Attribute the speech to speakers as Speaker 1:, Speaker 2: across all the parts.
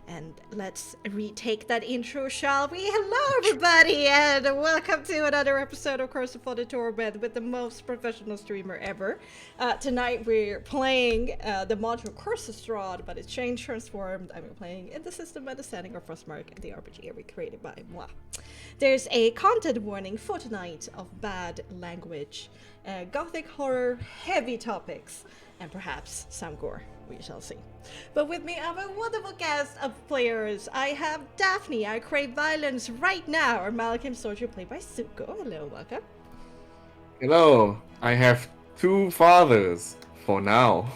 Speaker 1: And let's retake that intro, shall we? Hello, everybody, and welcome to another episode of Curse of the Torment with the most professional streamer ever. Tonight we're playing the module Cursestrad, but it's changed, transformed, and we're playing in the system and the setting of Frostmark and the RPG we created by moi. There's a content warning for tonight of bad language, gothic horror, heavy topics, and perhaps some gore. We shall see. But with me, I have a wonderful cast of players. I have Daphne, I crave violence right now, or Malcolm Soldier, played by Suko. Hello, welcome.
Speaker 2: Hello, I have two fathers for now.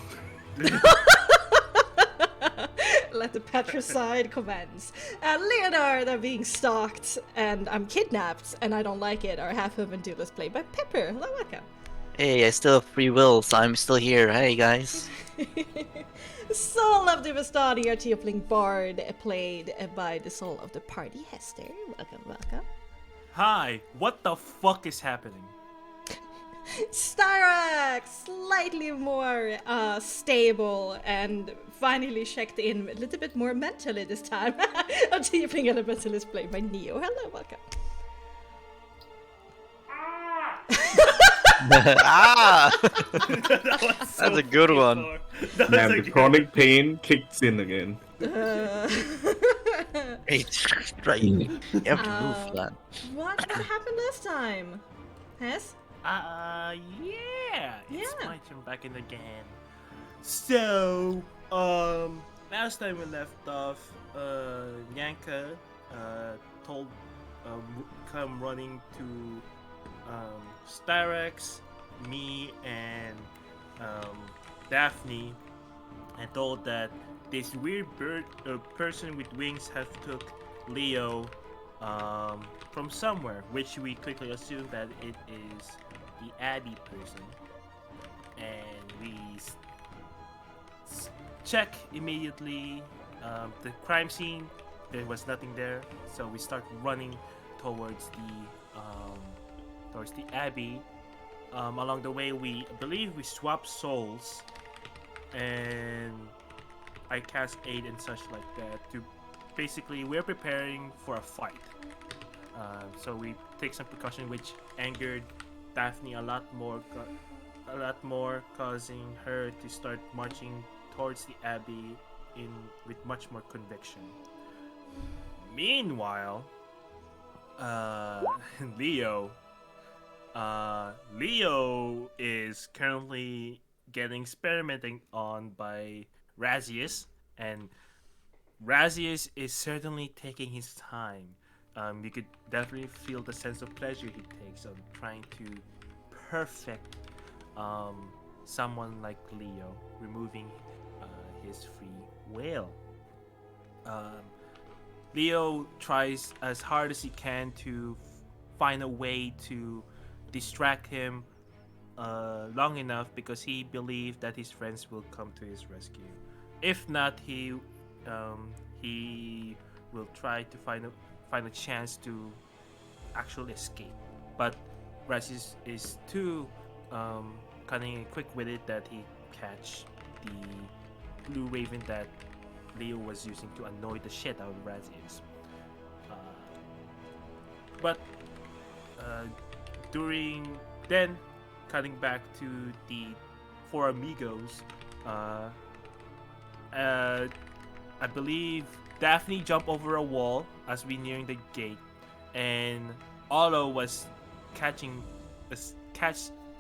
Speaker 1: Let the patricide commence. Leonard, I'm being stalked, and I'm kidnapped, and I don't like it. Our half-human dude is played by Pepper. Hello, welcome.
Speaker 3: Hey, I still have free will, so I'm still here. Hey, guys.
Speaker 1: Soul of the Vistani, our tiefling bard, played by the soul of the party, Hester. Welcome, welcome.
Speaker 4: Hi, what the fuck is happening?
Speaker 1: Styrax, slightly more stable and finally checked in a little bit more mentally this time. Our tiefling elemental is played by Neo. Hello, welcome.
Speaker 3: Ah!
Speaker 4: That's
Speaker 3: a good one.
Speaker 2: Man, the chronic pain kicks in again.
Speaker 3: Hey, right. You have to move for that.
Speaker 1: What happened last time? Hess?
Speaker 4: Yeah. It's
Speaker 1: Yeah.
Speaker 4: my turn back in again. So, last time we left off, Yanka, told, come running to, Styrax, me, and, Daphne, and told that this weird bird, person with wings have took Leo, from somewhere, which we quickly assume that it is the Abbey person, and we check immediately the crime scene. There was nothing there, so we start running towards the Abbey. Along the way, we believe we swap souls, and I cast aid and such like that. To basically, we're preparing for a fight. So we take some precaution, which angered Daphne a lot more, causing her to start marching towards the Abbey with much more conviction. Meanwhile, Leo is currently getting experimented on by Razius, and Razius is certainly taking his time. You could definitely feel the sense of pleasure he takes on trying to perfect someone like Leo, removing his free will. Leo tries as hard as he can to find a way to distract him long enough, because he believed that his friends will come to his rescue. If not, he will try to find a chance to actually escape. But Razius is too cunning and quick-witted that he catch the blue raven that Leo was using to annoy the shit out of Razius. But during then, cutting back to the four amigos, I believe Daphne jumped over a wall as we nearing the gate, and Olo was catch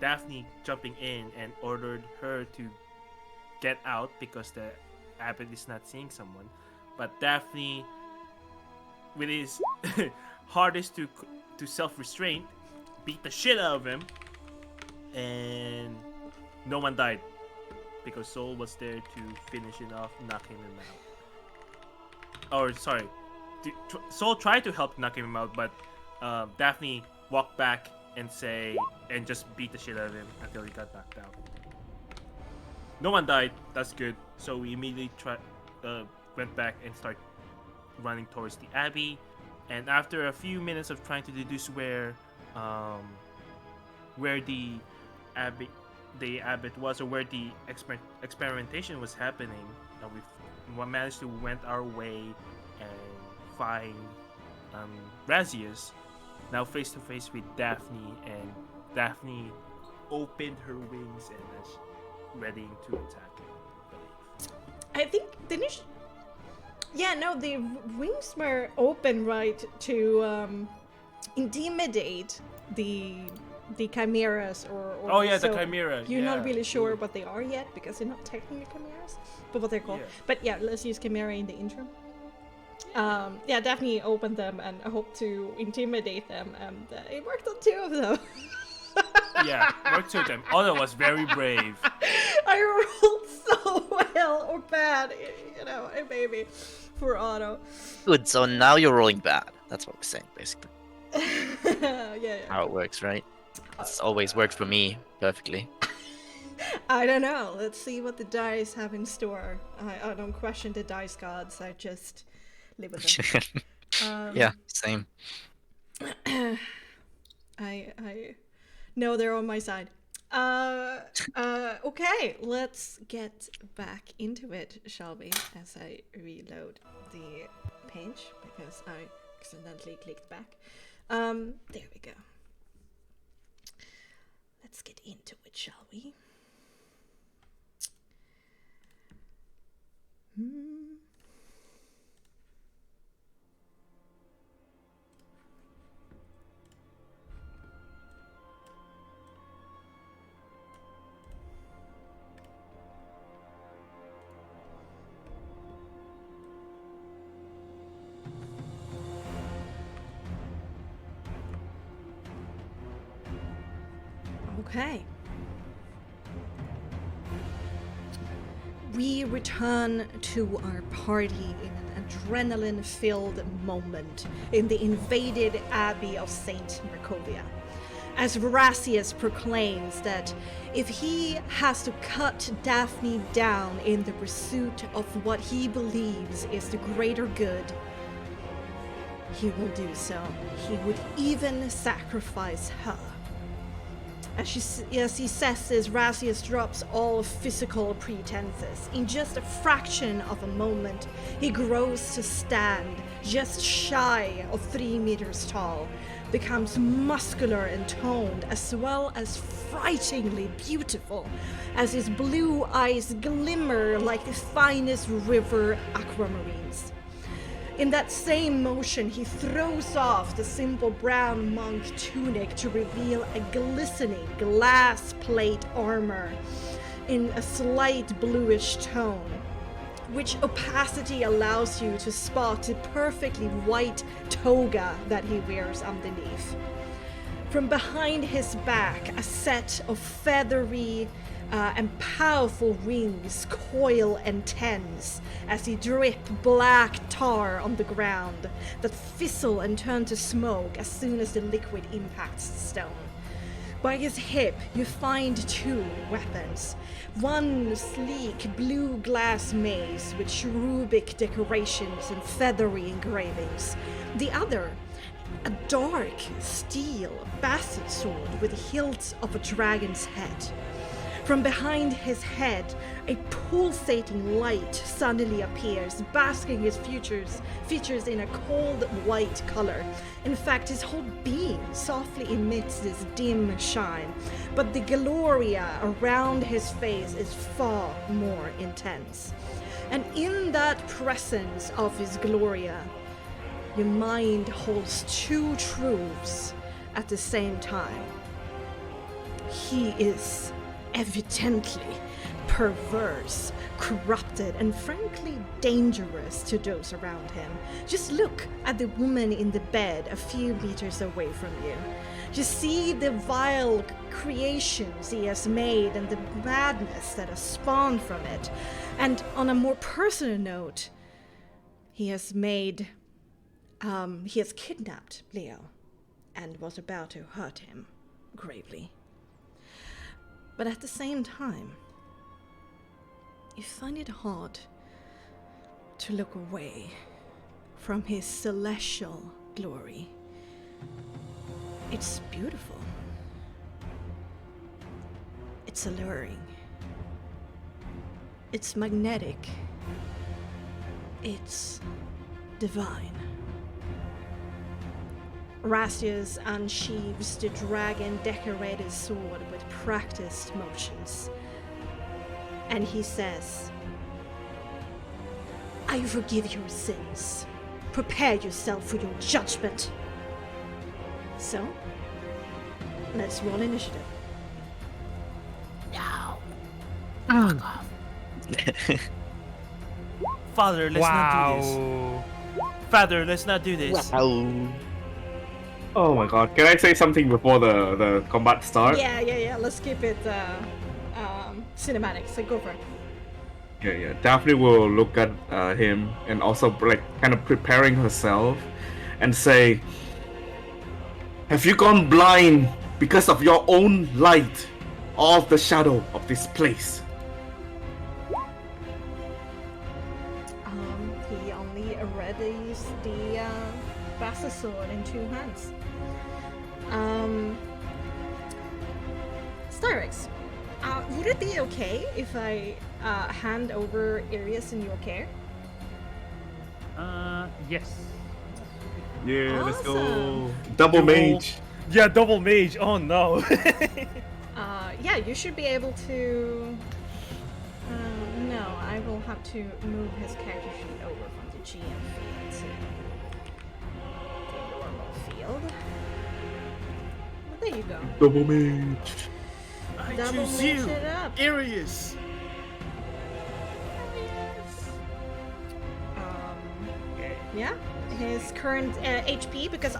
Speaker 4: Daphne jumping in and ordered her to get out because the abbot is not seeing someone. But Daphne, with his hardest to self-restraint, beat the shit out of him, and no one died because Soul was there to finish it off, knocking him out. Or sorry, Soul tried to help knock him out, but Daphne walked back and just beat the shit out of him until he got knocked out. No one died. That's good. So we immediately went back and started running towards the Abbey. And after a few minutes of trying to deduce where the abbot was, or where the experimentation was happening, managed to went our way and find Razius, now face to face with Daphne, and Daphne opened her wings and is ready to attack him.
Speaker 1: I think didn't she... Yeah, no, the wings were open, right, to intimidate the chimeras or
Speaker 4: Oh yeah,
Speaker 1: so
Speaker 4: the chimera.
Speaker 1: You're
Speaker 4: yeah.
Speaker 1: not really sure what they are yet because they're not technically chimeras, but what they're called.
Speaker 4: Yeah.
Speaker 1: But yeah, let's use chimera in the intro. Yeah, Daphne opened them and hoped to intimidate them, and it worked on 2 of them.
Speaker 4: Yeah, worked to them. Otto was very brave.
Speaker 1: I rolled so well or bad, you know, maybe for Otto.
Speaker 3: Good. So now you're rolling bad. That's what we're saying, basically.
Speaker 1: Yeah.
Speaker 3: How it works, right? It's always worked for me perfectly.
Speaker 1: I don't know. Let's see what the dice have in store. I don't question the dice gods. I just live with them.
Speaker 3: Yeah, same.
Speaker 1: I know they're on my side. Okay, let's get back into it, shall we? As I reload the page because I accidentally clicked back. There we go. Let's get into it, shall we? Okay. We return to our party in an adrenaline-filled moment in the invaded Abbey of Saint Markovia, as Verasius proclaims that if he has to cut Daphne down in the pursuit of what he believes is the greater good, he will do so. He would even sacrifice her. As he says this, Razius drops all physical pretenses. In just a fraction of a moment, he grows to stand just shy of 3 meters tall, becomes muscular and toned, as well as frighteningly beautiful, as his blue eyes glimmer like the finest river aquamarines. In that same motion, he throws off the simple brown monk tunic to reveal a glistening glass plate armor in a slight bluish tone, which opacity allows you to spot the perfectly white toga that he wears underneath. From behind his back, a set of feathery and powerful rings coil and tense as he drip black tar on the ground that fizzle and turn to smoke as soon as the liquid impacts the stone. By his hip, you find 2 weapons. One sleek blue glass mace with cherubic decorations and feathery engravings. The other, a dark steel basset sword with the hilt of a dragon's head. From behind his head, a pulsating light suddenly appears, basking his features in a cold white color. In fact, his whole being softly emits this dim shine, but the Gloria around his face is far more intense. And in that presence of his Gloria, your mind holds 2 truths at the same time. He is evidently perverse, corrupted, and frankly dangerous to those around him. Just look at the woman in the bed a few meters away from you. Just see the vile creations he has made and the madness that has spawned from it. And on a more personal note, he has kidnapped Leo and was about to hurt him gravely. But at the same time, you find it hard to look away from his celestial glory. It's beautiful. It's alluring. It's magnetic. It's divine. Rastius unsheathes the dragon-decorated sword with practiced motions. And he says, I forgive your sins. Prepare yourself for your judgment. So, let's roll initiative.
Speaker 4: Father, let's not do this. Father, let's not do this.
Speaker 3: Wow.
Speaker 2: Oh my god. Can I say something before the combat starts?
Speaker 1: Yeah. Let's keep it cinematic. So go for it.
Speaker 2: Yeah. Daphne will look at him and also like kind of preparing herself and say, have you gone blind because of your own light or of the shadow of this place?
Speaker 1: He only readies the Basta sword in 2 hands. Styrix, would it be okay if I hand over areas in your care?
Speaker 5: Yes.
Speaker 2: Yeah, let's go.
Speaker 1: Awesome.
Speaker 2: Double mage.
Speaker 4: Yeah, double mage. Oh no.
Speaker 1: Yeah, you should be able to. No, I will have to move his character sheet over from the GM field to the normal field. Well, there you go.
Speaker 2: Double mage.
Speaker 4: I
Speaker 1: Double
Speaker 4: choose
Speaker 1: mage
Speaker 4: you,
Speaker 1: it up.
Speaker 4: Arius.
Speaker 1: Yeah, his current HP because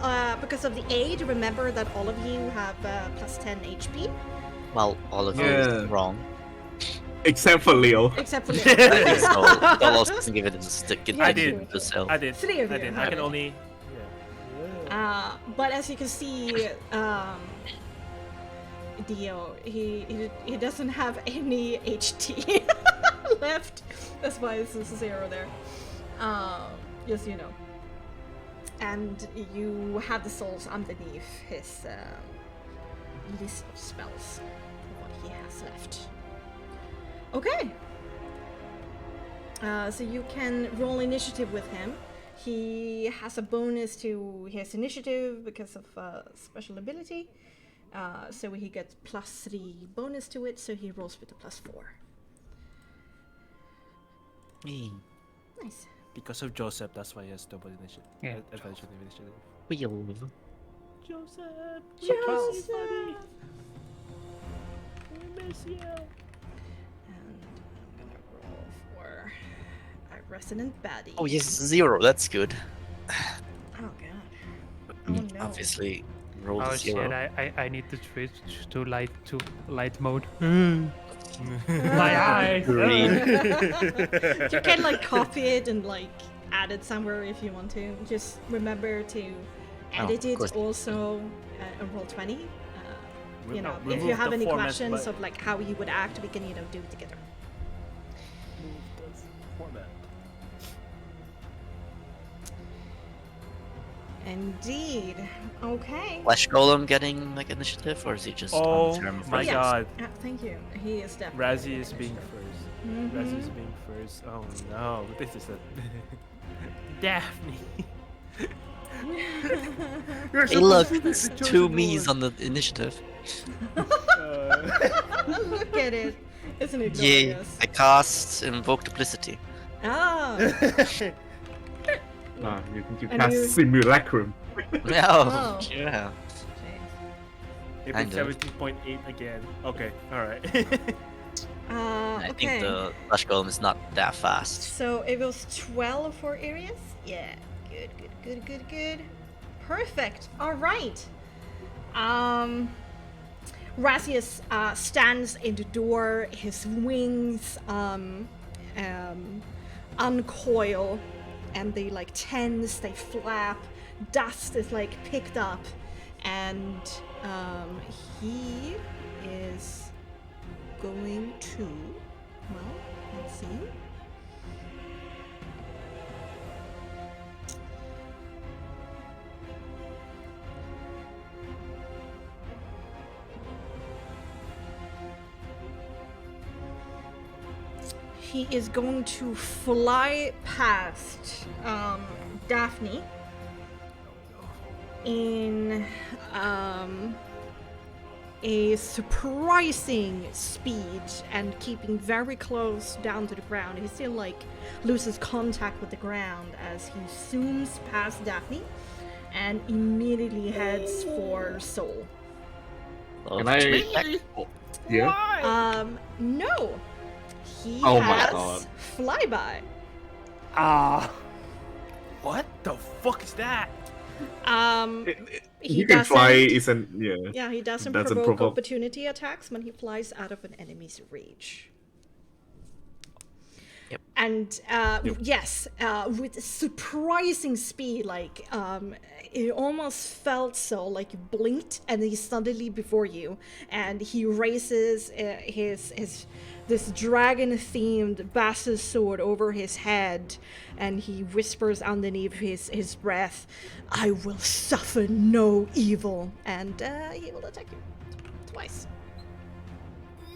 Speaker 1: of the aid. Remember that all of you have plus 10 HP,
Speaker 3: Well, all of you
Speaker 2: Yeah.
Speaker 3: is wrong.
Speaker 2: Except for Leo.
Speaker 1: except for
Speaker 3: I think so.
Speaker 1: Leo.
Speaker 3: Dolos doesn't give it a stick. It
Speaker 1: I
Speaker 4: did.
Speaker 3: to self.
Speaker 4: I did.
Speaker 1: Three of
Speaker 4: I
Speaker 1: you
Speaker 4: did.
Speaker 1: have
Speaker 4: I can
Speaker 1: it.
Speaker 4: only. Yeah.
Speaker 1: But as you can see, Dio, he doesn't have any HT left. That's why it's a 0 there. Just you know. And you have the souls underneath his list of spells, what he has left. Okay. So you can roll initiative with him. He has a bonus to his initiative because of special ability. So he gets +3 bonus to it, so he rolls with a +4.
Speaker 3: Me.
Speaker 1: Nice.
Speaker 4: Because of Joseph, that's why he has double initiative.
Speaker 5: Yeah.
Speaker 4: Advantage of initiative.
Speaker 3: Wheel.
Speaker 4: Joseph.
Speaker 1: Joseph!
Speaker 4: We miss you.
Speaker 1: And I'm gonna roll for a resident baddie.
Speaker 3: Oh yes, 0. That's good.
Speaker 1: Oh god. Oh no.
Speaker 3: Obviously, roll
Speaker 5: Oh
Speaker 3: 0.
Speaker 5: shit! I need to switch to light mode. My eyes.
Speaker 3: Green.
Speaker 1: You can like copy it and like add it somewhere if you want to. Just remember to edit
Speaker 3: of
Speaker 1: it
Speaker 3: course.
Speaker 1: also on Roll20. You know, if
Speaker 4: remove
Speaker 1: you have
Speaker 4: the
Speaker 1: any
Speaker 4: format,
Speaker 1: questions
Speaker 4: but-
Speaker 1: of like how you would act, we can do it together.
Speaker 4: Format.
Speaker 1: Indeed. Okay.
Speaker 3: Flash Golem getting like initiative, or is he just
Speaker 4: Oh
Speaker 3: on term
Speaker 4: my
Speaker 3: first?
Speaker 4: God.
Speaker 1: Thank you. He is definitely.
Speaker 4: Razzie is being first.
Speaker 1: Mhm.
Speaker 4: Razzie is being first. Oh no, this is a Daphne. You're
Speaker 3: Hey, look,
Speaker 4: supposed to be
Speaker 3: it's
Speaker 4: the
Speaker 3: 2
Speaker 4: chosen
Speaker 3: me's
Speaker 4: one.
Speaker 3: on the initiative.
Speaker 1: Look at it. Isn't it
Speaker 3: Yay!
Speaker 1: glorious?
Speaker 3: I cast Invoke Duplicity.
Speaker 1: Ah.
Speaker 2: You
Speaker 1: And
Speaker 2: cast
Speaker 1: you-
Speaker 2: Simulacrum.
Speaker 3: Oh,
Speaker 1: Oh.
Speaker 3: yeah.
Speaker 4: It
Speaker 3: Kind
Speaker 4: was
Speaker 3: of.
Speaker 4: 17.8 again. Okay, alright.
Speaker 3: I
Speaker 1: Okay.
Speaker 3: think the Flash Golem is not that fast.
Speaker 1: So it was 12 for areas? Yeah. Good. Perfect. All right. Razius stands in the door. His wings uncoil, and they like tense. They flap. Dust is like picked up, and he is going to. Well, let's see. he is going to fly past Daphne in a surprising speed and keeping very close down to the ground. He still like loses contact with the ground as he zooms past Daphne and immediately heads for Soul.
Speaker 2: Can I? Yeah.
Speaker 1: No. He
Speaker 2: Oh my
Speaker 1: has
Speaker 2: God.
Speaker 1: flyby.
Speaker 4: What the fuck is that?
Speaker 1: He
Speaker 2: can fly.
Speaker 1: doesn't-
Speaker 2: Isn't yeah.
Speaker 1: Yeah, he doesn't
Speaker 2: Doesn't
Speaker 1: provoke
Speaker 2: provoke.
Speaker 1: opportunity attacks when he flies out of an enemy's reach.
Speaker 3: Yep.
Speaker 1: And yes, with surprising speed, like it almost felt so like you blinked and he's suddenly before you, and he raises his this dragon-themed Bassus sword over his head, and he whispers underneath his breath, "I will suffer no evil," and he will attack you twice.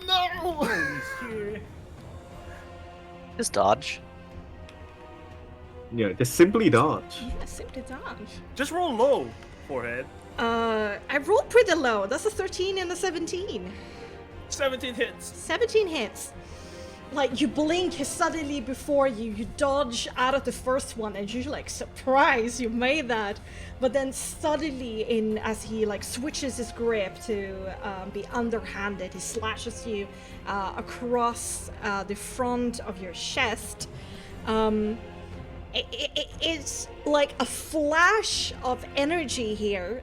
Speaker 4: No! Holy shit.
Speaker 3: Just dodge.
Speaker 2: Yeah, just simply dodge.
Speaker 1: Yeah, simply dodge.
Speaker 4: Just roll low, forehead.
Speaker 1: I rolled pretty low. That's a 13 and a 17.
Speaker 4: 17 hits.
Speaker 1: 17 hits. Like, you blink suddenly before you dodge out of the first one, and you're like, surprise, you made that. But then suddenly, as he like switches his grip to be underhanded, he slashes you across the front of your chest. It's like a flash of energy here.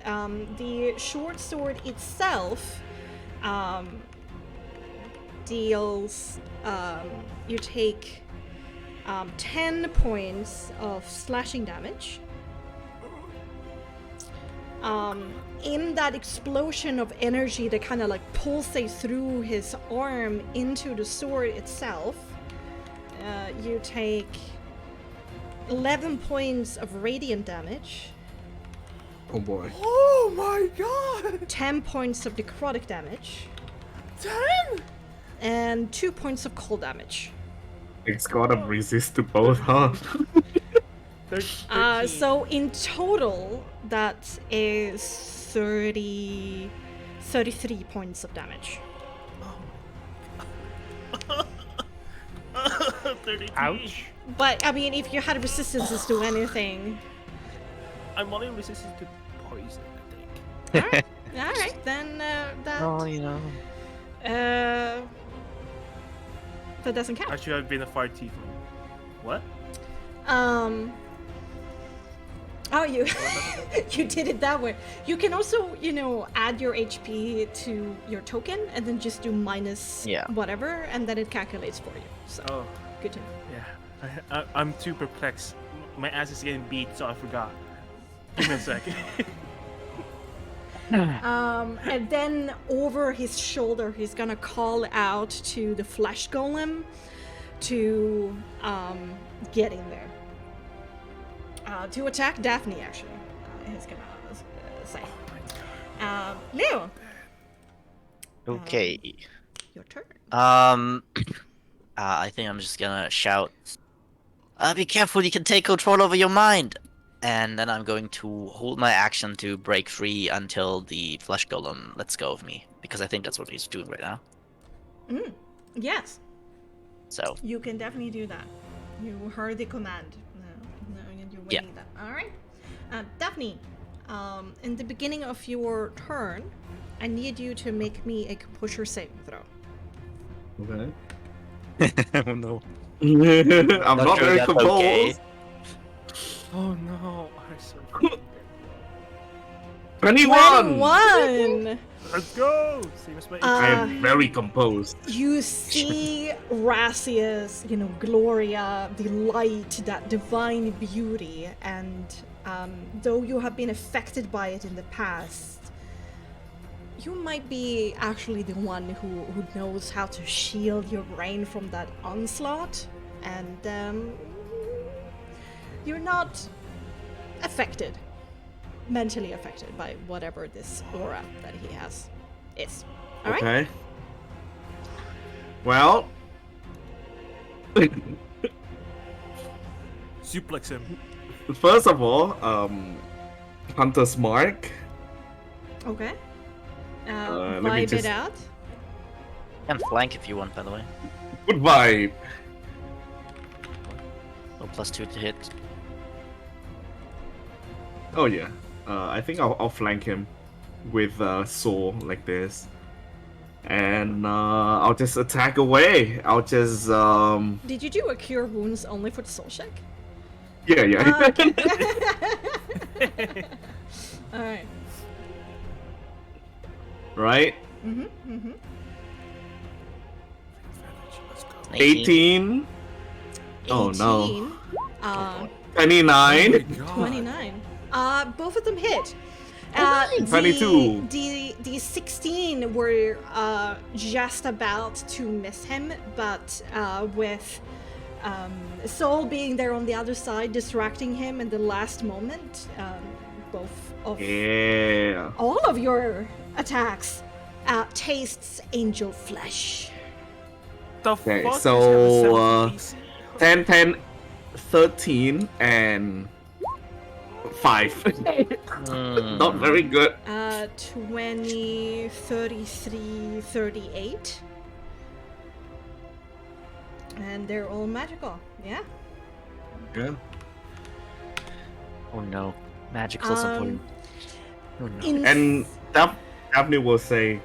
Speaker 1: The short sword itself deals, you take 10 points of slashing damage. In that explosion of energy that kind of like pulsates through his arm into the sword itself, you take 11 points of radiant damage,
Speaker 2: Oh boy.
Speaker 4: Oh my god!
Speaker 1: 10 points of necrotic damage,
Speaker 4: 10?
Speaker 1: and 2 points of cold damage.
Speaker 2: It's gotta resist to both, huh?
Speaker 4: 13.
Speaker 1: So in total, that is 33 points of damage.
Speaker 4: 33.
Speaker 5: Ouch.
Speaker 1: But I mean, if you had resistances to anything,
Speaker 4: I'm only resistant to poison, I think.
Speaker 1: all right, then that
Speaker 3: Oh, you know.
Speaker 1: that doesn't count.
Speaker 4: I should have been a far tiefling. What?
Speaker 1: Oh, you you did it that way. You can also, add your HP to your token and then just do minus
Speaker 3: Yeah.
Speaker 1: whatever, and then it calculates for you. So
Speaker 4: Oh,
Speaker 1: good to know.
Speaker 4: yeah. I'm too perplexed. My ass is getting beat, so I forgot. Give me a second.
Speaker 1: And then over his shoulder, he's gonna call out to the flesh golem to get in there. To attack Daphne, actually. He's gonna say. Leo,
Speaker 3: Okay.
Speaker 1: your turn.
Speaker 3: I think I'm just gonna shout, be careful, you can take control over your mind! And then I'm going to hold my action to break free until the flesh golem lets go of me, because I think that's what he's doing right now.
Speaker 1: Yes,
Speaker 3: So,
Speaker 1: you can definitely do that. You heard the command. No, you're
Speaker 3: Yeah.
Speaker 1: waiting that. All right. Daphne, in the beginning of your turn, I need you to make me a composure saving throw.
Speaker 2: Okay.
Speaker 3: oh no.
Speaker 2: I'm not
Speaker 3: sure
Speaker 2: very
Speaker 3: that's
Speaker 2: composed.
Speaker 3: okay.
Speaker 4: Oh no, I'm so
Speaker 2: 21!
Speaker 1: 21!
Speaker 4: Let's go! Same as my
Speaker 2: I am very composed.
Speaker 1: You see Rassia's, Gloria, the light, that divine beauty, and though you have been affected by it in the past, you might be actually the one who knows how to shield your brain from that onslaught, and you're not affected, mentally affected by whatever this aura that he has is. All right?
Speaker 2: Okay. Well,
Speaker 4: Suplex him.
Speaker 2: First of all, Hunter's Mark.
Speaker 1: Okay.
Speaker 2: Let me
Speaker 1: Vibe
Speaker 2: just-
Speaker 1: it out.
Speaker 3: You can flank if you want, by the way.
Speaker 2: Good vibe.
Speaker 3: Oh, +2 to hit.
Speaker 2: Oh yeah. I think I'll flank him with Soul like this. And I'll just attack away. I'll just
Speaker 1: Did you do a cure wounds only for the soul check?
Speaker 2: yeah.
Speaker 1: Okay. All right.
Speaker 2: Right?
Speaker 1: Mm-hmm.
Speaker 4: Let's go.
Speaker 2: 18. Oh no.
Speaker 1: 18.
Speaker 2: 29.
Speaker 1: 29. Both of them hit.
Speaker 2: 22.
Speaker 1: The 16 were just about to miss him, but with Soul being there on the other side, distracting him in the last moment, both of
Speaker 2: Yeah.
Speaker 1: all of your attacks tastes angel flesh.
Speaker 4: The
Speaker 2: Okay,
Speaker 4: fuck
Speaker 2: so,
Speaker 4: is have a
Speaker 2: 10, 10, 13, and 5. Not very good.
Speaker 1: 20, 33, 38. And they're all magical, yeah?
Speaker 2: Yeah.
Speaker 3: Oh no. Magical support. Oh no.
Speaker 2: And Daphne will say,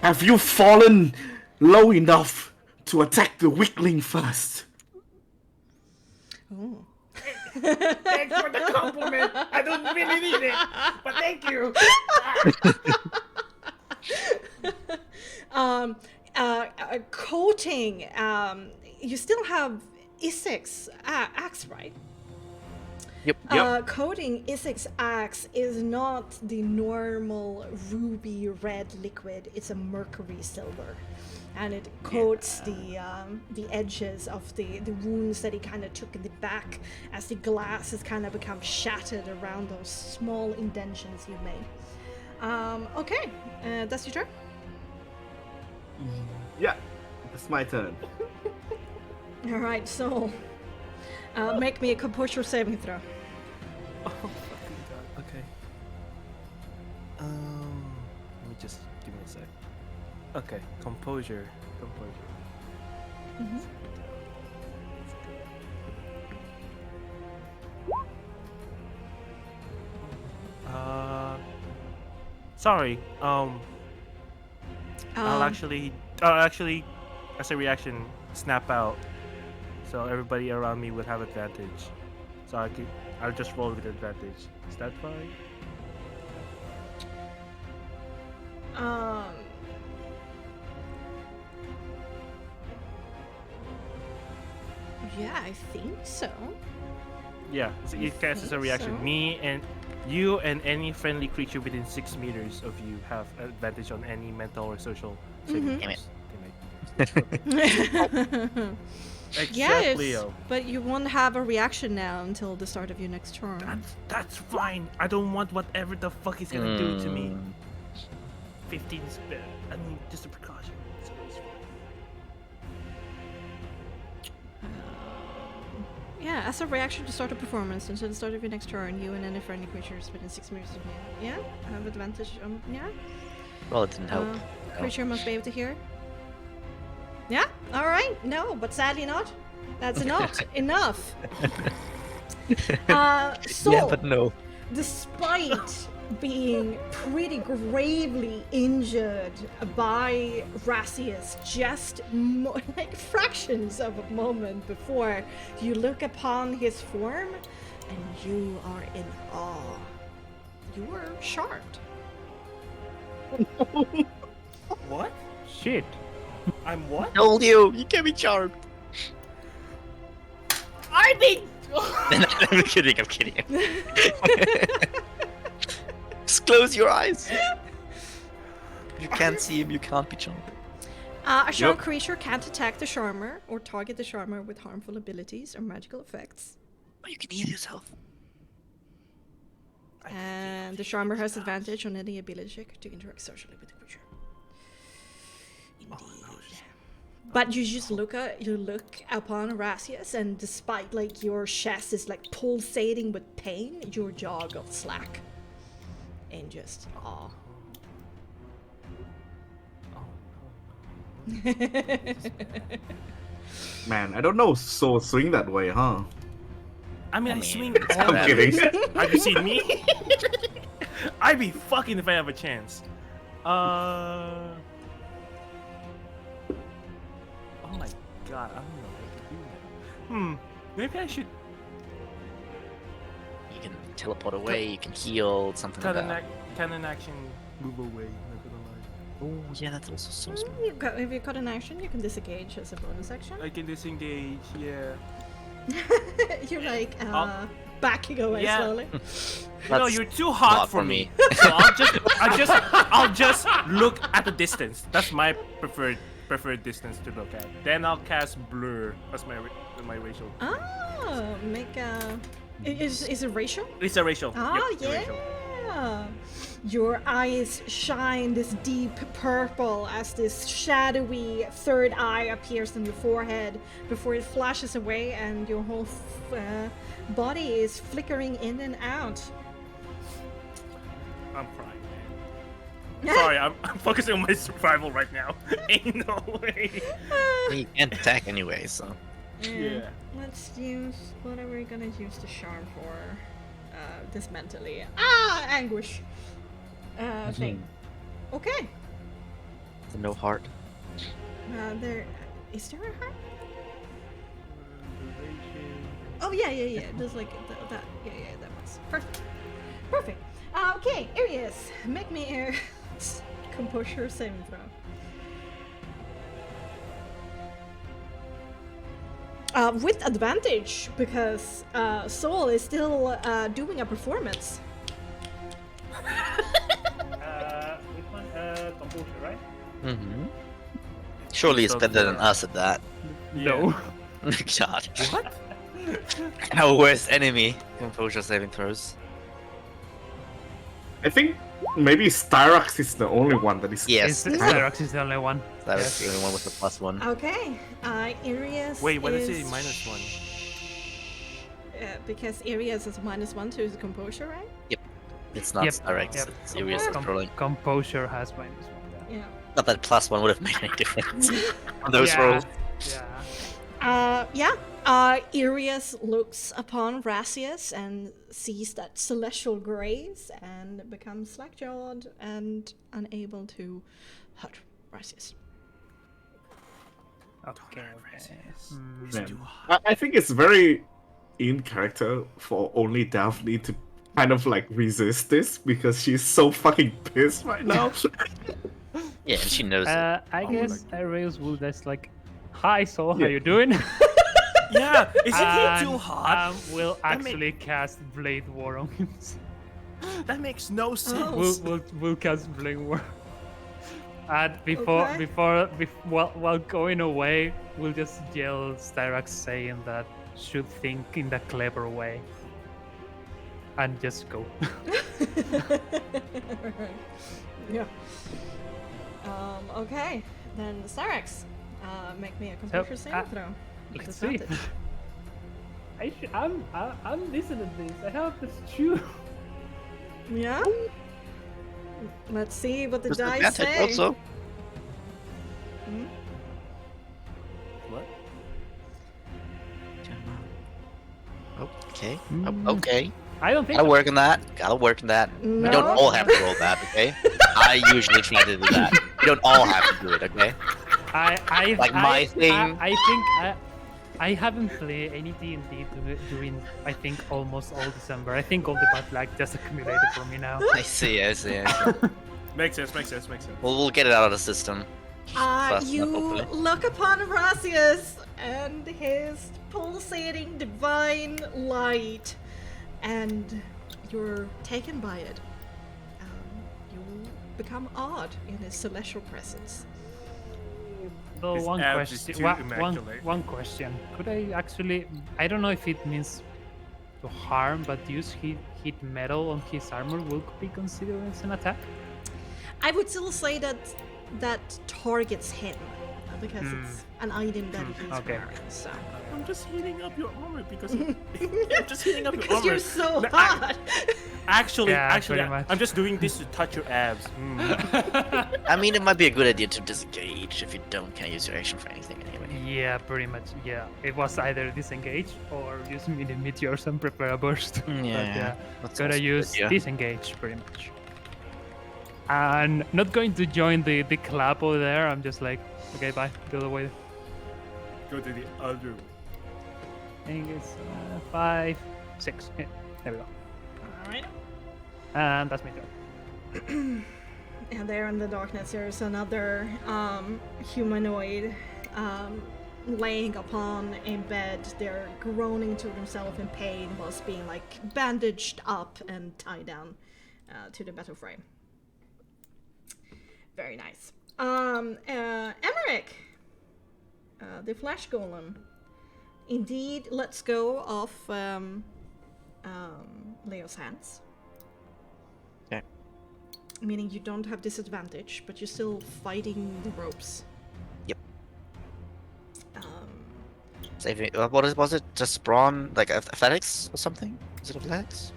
Speaker 2: "Have you fallen low enough to attack the weakling first?"
Speaker 1: Oh.
Speaker 4: Thanks for the compliment. I don't really need it, but thank you.
Speaker 1: Coating, you still have Issek's axe, right?
Speaker 3: Yep.
Speaker 1: Coating Issek's axe is not the normal ruby red liquid, it's a mercury silver. And it coats the edges of the wounds that he kind of took in the back as the glass has kind of become shattered around those small indentions you made. Okay, that's your turn.
Speaker 2: Yeah, it's my turn.
Speaker 1: All right, so make me a composure saving throw.
Speaker 4: Oh fucking god. Okay. Let me just give me a sec. Okay, composure. Sorry. I'll actually, as a reaction, snap out, so everybody around me would have advantage. So I'll just roll with advantage. Is that fine?
Speaker 1: Yeah, I think so.
Speaker 4: Yeah, so it counts as a
Speaker 1: think
Speaker 4: reaction.
Speaker 1: so.
Speaker 4: Me and you and any friendly creature within 6 meters of you have advantage on any mental or social saving
Speaker 3: Damn it.
Speaker 4: throws. Except
Speaker 1: Yes,
Speaker 4: Leo.
Speaker 1: but you won't have a reaction now until the start of your next turn.
Speaker 4: That's fine. I don't want whatever the fuck he's gonna do to me.
Speaker 3: Mm.
Speaker 4: 15 is better. I mean, just a precaution. So it's fine.
Speaker 1: Yeah, as a reaction to start a performance until the start of your next turn, you and any friendly creatures within 6 meters of you. Yeah, have advantage. Yeah.
Speaker 3: Well, it didn't help.
Speaker 1: Creature must be able to hear. Yeah. All right. No, but sadly not. That's not enough. So,
Speaker 3: Yeah, but no.
Speaker 1: despite being pretty gravely injured by Rassius just like fractions of a moment before, you look upon his form and you are in awe. You are sharped.
Speaker 4: What?
Speaker 5: Shit.
Speaker 4: I'm what?
Speaker 3: Told you! You can't be charmed!
Speaker 4: I think.
Speaker 3: I'm kidding. Just close your eyes. You can't see him, you can't be charmed.
Speaker 1: A charmed
Speaker 2: Yep.
Speaker 1: creature can't attack the charmer or target the charmer with harmful abilities or magical effects.
Speaker 3: Oh, you can heal yourself.
Speaker 1: And the charmer has advantage on any ability check to interact socially with the creature. Indeed. But you just look upon Erasius, and despite like your chest is like pulsating with pain, your jaw got slack. And just awe.
Speaker 2: Man, I don't know. So swing that way, huh?
Speaker 4: I mean,
Speaker 3: I
Speaker 4: I
Speaker 3: mean,
Speaker 4: swing.
Speaker 2: I'm kidding.
Speaker 4: Have you seen me? I'd be fucking if I have a chance. Oh my god, I don't know what to do now. Maybe I should
Speaker 3: You can teleport away, you can heal, something like that.
Speaker 4: cut an action, move away.
Speaker 3: Oh, yeah, that's also so smart.
Speaker 1: If you cut an action, you can disengage as a bonus action.
Speaker 4: I can disengage, yeah.
Speaker 1: You're like backing away
Speaker 4: Yeah.
Speaker 1: slowly.
Speaker 4: No,
Speaker 3: That's
Speaker 4: you're too
Speaker 3: a
Speaker 4: hot
Speaker 3: lot
Speaker 4: for
Speaker 3: for
Speaker 4: me.
Speaker 3: me.
Speaker 4: So I'll just look at the distance. That's my preferred distance to look at. Then I'll cast blur as my racial.
Speaker 1: Oh, make a. Is it racial?
Speaker 4: It's a racial.
Speaker 1: Oh,
Speaker 4: Yep, it's a racial.
Speaker 1: yeah. Your eyes shine this deep purple as this shadowy third eye appears on your forehead before it flashes away and your whole body is flickering in and out.
Speaker 4: I'm crying, man. Sorry, I'm focusing on my survival right now. Ain't no way.
Speaker 3: You can't attack anyway, so.
Speaker 4: Yeah.
Speaker 1: Let's use whatever we're gonna use the charm for. This mentally. Anguish. Thing. Okay.
Speaker 3: No heart.
Speaker 1: There. Is there a heart? Oh yeah. There's like that. Yeah, that was perfect. Perfect. Okay, Arius, make me a composure saving throw. With advantage, because Soul is still doing a performance.
Speaker 5: Which one? Composure, right?
Speaker 3: Mm-hmm. Surely it's
Speaker 4: So
Speaker 3: better than
Speaker 4: good.
Speaker 3: us at that.
Speaker 5: No.
Speaker 3: God.
Speaker 4: What?
Speaker 3: Our worst enemy. Composure saving throws.
Speaker 2: I think maybe Styrax is the only one that is.
Speaker 3: Yes.
Speaker 5: Styrax is the only one.
Speaker 3: That was the only one with the +1.
Speaker 1: Okay, Arius.
Speaker 4: Wait, what is
Speaker 1: is
Speaker 4: it? -1.
Speaker 1: Because Arius is -1 to his composure, right?
Speaker 3: It's not
Speaker 5: Yep.
Speaker 3: Styrax,
Speaker 5: Yep.
Speaker 3: it's serious controlling.
Speaker 5: Composure has -1.
Speaker 1: Yeah.
Speaker 3: Not that +1 would have made any difference on those
Speaker 5: Yeah.
Speaker 3: rolls.
Speaker 5: Yeah.
Speaker 1: Arius looks upon Rasius and sees that celestial grace and becomes slack-jawed and unable to hurt Rasius.
Speaker 5: Okay.
Speaker 2: Man. I think it's very in character for only Daphne to kind of like resist this because she's so fucking pissed right now.
Speaker 3: Yeah, and she knows it.
Speaker 5: I guess Arius will just like, hi, Soul, how
Speaker 2: Yeah.
Speaker 5: you doing?
Speaker 4: Yeah, isn't he
Speaker 5: And,
Speaker 4: too hot?
Speaker 5: We'll
Speaker 4: That
Speaker 5: actually cast Blade War on him.
Speaker 4: That makes no sense.
Speaker 1: Oh.
Speaker 5: We'll cast Blade War. And
Speaker 1: Okay.
Speaker 5: while going away, we'll just yell Styrax saying that should think in the clever way. And just go.
Speaker 1: Yeah. Okay, then Styrax, make me a composure saving throw. with
Speaker 5: Let's see.
Speaker 1: advantage.
Speaker 5: I'm listening to this. I have this true.
Speaker 1: Yeah. Let's see what the
Speaker 3: There's
Speaker 1: dice
Speaker 3: advantage
Speaker 1: say.
Speaker 3: also.
Speaker 1: Hmm?
Speaker 4: What?
Speaker 3: Okay.
Speaker 5: Mm.
Speaker 3: Okay.
Speaker 5: I don't think.
Speaker 3: Gotta work on that. Gotta work on that. We don't
Speaker 1: No.
Speaker 3: all have to roll that, okay? I usually try to do that. We don't all have to do it, okay? Like my thing.
Speaker 5: I think I haven't played any D&D during I think almost all December. I think all the bad luck just accumulated for me now.
Speaker 3: I see.
Speaker 4: Makes sense.
Speaker 3: We'll get it out of the system. Fast
Speaker 1: You
Speaker 3: enough, hopefully.
Speaker 1: look upon Rasius and his pulsating divine light, and you're taken by it. You become awed in his celestial presence.
Speaker 5: So
Speaker 4: His
Speaker 5: one
Speaker 4: abs is
Speaker 5: question.
Speaker 4: too
Speaker 5: One
Speaker 4: immaculate.
Speaker 5: question. Could I actually? I don't know if it means to harm, but use hit metal on his armor will be considered as an attack.
Speaker 1: I would still say that targets him. because it's an item that he's
Speaker 5: Okay.
Speaker 1: wearing. So
Speaker 4: I'm just heating up your armor because I'm just heating up your
Speaker 1: because
Speaker 4: armor.
Speaker 1: you're so
Speaker 4: No,
Speaker 1: hot.
Speaker 4: Actually,
Speaker 5: Yeah, pretty much.
Speaker 4: I'm just doing this to touch your abs.
Speaker 3: I mean, it might be a good idea to disengage if you can't use your action for anything anyway.
Speaker 5: Yeah, pretty much. Yeah, it was either disengage or use mini meteors and prepare a burst. But yeah,
Speaker 3: that's
Speaker 5: gotta
Speaker 3: also a good
Speaker 5: use
Speaker 3: idea.
Speaker 5: disengage pretty much. And not going to join the club over there. I'm just like, okay, bye. The other way.
Speaker 4: Go to the other way.
Speaker 5: I think it's 5, 6. Yeah, there we go.
Speaker 1: All right.
Speaker 5: And that's my turn.
Speaker 1: And there in the darkness, there's another humanoid laying upon a bed. They're groaning to themselves in pain whilst being like bandaged up and tied down to the metal frame. Very nice. Emmerich, the flesh golem. Indeed, let's go off Leo's hands.
Speaker 3: Okay.
Speaker 1: Meaning you don't have disadvantage, but you're still fighting the ropes.
Speaker 3: Yep. Saving. What was it? Just brawn, like athletics or something? Is it athletics?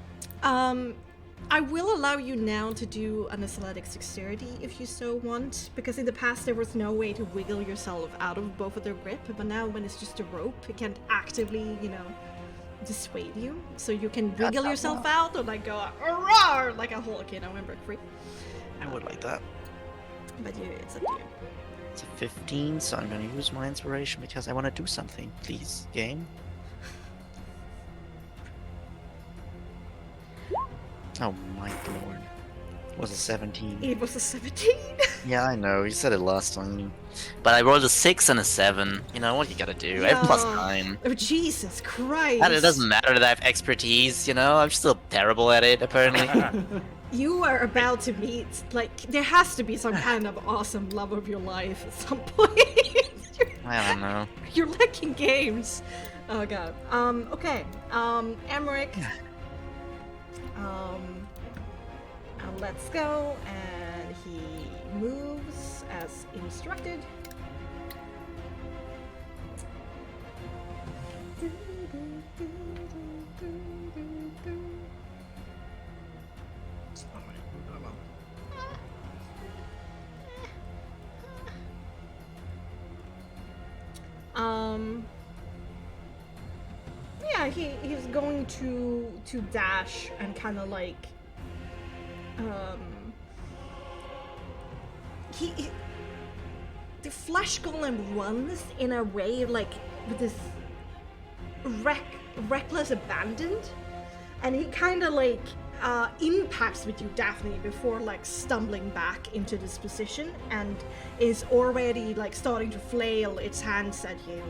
Speaker 1: I will allow you now to do an athletics dexterity if you so want, because in the past there was no way to wiggle yourself out of both of their grip, but now when it's just a rope, it can actively, dissuade you. So you can wiggle yourself out or like go roar like a Hulk, and break free.
Speaker 3: I would like that.
Speaker 1: But it's up to you.
Speaker 3: It's a 15, so I'm gonna use my inspiration because I want to do something. Please, game. Oh my lord. It was a 17.
Speaker 1: It was a 17.
Speaker 3: Yeah, I know. You said it last time. But I rolled a 6 and a 7. You know what you gotta do. I have plus
Speaker 1: Yeah.
Speaker 3: 9.
Speaker 1: Oh Jesus Christ!
Speaker 3: And it doesn't matter that I have expertise, I'm still terrible at it, apparently.
Speaker 1: You are about to meet, there has to be some kind of awesome love of your life at some point.
Speaker 3: I don't know.
Speaker 1: You're lacking games. Oh god. Okay. Emmerich. Let's go, and he moves as instructed. Yeah, he's going to dash and kind of like he the flesh golem runs in a way like with this reckless abandon, and he kind of like impacts with you, Daphne, before like stumbling back into this position, and is already like starting to flail its hands at you,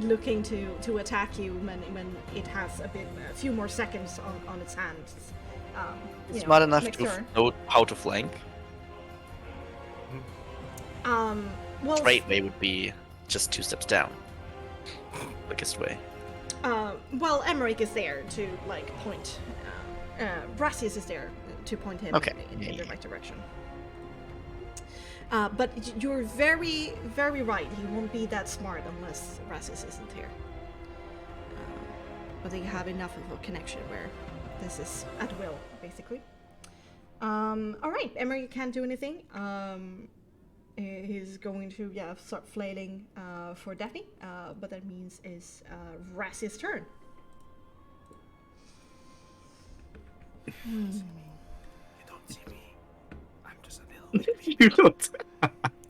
Speaker 1: looking to attack you when it has a few more seconds on its hands.
Speaker 3: It's smart enough
Speaker 1: next
Speaker 3: to
Speaker 1: turn.
Speaker 3: know how to flank.
Speaker 1: Well,
Speaker 3: Straight way would be just 2 steps down. Quickest way.
Speaker 1: well, Emmerich is there to like point. Brassius is there to point him
Speaker 3: Okay.
Speaker 1: in the right direction. But you're very, very right. He won't be that smart unless Brassius isn't here. But they have enough of a connection where this is at will, basically. All right, Emmerich can't do anything. He's going to start flailing for Daphne. But that means it's Brassius' turn.
Speaker 4: You don't see me. I'm just a little bit.
Speaker 2: You don't.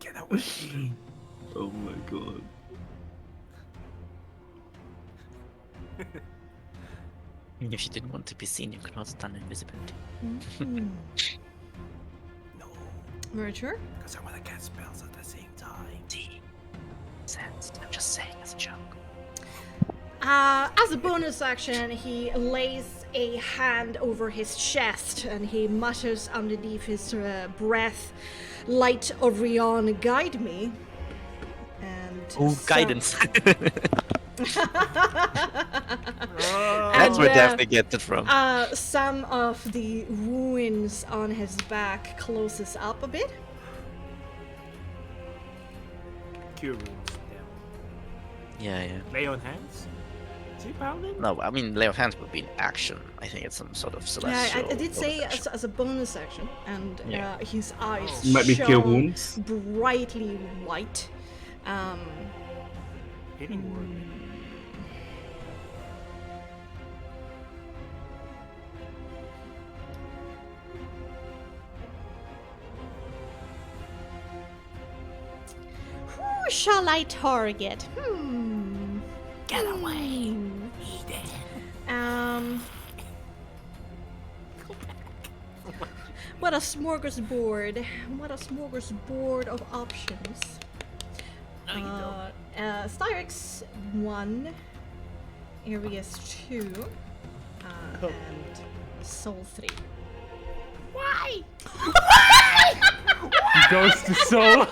Speaker 4: Get away.
Speaker 2: Oh my god.
Speaker 3: If you didn't want to be seen, you could also done invisibility.
Speaker 4: No,
Speaker 1: Very sure.
Speaker 4: because I want to cast spells at the same time.
Speaker 3: See? Sense. I'm just saying as a joke.
Speaker 1: As a bonus action, he lays a hand over his chest and he mutters underneath his breath, "Light of Rion, guide me." And
Speaker 3: Oh,
Speaker 1: so-
Speaker 3: guidance.
Speaker 1: And,
Speaker 3: That's where Daphne gets it from.
Speaker 1: some of the wounds on his back closes up a bit.
Speaker 4: cure wounds.
Speaker 3: Yeah, yeah.
Speaker 4: Lay on hands. Is he paladin?
Speaker 3: No, I mean, lay of hands would be an action. I think it's some sort of
Speaker 1: Yeah,
Speaker 3: celestial.
Speaker 1: I did say
Speaker 3: bonus action.
Speaker 1: as a bonus action, and
Speaker 3: Yeah.
Speaker 1: his eyes
Speaker 2: Might be cure
Speaker 1: shone
Speaker 2: wounds.
Speaker 1: brightly white.
Speaker 4: Hitting word.
Speaker 1: Who shall I target?
Speaker 6: Get away.
Speaker 1: What a smorgasbord! What a smorgasbord of options.
Speaker 4: No, you don't.
Speaker 1: Styrix 1, Areas 2, and Soul 3.
Speaker 6: Why?
Speaker 5: Goes to soul.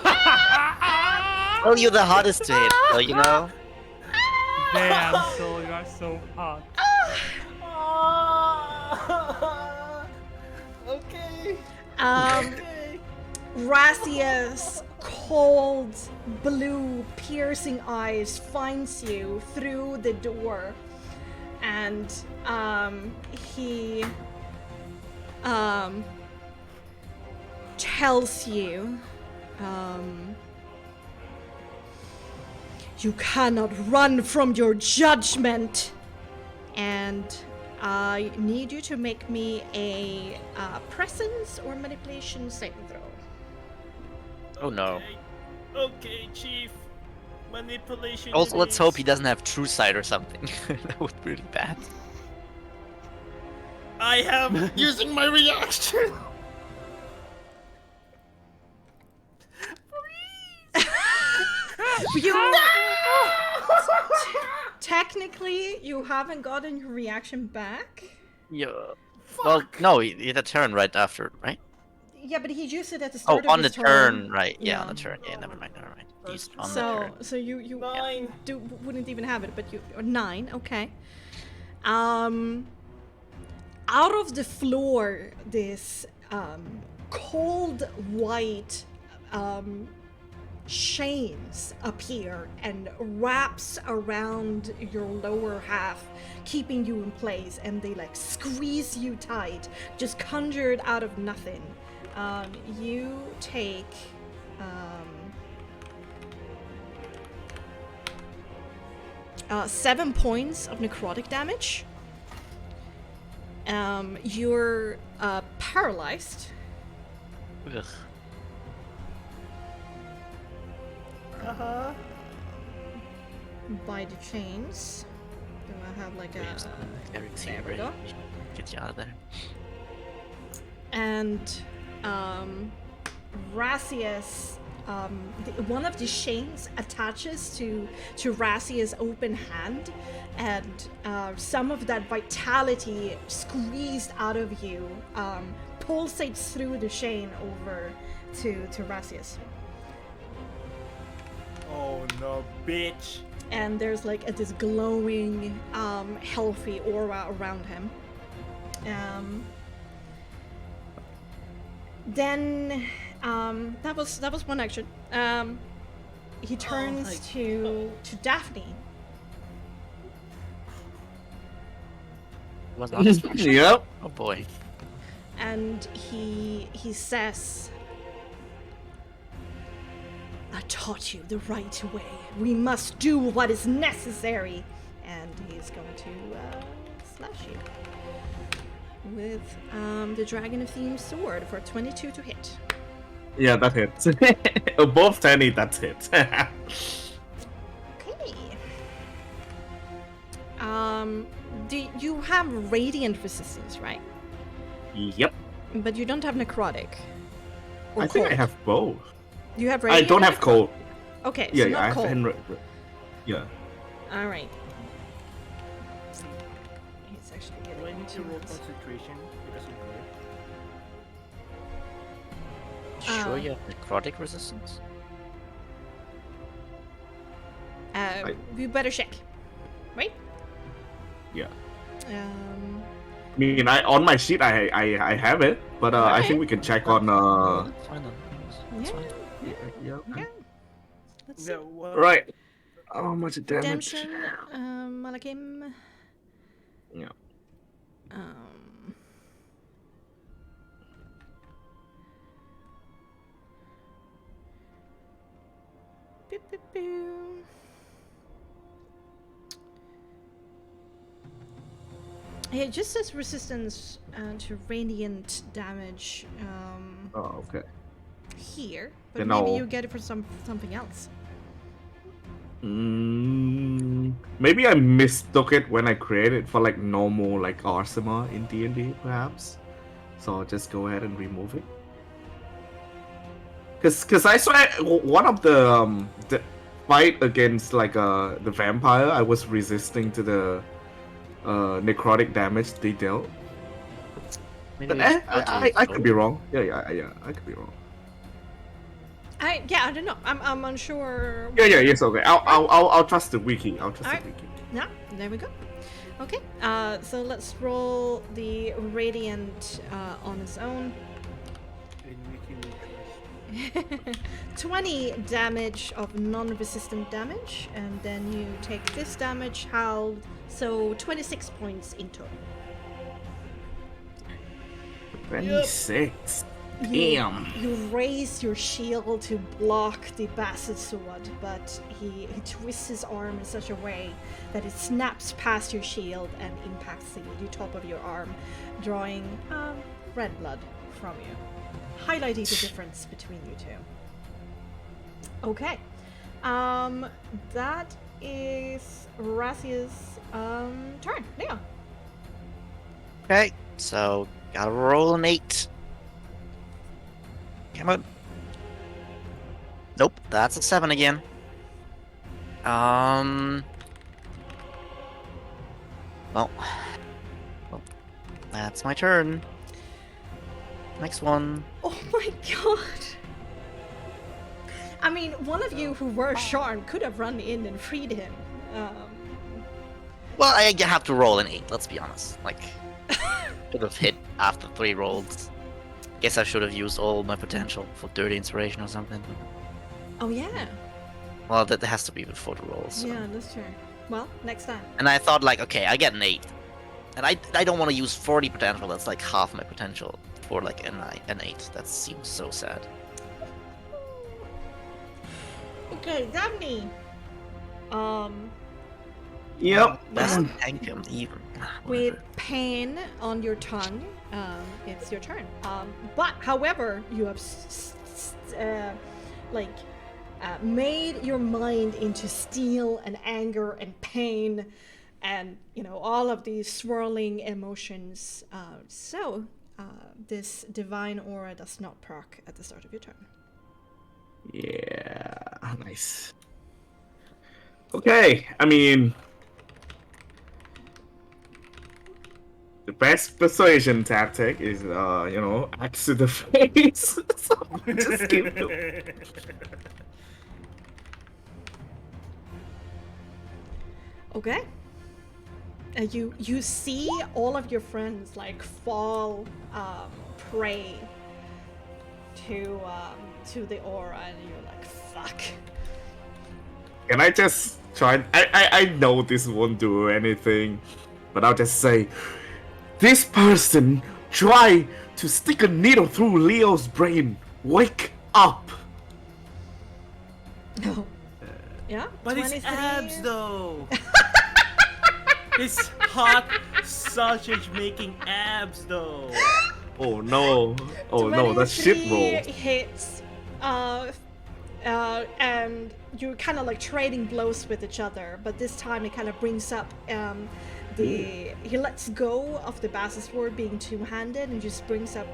Speaker 3: Well, you're the hardest to hit, so you know.
Speaker 5: Damn, soul, you are so hot.
Speaker 4: Okay.
Speaker 1: Razia's cold, blue, piercing eyes finds you through the door, and he tells you, you cannot run from your judgment, and I need you to make me a presence or manipulation saving throw.
Speaker 3: Oh no.
Speaker 4: Okay, Chief. Manipulation.
Speaker 3: Also,
Speaker 4: it
Speaker 3: let's
Speaker 4: is.
Speaker 3: hope he doesn't have true sight or something. That would be really bad.
Speaker 4: I am using my reaction.
Speaker 1: You technically you haven't gotten your reaction back.
Speaker 3: Yeah. Well, no, he had a turn right after, right?
Speaker 1: Yeah, but he used it at the
Speaker 3: Oh,
Speaker 1: start of
Speaker 3: on the
Speaker 1: his
Speaker 3: turn, right? Yeah, on
Speaker 1: Yeah.
Speaker 3: the turn. Yeah, never mind, never mind. He's on the
Speaker 1: So
Speaker 3: turn.
Speaker 1: so you
Speaker 4: 9.
Speaker 1: wouldn't even have it, but you 9. Okay. Out of the floor, this cold white chains appear and wraps around your lower half, keeping you in place, and they like squeeze you tight, just conjured out of nothing. You take 7 points of necrotic damage. You're paralyzed.
Speaker 3: Ugh.
Speaker 1: By the chains. Do I have like a...
Speaker 3: Eric's
Speaker 1: There
Speaker 3: here,
Speaker 1: we
Speaker 3: right?
Speaker 1: go.
Speaker 3: Get you out of there.
Speaker 1: And Razia's one of the chains attaches to Razia's open hand, and some of that vitality squeezed out of you pulsates through the chain over to Razia's.
Speaker 4: Oh no, bitch.
Speaker 1: And there's like this glowing, healthy aura around him. Then that was one action. He turns to Daphne.
Speaker 3: Was not his function.
Speaker 2: Yep.
Speaker 3: Oh boy.
Speaker 1: And he says, I taught you the right way. We must do what is necessary. And he's going to slash you with the Dragon of Themes sword for 22 to hit.
Speaker 2: Yeah, that hits. Above 10, that hits.
Speaker 1: Okay. Do you have radiant resistance, right?
Speaker 2: Yep.
Speaker 1: But you don't have necrotic. Or
Speaker 2: I think I
Speaker 1: cold.
Speaker 2: have both.
Speaker 1: You have
Speaker 2: I
Speaker 1: radiant.
Speaker 2: don't have cold.
Speaker 1: Okay,
Speaker 2: Yeah,
Speaker 1: so
Speaker 2: yeah,
Speaker 1: not
Speaker 2: I have
Speaker 1: cold.
Speaker 2: yeah.
Speaker 1: All right. He's actually
Speaker 4: Do I
Speaker 1: getting
Speaker 4: need to roll concentration because of good?
Speaker 3: Sure, you have necrotic resistance.
Speaker 1: You better check, right?
Speaker 2: Yeah.
Speaker 1: Um,
Speaker 2: I mean, on my sheet, I have it, but I
Speaker 1: Okay.
Speaker 2: think we can check on.
Speaker 3: That's fine then. That's
Speaker 1: Yeah.
Speaker 3: fine.
Speaker 2: Yeah.
Speaker 1: yeah. Let's
Speaker 4: Yeah, what?
Speaker 2: Right. How much damage?
Speaker 1: Redemption, Malakim.
Speaker 2: Yeah.
Speaker 1: Um, Boop, boop, boop. It just says resistance to radiant damage
Speaker 2: Oh, okay.
Speaker 1: here, but
Speaker 2: Then
Speaker 1: maybe
Speaker 2: I'll-
Speaker 1: you get it for something else.
Speaker 2: Maybe I mistook it when I created for like normal like Arsenal in D&D perhaps. So I'll just go ahead and remove it. Cause I swear one of the fight against like the vampire, I was resisting to the necrotic damage they dealt.
Speaker 3: Maybe
Speaker 2: But
Speaker 3: we should go to
Speaker 2: I could be
Speaker 3: Savoie.
Speaker 2: wrong. Yeah, I could be wrong.
Speaker 1: I don't know. I'm unsure.
Speaker 2: Yes, okay. I'll trust the wiki. I'll trust
Speaker 1: Alright.
Speaker 2: the wiki.
Speaker 1: Yeah, there we go. Okay, so let's roll the radiant on its own.
Speaker 4: In Wiki we trust.
Speaker 1: 20 damage of non-resistant damage, and then you take this damage howled, so 26 points in total.
Speaker 2: 26.
Speaker 1: You-
Speaker 2: Damn.
Speaker 1: You raise your shield to block the bastard sword, but he twists his arm in such a way that it snaps past your shield and impacts the top of your arm, drawing red blood from you, highlighting the difference between you two. Okay, that is Razia's turn. Leon.
Speaker 3: Okay, so gotta roll an 8. Come on. Nope, that's a 7 again. Well, that's my turn. Next one.
Speaker 1: Oh my god! I mean, one of you who were Sharn could have run in and freed him.
Speaker 3: Well, I have to roll an 8, let's be honest. Like, should have hit after 3 rolls. Guess I should have used all my potential for 30 inspiration or something.
Speaker 1: Oh yeah,
Speaker 3: Well, that has to be before the rolls. So.
Speaker 1: yeah, that's true. Well, next time.
Speaker 3: And I thought, like, okay, I get an 8. And I don't want to use 40 potential, that's like half my potential for like an 8. That seems so sad.
Speaker 1: Okay, Daphne.
Speaker 2: Yep.
Speaker 3: Best tank him even.
Speaker 1: With pain on your tongue, it's your turn. But however, you have made your mind into steel and anger and pain, and all of these swirling emotions. So this divine aura does not proc at the start of your turn.
Speaker 2: Yeah, nice. Okay, I mean, the best persuasion tactic is, axe to the face. So just give it.
Speaker 1: Okay. You see all of your friends like fall prey to the aura, and you're like, fuck.
Speaker 2: Can I just try? I know this won't do anything, but I'll just say, this person tried to stick a needle through Leo's brain. Wake up!
Speaker 1: No. Yeah.
Speaker 4: But his
Speaker 1: 23.
Speaker 4: abs though. His hot sausage making abs though.
Speaker 2: Oh no! Oh no! That's shit
Speaker 1: 23
Speaker 2: roll.
Speaker 1: hits, and you're kind of like trading blows with each other, but this time it kind of brings up he lets go of the bastard sword being two-handed and just brings up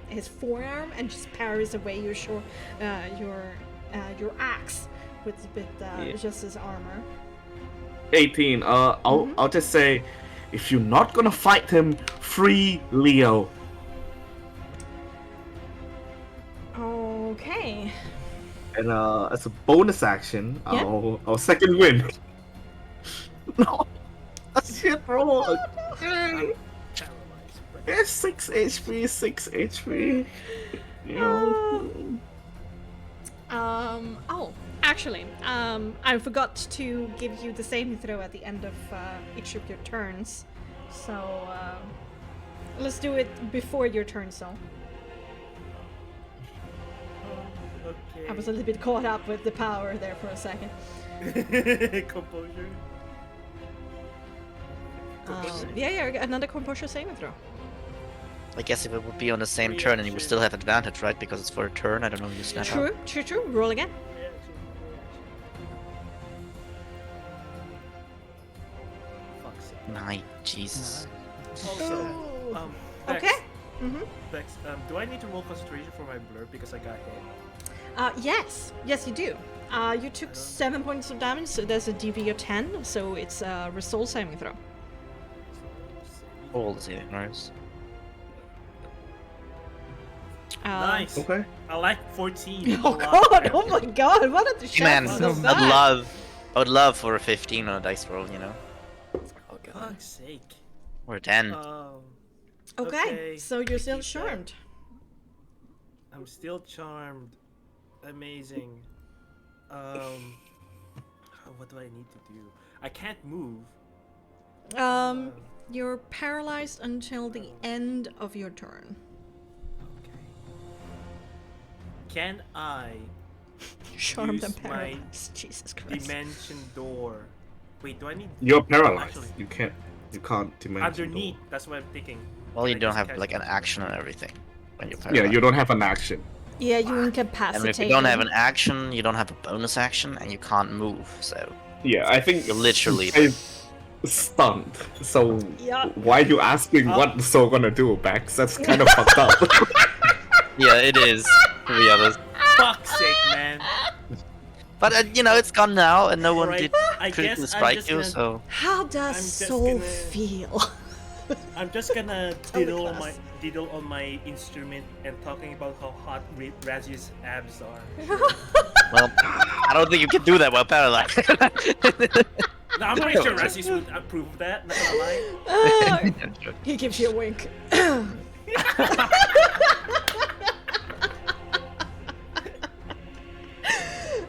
Speaker 1: his forearm and just parries away your axe with just his armor.
Speaker 2: 18. I'll just say, if you're not gonna fight him, free Leo.
Speaker 1: Okay.
Speaker 2: And as a bonus action,
Speaker 1: Yeah.
Speaker 2: I'll second win. No, that's shit roll. Okay. It's 6 HP, 6 HP. You know.
Speaker 1: Oh, actually, I forgot to give you the saving throw at the end of each of your turns. So, let's do it before your turn, so.
Speaker 4: Okay.
Speaker 1: I was a little bit caught up with the power there for a second.
Speaker 4: Composure.
Speaker 1: Yeah, another composure saving throw.
Speaker 3: I guess if it would be on the same turn and you would still have advantage, right? Because it's for a turn. I don't know. You snap out.
Speaker 1: True. Roll again.
Speaker 4: Fuck's sake.
Speaker 3: 9. Jesus.
Speaker 4: Also, Bex,
Speaker 1: Okay. Mm-hmm.
Speaker 4: Bex, do I need to roll concentration for my blur because I got hit?
Speaker 1: Yes, you do. You took 7 points of damage, so there's a DV of 10, so it's a resolve saving throw.
Speaker 3: All the saving throws.
Speaker 4: Nice.
Speaker 2: Okay.
Speaker 4: I like 14.
Speaker 1: Oh god! Oh my god! What are the
Speaker 3: Man,
Speaker 1: chances of
Speaker 3: I
Speaker 1: that?
Speaker 3: would love for a 15 on a dice roll, you know,
Speaker 4: Fuck's sake.
Speaker 3: or a 10.
Speaker 1: Okay, so you're still
Speaker 4: Keep that.
Speaker 1: charmed.
Speaker 4: I'm still charmed. Amazing. What do I need to do? I can't move.
Speaker 1: You're paralyzed until the end of your turn.
Speaker 4: Okay. Can I
Speaker 1: Charmed and
Speaker 4: Use my
Speaker 1: paralyzed. Jesus Christ.
Speaker 4: dimension door? Wait, do I need
Speaker 2: You're paralyzed.
Speaker 4: Actually,
Speaker 2: You can't dimension.
Speaker 4: underneath? That's what I'm thinking.
Speaker 3: Well, you
Speaker 4: I
Speaker 3: don't
Speaker 4: just
Speaker 3: have
Speaker 4: cast
Speaker 3: like an
Speaker 4: it.
Speaker 3: action and everything when you're
Speaker 2: Yeah,
Speaker 3: paralyzed.
Speaker 2: you don't have an action.
Speaker 1: Yeah, you
Speaker 3: And
Speaker 1: incapacitate.
Speaker 3: if you don't have an action, you don't have a bonus action, and you can't move. So
Speaker 2: Yeah, I think
Speaker 3: you're literally.
Speaker 2: I'm stunned. So
Speaker 1: Yeah.
Speaker 2: why are you asking what the soul gonna do, Bex? That's kind of fucked up.
Speaker 3: Yeah, it is. To be honest.
Speaker 4: Fuck's sake, man.
Speaker 3: But you know, it's gone now, and no one
Speaker 4: Alright,
Speaker 3: did
Speaker 4: I
Speaker 3: critically
Speaker 4: guess I'm
Speaker 3: strike
Speaker 4: just
Speaker 3: you.
Speaker 4: gonna-
Speaker 3: So
Speaker 1: How does
Speaker 4: I'm just
Speaker 1: soul
Speaker 4: gonna-
Speaker 1: feel?
Speaker 4: I'm just gonna
Speaker 1: Tell the
Speaker 4: diddle
Speaker 1: class.
Speaker 4: on my instrument and talking about how hot Razzy's abs are.
Speaker 3: well, I don't think you can do that while paralyzed.
Speaker 4: No, I'm pretty sure Razzy's would approve of that. Not gonna lie.
Speaker 1: He gives you a wink.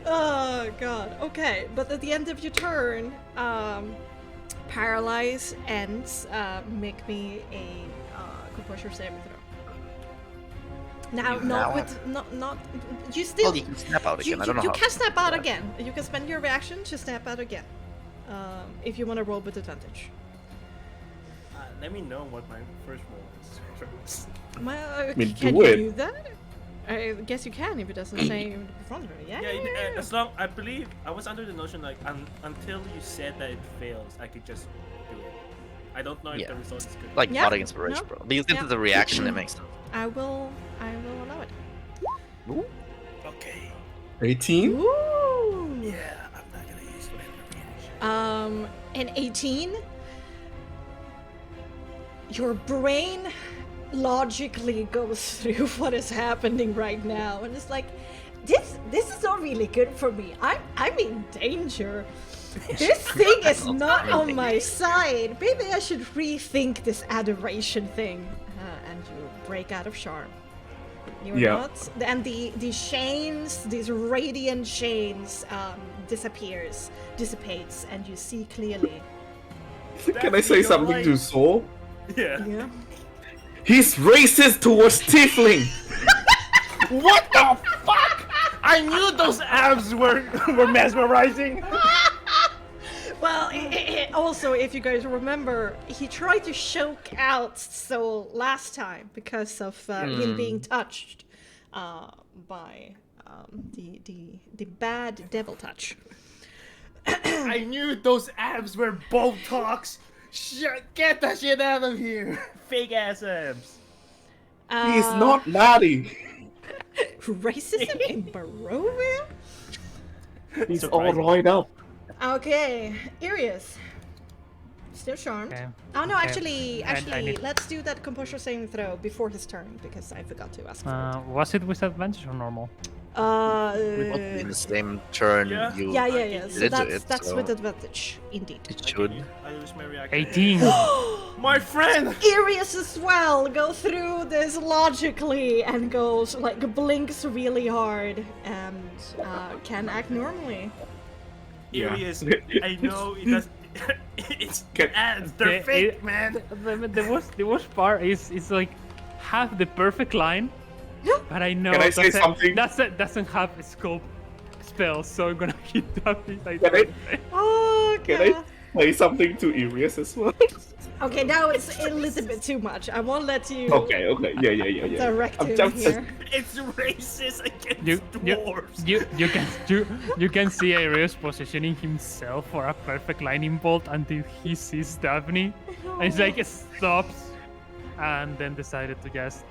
Speaker 1: Oh god. Okay, but at the end of your turn, paralyze ends. Make me a composure saving throw. Now,
Speaker 3: You
Speaker 1: not
Speaker 3: now
Speaker 1: with not. You still.
Speaker 3: Well, you can snap out
Speaker 1: You,
Speaker 3: again. I don't know
Speaker 1: you
Speaker 3: how.
Speaker 1: can snap out again. You can spend your reaction to snap out again. If you want to roll with advantage.
Speaker 4: Let me know what my first roll is.
Speaker 1: Well,
Speaker 2: mean,
Speaker 1: can
Speaker 2: do
Speaker 1: you
Speaker 2: it.
Speaker 1: do that? I guess you can if it doesn't say in front of it. Yeah.
Speaker 4: As long I believe I was under the notion like until you said that it fails, I could just do it. I don't know if
Speaker 3: Yeah.
Speaker 4: the result is good.
Speaker 3: Like
Speaker 1: Yeah,
Speaker 3: not inspiration,
Speaker 1: no,
Speaker 3: bro. Because this
Speaker 1: yeah.
Speaker 3: is a reaction that makes sense.
Speaker 1: I will allow it.
Speaker 4: Okay.
Speaker 2: 18?
Speaker 1: Ooh.
Speaker 4: Yeah, I'm not gonna use random reaction.
Speaker 1: An 18. Your brain logically goes through what is happening right now, and it's like, this is not really good for me. I'm in danger. This thing is not on my side. Maybe I should rethink this adoration thing. And you break out of charm. You're
Speaker 2: Yeah.
Speaker 1: not, and the chains, these radiant chains, dissipates, and you see clearly.
Speaker 2: Can I say something to Soul?
Speaker 4: Yeah.
Speaker 1: Yeah.
Speaker 2: He's racist towards Tiefling!
Speaker 4: What the fuck? I knew those abs were mesmerizing.
Speaker 1: Well, also, if you guys remember, he tried to choke out Soul last time because of him being touched by the bad devil touch.
Speaker 4: I knew those abs were Botox. Get that shit out of here. Fake ass abs.
Speaker 2: He's not naughty!
Speaker 1: Racism in Barovia?
Speaker 2: He's all
Speaker 4: Surprising.
Speaker 2: roided up.
Speaker 1: Okay, Irius. Still charmed.
Speaker 5: Okay.
Speaker 1: Oh no,
Speaker 5: Okay.
Speaker 1: actually,
Speaker 5: I need-
Speaker 1: let's do that composure saving throw before his turn because I forgot to ask. For it.
Speaker 5: Was it with advantage or normal?
Speaker 3: In the same turn,
Speaker 4: Yeah.
Speaker 3: you
Speaker 1: Yeah. So
Speaker 3: did
Speaker 1: that's
Speaker 3: so
Speaker 1: with advantage, indeed.
Speaker 3: it should.
Speaker 4: I use my reaction.
Speaker 5: 18.
Speaker 4: My friend!
Speaker 1: Arius as well go through this logically and goes like blinks really hard and can act normally.
Speaker 2: Yeah.
Speaker 4: Arius, I know it does. It's
Speaker 2: Can-
Speaker 4: they're
Speaker 5: The-
Speaker 4: fake,
Speaker 5: it-
Speaker 4: man.
Speaker 5: The worst part is it's like have the perfect line, but I know
Speaker 2: Can I say something?
Speaker 5: doesn't have a scope spell, so I'm gonna hit Daphne.
Speaker 2: Can I-
Speaker 1: Oh
Speaker 2: Can
Speaker 1: god.
Speaker 2: I say something to Arius as well?
Speaker 1: Okay, now it's a little bit too much. I won't let you
Speaker 2: Okay. Yeah.
Speaker 1: direct
Speaker 2: I'm
Speaker 1: him
Speaker 2: just-
Speaker 1: here.
Speaker 4: It's racist against
Speaker 5: You
Speaker 4: dwarves.
Speaker 5: you can see Arius positioning himself for a perfect lightning bolt until he sees Daphne, and he's like stops, and then decided to just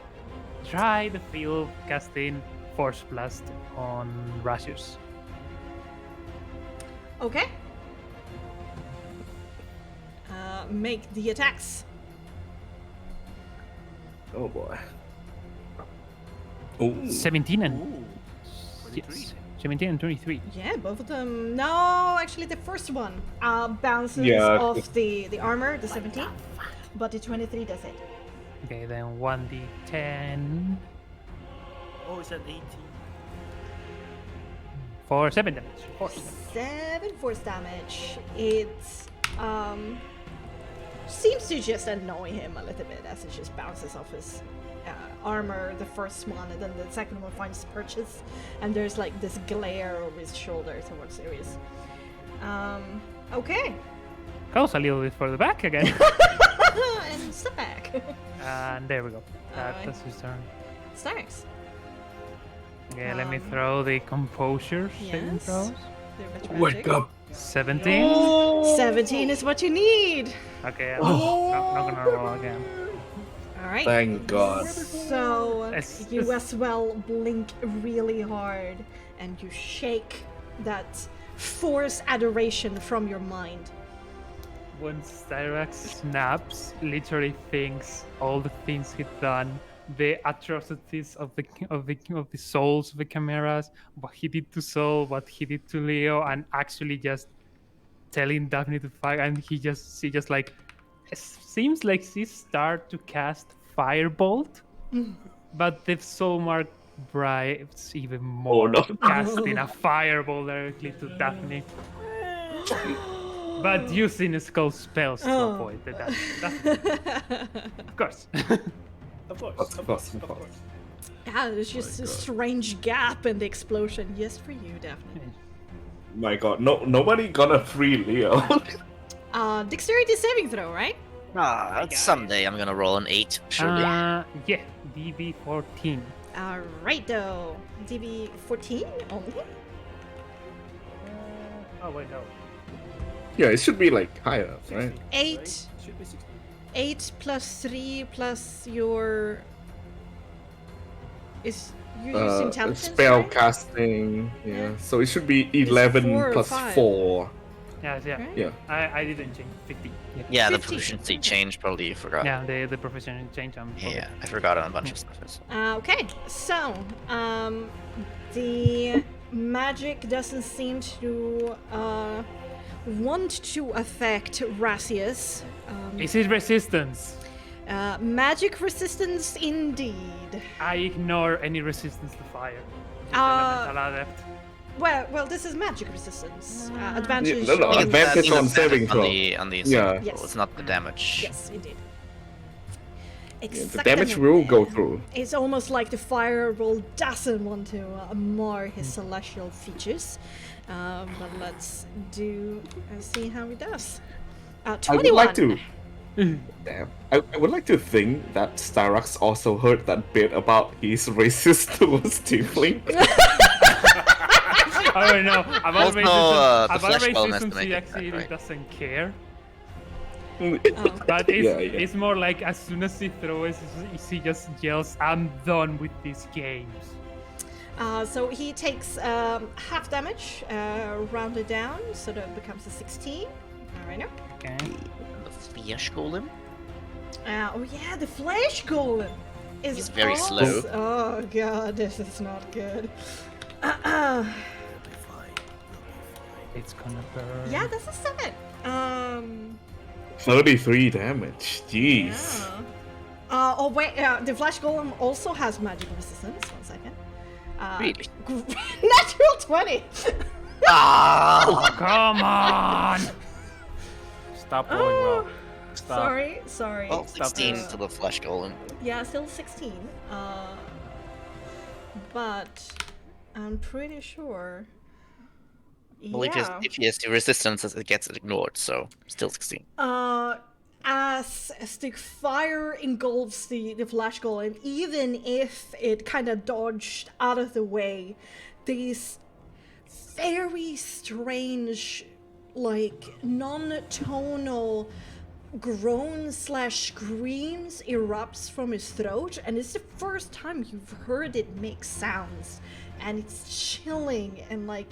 Speaker 5: try the field casting Force Blast on Rasius.
Speaker 1: Okay. Make the attacks.
Speaker 2: Oh boy. Oh.
Speaker 5: 17 and
Speaker 4: Ooh, 23.
Speaker 5: yes, 17 and 23.
Speaker 1: Yeah, both of them. No, actually, the first one bounces
Speaker 2: Yeah.
Speaker 1: off the armor, the 17, but the 23 does it.
Speaker 5: Okay, then 1d10
Speaker 4: Oh, it's at 18.
Speaker 5: for 7 damage. Force.
Speaker 1: 7 force damage. It seems to just annoy him a little bit as it just bounces off his armor, the first one, and then the second one finds purchase, and there's like this glare over his shoulder towards Arius. Okay.
Speaker 5: Goes a little bit further back again.
Speaker 1: And step back.
Speaker 5: And there we go.
Speaker 1: Alright.
Speaker 5: That's his turn.
Speaker 1: Starks.
Speaker 5: Okay, let me
Speaker 1: Um,
Speaker 5: throw the composure saving
Speaker 1: yes.
Speaker 5: throws.
Speaker 1: They're much
Speaker 2: Wake
Speaker 1: magic.
Speaker 2: up.
Speaker 5: 17.
Speaker 1: 17 is what you need.
Speaker 5: Okay, I'm not gonna roll again.
Speaker 1: All right.
Speaker 2: Thank God.
Speaker 1: So
Speaker 5: It's-
Speaker 1: you
Speaker 5: it's-
Speaker 1: as well blink really hard, and you shake that force adoration from your mind.
Speaker 5: When Styrax snaps, literally thinks all the things he'd done, the atrocities of the souls of the chimeras, what he did to Soul, what he did to Leo, and actually just telling Daphne to fight, and she just like it seems like she start to cast Firebolt, but the Soul Mark bribes even more,
Speaker 2: no.
Speaker 5: casting a Fireball directly to Daphne. But using skull spells to
Speaker 1: Oh.
Speaker 5: avoid that. Of course.
Speaker 4: Of course.
Speaker 2: Of course.
Speaker 1: Yeah, there's just a strange gap in the explosion. Yes, for you, Daphne.
Speaker 2: My God, nobody gonna free Leo.
Speaker 1: Dexterity saving throw, right?
Speaker 3: Someday I'm gonna roll an 8, surely.
Speaker 5: Yeah, DB 14.
Speaker 1: All right, though. DB 14 only.
Speaker 5: Oh wait, no.
Speaker 2: Yeah, it should be like higher, right?
Speaker 1: 8.
Speaker 4: Should be 16.
Speaker 1: 8 plus 3 plus your. Is you use intelligence?
Speaker 2: Spell
Speaker 1: right?
Speaker 2: casting. Yeah.
Speaker 1: Yeah.
Speaker 2: So it should be 11
Speaker 1: 4 or
Speaker 2: plus
Speaker 1: 5.
Speaker 2: 4.
Speaker 5: Yeah,
Speaker 1: Right?
Speaker 2: Yeah.
Speaker 5: I didn't change 50.
Speaker 3: Yeah, the
Speaker 1: 50.
Speaker 3: proficiency change probably forgot.
Speaker 5: Yeah, the profession change.
Speaker 3: Yeah, I forgot on a bunch of stuff.
Speaker 1: Okay, so the magic doesn't seem to want to affect Rasius.
Speaker 5: Is it resistance?
Speaker 1: Magic resistance, indeed.
Speaker 5: I ignore any resistance to fire. Just
Speaker 1: Uh,
Speaker 5: elemental adept.
Speaker 1: Well, this is magic resistance. Advantage.
Speaker 2: no, no,
Speaker 1: on-
Speaker 2: advantage on saving
Speaker 3: on
Speaker 2: throw.
Speaker 3: on the
Speaker 2: Yeah.
Speaker 1: Yes.
Speaker 3: It's not the damage.
Speaker 1: Yes, indeed.
Speaker 2: Yeah, the
Speaker 1: Exactly.
Speaker 2: damage will go through.
Speaker 1: It's almost like the fireball doesn't want to mar his celestial features. But let's do see how he does.
Speaker 2: I
Speaker 1: 21.
Speaker 2: would like to. Damn. I would like to think that Styrax also heard that bit about his racist towards Tiefling.
Speaker 5: I don't know. About
Speaker 3: Also,
Speaker 5: racism,
Speaker 3: the
Speaker 5: about
Speaker 3: flesh golem has to
Speaker 5: racism,
Speaker 3: make
Speaker 5: he
Speaker 3: it
Speaker 5: actually
Speaker 3: right.
Speaker 5: doesn't care.
Speaker 1: Oh.
Speaker 5: But it's,
Speaker 2: Yeah, yeah.
Speaker 5: it's more like as soon as he throws, he just yells, "I'm done with these games."
Speaker 1: So he takes half damage, rounded down, so that becomes a 16. Alright now.
Speaker 5: Okay.
Speaker 3: The flesh golem?
Speaker 1: Oh yeah, the flesh golem is
Speaker 3: He's very
Speaker 1: also-
Speaker 3: slow.
Speaker 1: Oh god, this is not good.
Speaker 5: It's gonna burn.
Speaker 1: Yeah, that's a 7.
Speaker 2: 33 damage. Jeez.
Speaker 1: Yeah. Oh wait, the flash golem also has magic resistance. 1 second.
Speaker 3: Really?
Speaker 1: Natural 20.
Speaker 3: Ah!
Speaker 5: Come on!
Speaker 4: Stop rolling, bro. Stop.
Speaker 1: Sorry.
Speaker 3: Well,
Speaker 4: Stop
Speaker 3: 16
Speaker 4: this.
Speaker 3: to the flesh golem.
Speaker 1: Yeah, still 16. But I'm pretty sure.
Speaker 3: Well,
Speaker 1: Yeah.
Speaker 3: if he has the resistance, it gets ignored, so still 16.
Speaker 1: As the fire engulfs the flash golem, even if it kind of dodged out of the way, these very strange, like non-tonal groan/screams erupts from his throat, and it's the first time you've heard it make sounds, and it's chilling and like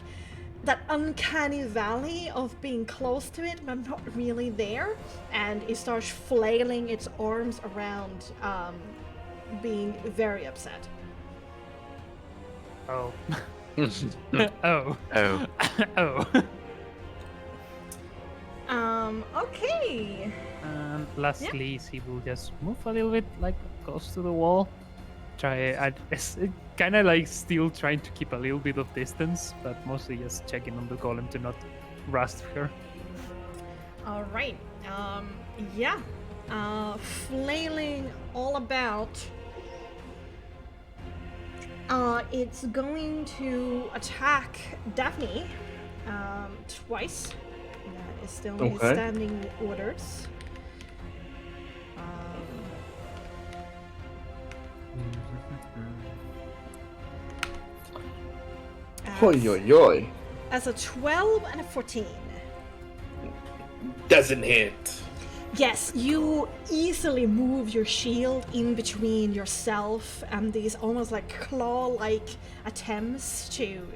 Speaker 1: that uncanny valley of being close to it but not really there, and it starts flailing its arms around, being very upset.
Speaker 5: Oh.
Speaker 3: Oh.
Speaker 5: oh. oh.
Speaker 1: Okay.
Speaker 5: And lastly, he will just move a little bit, like close to the wall. It's kind of like still trying to keep a little bit of distance, but mostly just checking on the golem to not rust her.
Speaker 1: All right. Yeah. Flailing all about. It's going to attack Daphne, twice. That is still in his
Speaker 2: Okay.
Speaker 1: standing orders.
Speaker 2: Oi.
Speaker 1: As a 12 and a 14.
Speaker 2: Doesn't hit.
Speaker 1: Yes, you easily move your shield in between yourself and these almost like claw-like attempts to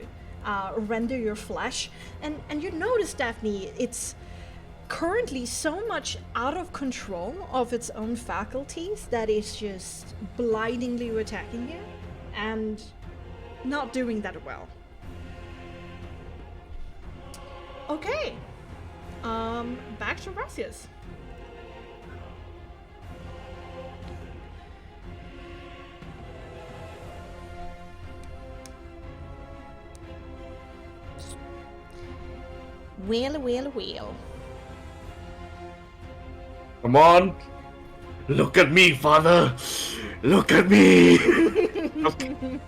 Speaker 1: render your flesh. And you notice, Daphne, it's currently so much out of control of its own faculties that it's just blindingly attacking you and not doing that well. Okay. Back to Rassius. Well.
Speaker 2: Come on. Look at me, father. Look at me. Okay.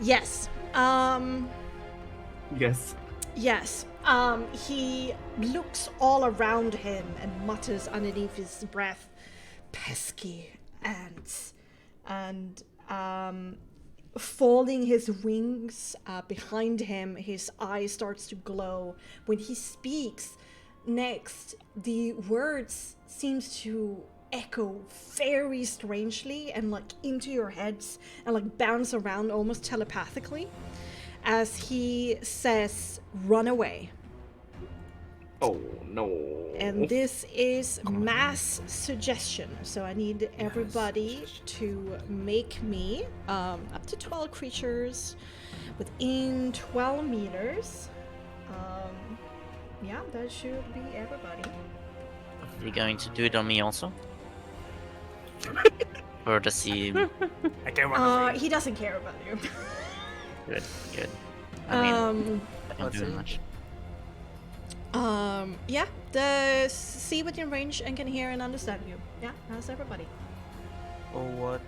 Speaker 1: Yes.
Speaker 2: Yes.
Speaker 1: Yes. He looks all around him and mutters underneath his breath, pesky ants. And, folding his wings behind him, his eye starts to glow. When he speaks next, the words seems to echo very strangely and like into your heads and like bounce around almost telepathically as he says, "Run away."
Speaker 2: Oh no.
Speaker 1: And this is mass suggestion, so I need everybody to make me up to 12 creatures within 12 meters. Yeah, that should be everybody.
Speaker 3: Are you going to do it on me also? Or does he...
Speaker 4: I can't run away.
Speaker 1: He doesn't care about you.
Speaker 3: Good. I mean, I don't
Speaker 4: let's
Speaker 3: do
Speaker 4: see.
Speaker 3: much.
Speaker 1: Yeah, the see within range and can hear and understand you. Yeah, that's everybody.
Speaker 4: Oh, what?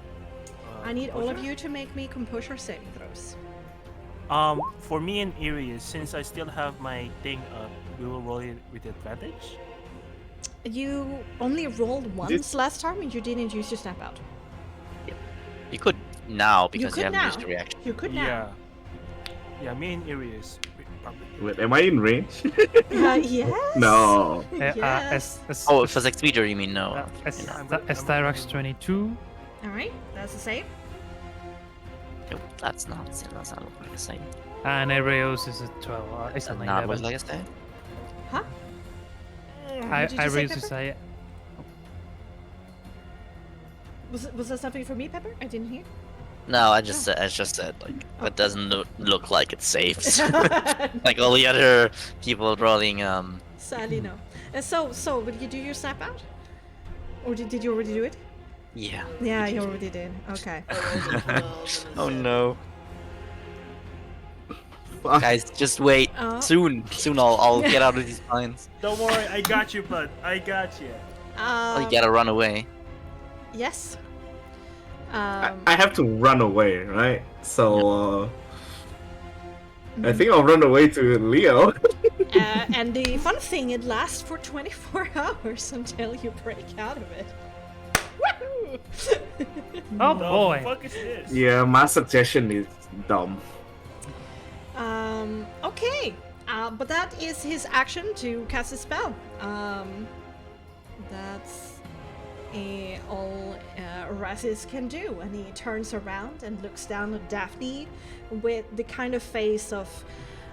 Speaker 1: I need all of
Speaker 4: composure?
Speaker 1: you to make me composure saving throws.
Speaker 4: For me and Arius, since I still have my thing up, we will roll it with advantage.
Speaker 1: You only rolled once
Speaker 2: This-
Speaker 1: last time and you didn't use your snap out.
Speaker 3: You could now, because you
Speaker 1: could
Speaker 3: haven't
Speaker 1: now.
Speaker 3: used the reaction.
Speaker 1: You could now.
Speaker 4: Yeah, me and Arius,
Speaker 2: Wait, am I in range?
Speaker 1: Yes.
Speaker 2: No.
Speaker 1: Yes.
Speaker 3: Oh, for like speeder, you mean no?
Speaker 5: Styrax 22.
Speaker 1: All right, that's the same.
Speaker 3: Nope, that's not look like a save.
Speaker 5: And Areos is a 12. It's
Speaker 3: Does
Speaker 5: an
Speaker 3: not look
Speaker 5: 11.
Speaker 3: like a save.
Speaker 1: Huh? What did you say,
Speaker 5: Areos is
Speaker 1: Pepper?
Speaker 5: a.
Speaker 1: Was that something for me, Pepper? I didn't hear.
Speaker 3: No, I just said like that doesn't look like it saves. Like all the other people rolling
Speaker 1: Sadly, no. So, did you do your snap out? Or did you already do it?
Speaker 3: Yeah.
Speaker 1: Yeah, you already did. Okay.
Speaker 3: Oh no.
Speaker 2: Fuck.
Speaker 3: Guys, just wait.
Speaker 1: Oh.
Speaker 3: Soon I'll get out of these lines.
Speaker 4: Don't worry, I got you, bud. I got you.
Speaker 3: Oh, you gotta run away.
Speaker 1: Yes.
Speaker 2: I have to run away, right? So, I think I'll run away to Leo.
Speaker 1: And the fun thing, it lasts for 24 hours until you break out of it. Woohoo!
Speaker 5: Oh
Speaker 4: The
Speaker 5: boy.
Speaker 4: fuck is this?
Speaker 2: Yeah, my suggestion is dumb.
Speaker 1: Okay. But that is his action to cast a spell. That's all Razis can do, and he turns around and looks down at Daphne with the kind of face of,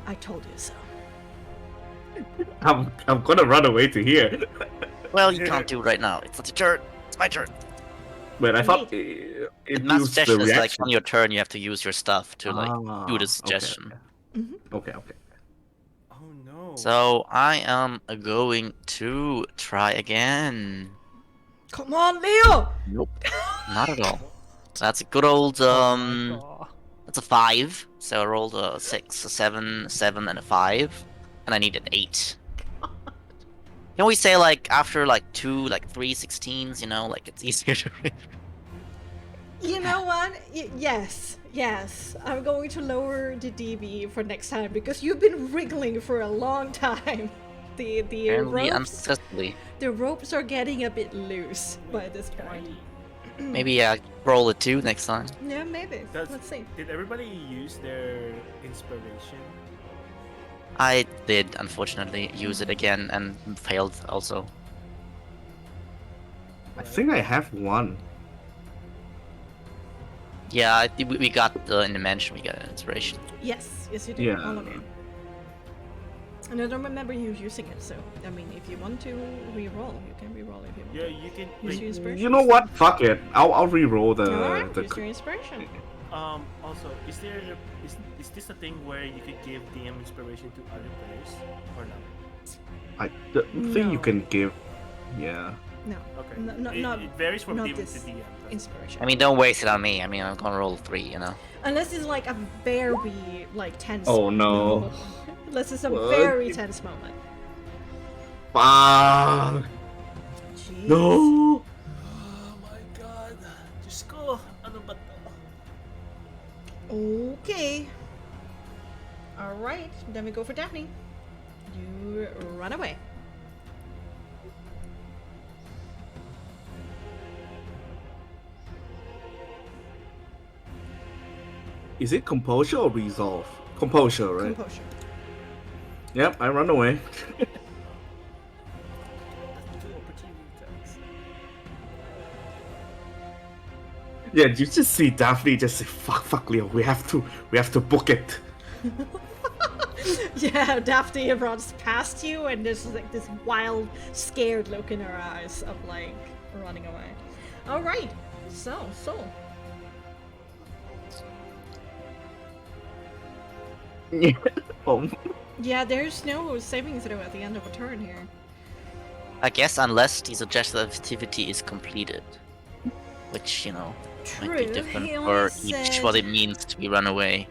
Speaker 1: "I told you so."
Speaker 2: I'm gonna run away to here.
Speaker 3: Well, you can't do it right now. It's not your turn. It's my turn.
Speaker 2: But I thought it
Speaker 3: My
Speaker 2: used the
Speaker 3: suggestion is like
Speaker 2: reaction.
Speaker 3: on your turn you have to use your stuff to like do
Speaker 2: Ah,
Speaker 3: the suggestion.
Speaker 2: Okay.
Speaker 4: Oh no.
Speaker 3: So I am going to try again.
Speaker 1: Come on, Leo!
Speaker 3: Nope. Not at all. That's a good old
Speaker 5: Oh.
Speaker 3: that's a 5. So I rolled a 6, a 7, 7, and a 5. And I need an 8. Can we say like after like 3 16s, you know, like it's easier to read?
Speaker 1: You know what? Yes. I'm going to lower the DB for next time because you've been wriggling for a long time. The
Speaker 3: Apparently
Speaker 1: ropes,
Speaker 3: unsuccessfully.
Speaker 1: the ropes are getting a bit loose by this point.
Speaker 3: Maybe roll a 2 next time.
Speaker 1: Yeah, maybe.
Speaker 4: Does-
Speaker 1: Let's see.
Speaker 4: Did everybody use their inspiration?
Speaker 3: I did unfortunately use it again and failed also.
Speaker 2: I think I have one.
Speaker 3: Yeah, I think we got in the mansion we got an inspiration.
Speaker 1: Yes, you do.
Speaker 2: Yeah.
Speaker 1: All of you. And I don't remember you using it, so I mean, if you want to re-roll, you can re-roll if you want.
Speaker 4: Yeah, you can.
Speaker 1: Use your inspiration.
Speaker 2: You know what? Fuck it. I'll re-roll the.
Speaker 1: Alright,
Speaker 2: the
Speaker 1: use your inspiration.
Speaker 4: Also, is this a thing where you could give DM inspiration to other players or not?
Speaker 2: I think you
Speaker 1: No.
Speaker 2: can give. Yeah.
Speaker 1: No,
Speaker 4: Okay.
Speaker 1: not
Speaker 4: it varies from
Speaker 1: not
Speaker 4: DM
Speaker 1: this
Speaker 4: to DM.
Speaker 1: inspiration.
Speaker 3: I mean, don't waste it on me. I mean, I'm gonna roll 3, you know.
Speaker 1: Unless it's like a very tense.
Speaker 2: Oh, no.
Speaker 1: Unless it's a
Speaker 2: What?
Speaker 1: very tense moment.
Speaker 2: Fuck.
Speaker 1: Jeez.
Speaker 2: No.
Speaker 4: Oh my god. Just go. Ano ba to?
Speaker 1: Okay. All right, then we go for Daphne. You run away.
Speaker 2: Is it composure or resolve? Composure, right?
Speaker 1: Composure.
Speaker 2: Yep, I run away.
Speaker 4: Two opportunities.
Speaker 2: Yeah, you just see Daphne just say, fuck, Leo, we have to book it.
Speaker 1: Yeah, Daphne runs past you, and there's like this wild, scared look in her eyes of like running away. All right, so.
Speaker 2: Oh,
Speaker 1: Yeah, there's no saving throw at the end of a turn here.
Speaker 3: I guess unless the suggested activity is completed, which you know might be
Speaker 1: True,
Speaker 3: different
Speaker 1: he
Speaker 3: for
Speaker 1: only
Speaker 3: each
Speaker 1: said-
Speaker 3: what it means to be run away.